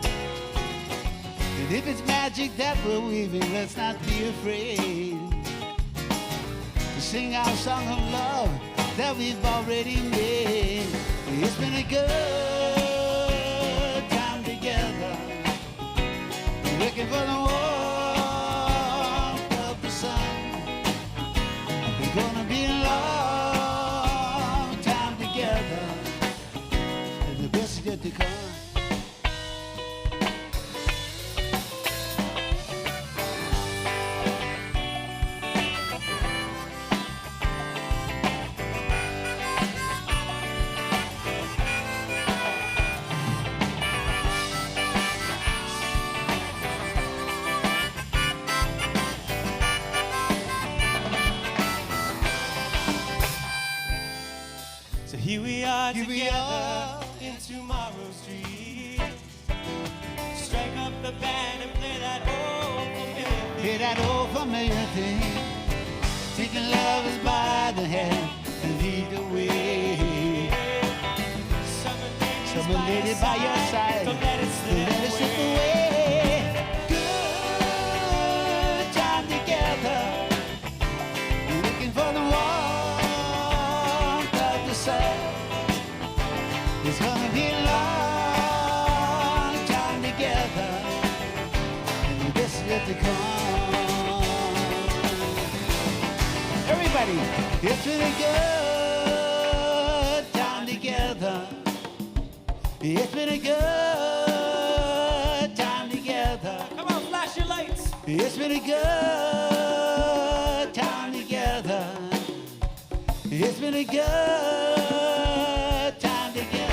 And if it's magic that we're weaving, let's not be afraid to sing our song of love that we've already made. It's been a good looking for the warmth of the sun. It's gonna be a long time together, and the best is yet to come. Here we are together in tomorrow's dream. Strike up the band and play that old familiar thing. Play that old familiar thing. Taking lovers by the hand and lead the way. Summer lady by your side. Don't let it slip away. Good time together, looking for the warmth of the sun. It's gonna be a long time together, and the best is yet to come. Everybody, it's been a good time together. It's been a good time together. Come on, flash your lights. It's been a good time together. It's been a good time together.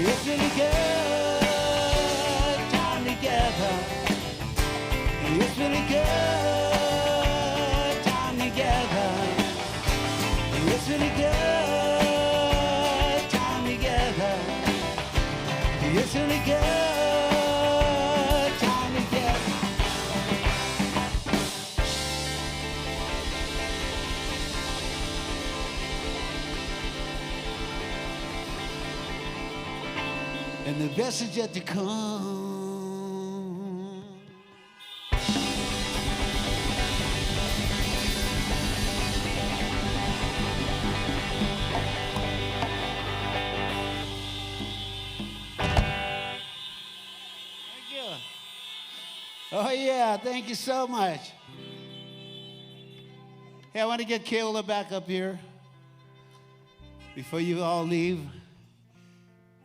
It's been a good time together. It's been a good time together. It's been a good time together. It's been a good time together. And the best is yet to come. Thank you. Oh yeah, thank you so much. Hey, I want to get Keola back up here. before you all leave.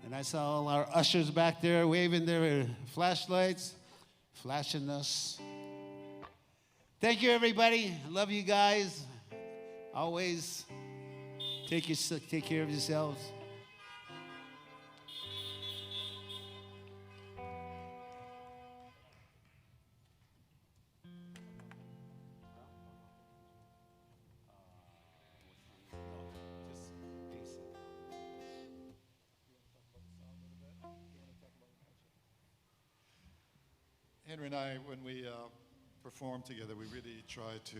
And I saw all our ushers back there waving their flashlights, flashing us. Thank you, everybody. I love you guys. Always take care of yourselves. Henry and I, when we perform together, we really try to,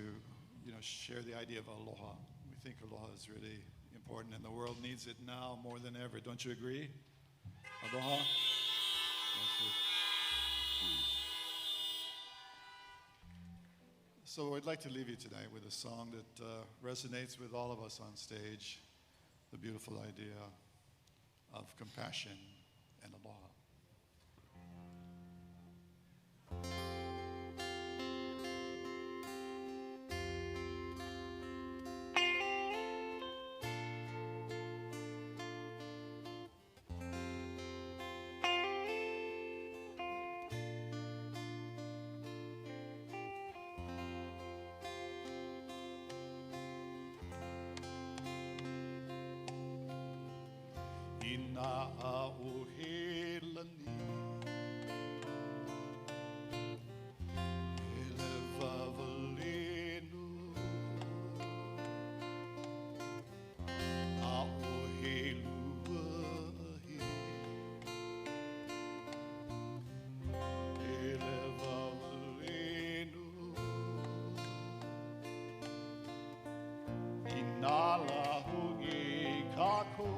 share the idea of aloha. We think aloha is really important, and the world needs it now more than ever. Don't you agree? Aloha. Thank you. So I'd like to leave you tonight with a song that resonates with all of us on stage, the beautiful idea of compassion and aloha. Ina auhelani ele vavalenu auheluahi ele vavalenu inalahu I kako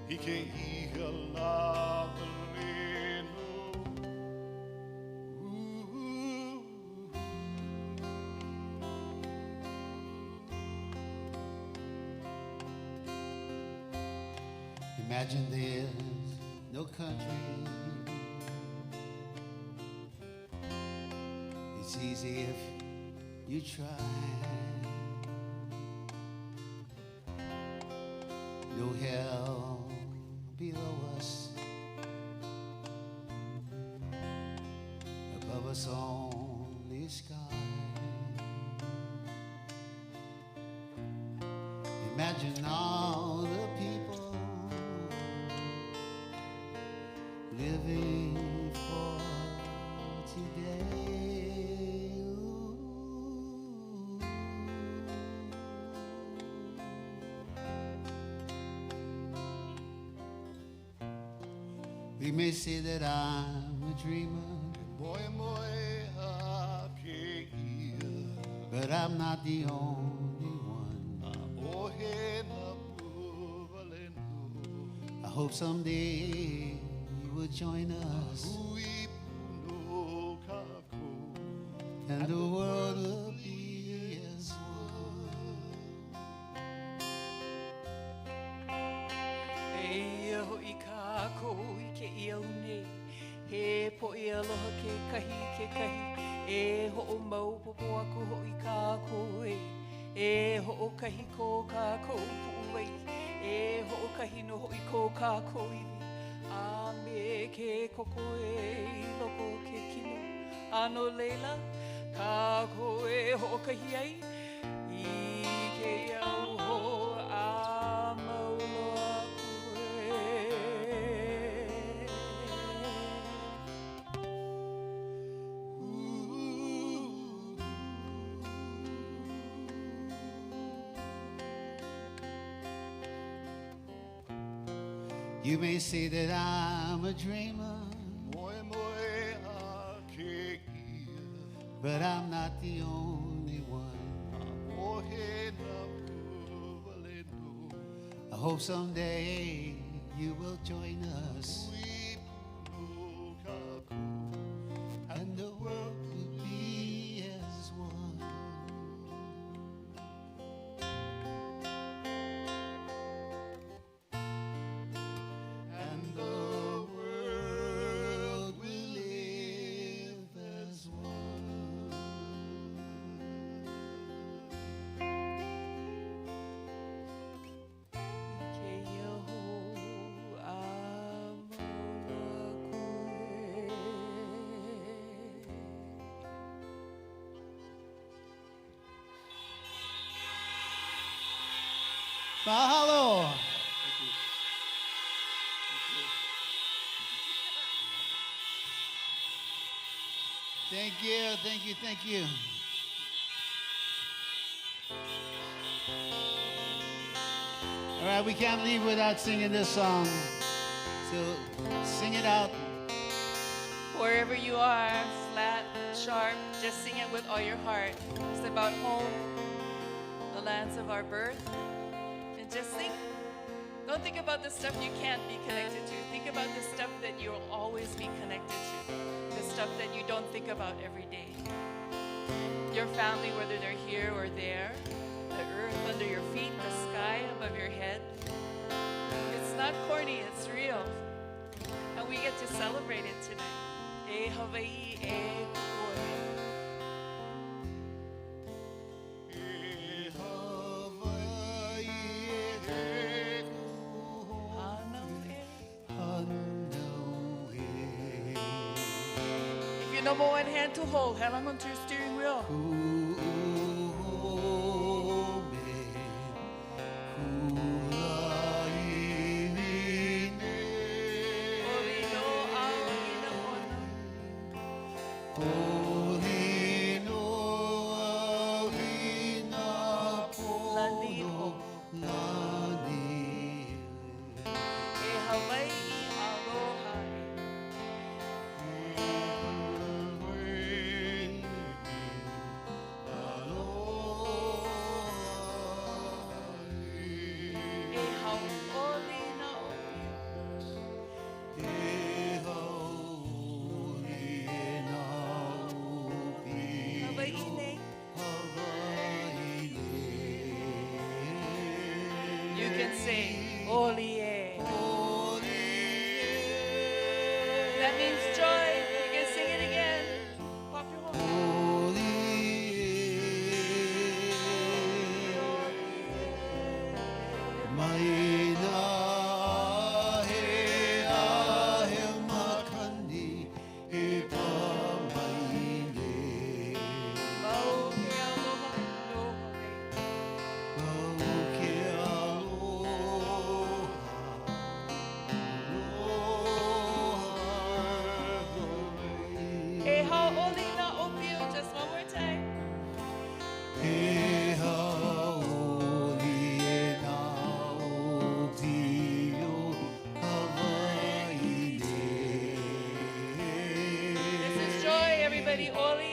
Ike iha lavaleno. Imagine there's no country. It's easy if you try. No hell below us, above us only sky. Imagine all the people living for today. We may say that I'm a dreamer, but I'm not the only one. I hope someday you will join us, and the world will be as He po I aloha ke kahi e ho o mau popo aku ho I kako e ho o kahi ko kako puwei e ho o kahi no ho I ko kako iwi a me ke koko e loko ke kino ano leila kako e ho o kahi ai I ke au ho a mauloa You may say that I'm a dreamer, but I'm not the only one. I hope someday you will join us, and the world will be as one. And the world will live as one. Mahalo. Thank you, thank you, thank you. All right, we can't leave without singing this song. So sing it out. Wherever you are, flat, sharp, just sing it with all your heart. It's about home, the lands of our birth, and just sing. Don't think about the stuff you can't be connected to. Think about the stuff that you'll always be connected to, the stuff that you don't think about every day. Your family, whether they're here or there, the earth under your feet, the sky above your head. It's not corny, it's real. And we get to celebrate it tonight. E Hawaii, e Kauai. If your number one hand to hold, hang on to your steering wheel. You can sing Olie. That means joy. You can sing it again. Pop your horn. Hey, how Oli na opio? Just one more time. This is joy, everybody. Oli.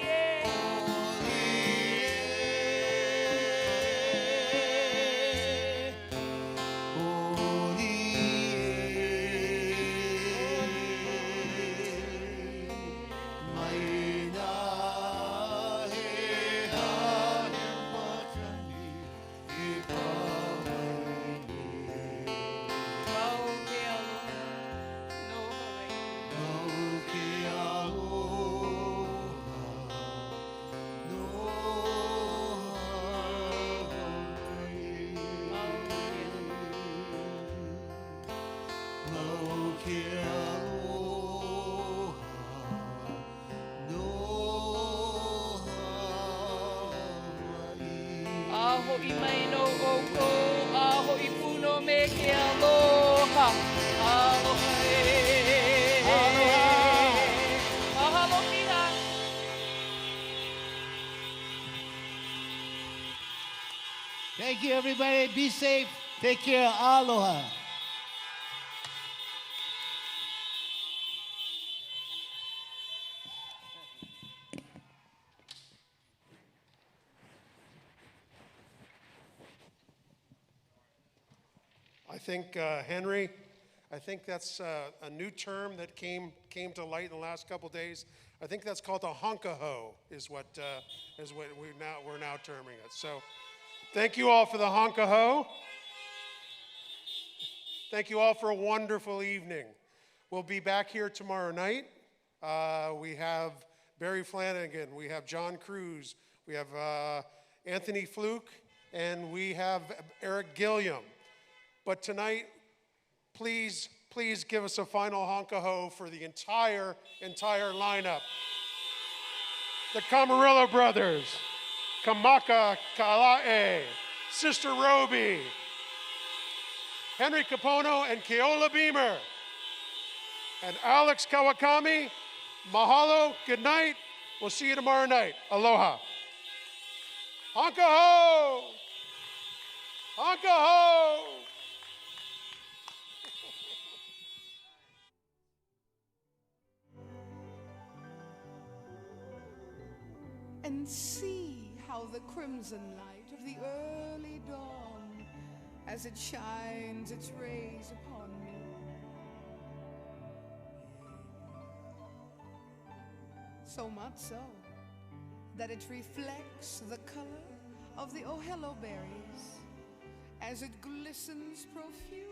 Aho I mai no oko, aho I puno me ke aloha. Aloha e. Mahalo kina. Thank you, everybody. Be safe. Take care. Aloha. I think, Henry, I think that's a new term that came to light in the last couple days. I think that's called a honkaho, is what we're now terming it. So, thank you all for the honkaho. Thank you all for a wonderful evening. We'll be back here tomorrow night. We have Barry Flanagan, we have John Cruz, we have Anthony Fluke, and we have Eric Gilliam. But tonight, please give us a final honkaho for the entire lineup. The Camarillo brothers, Kamaka, Kala'e, Sister Roby, Henry Kapono and Keola Beamer. And Alex Kawakami, mahalo, good night. We'll see you tomorrow night. Aloha. Honka ho! Honka ho! And see how the crimson light of the early dawn, as it shines its rays upon me, so much so that it reflects the color of the ohelo berries as it glistens profusely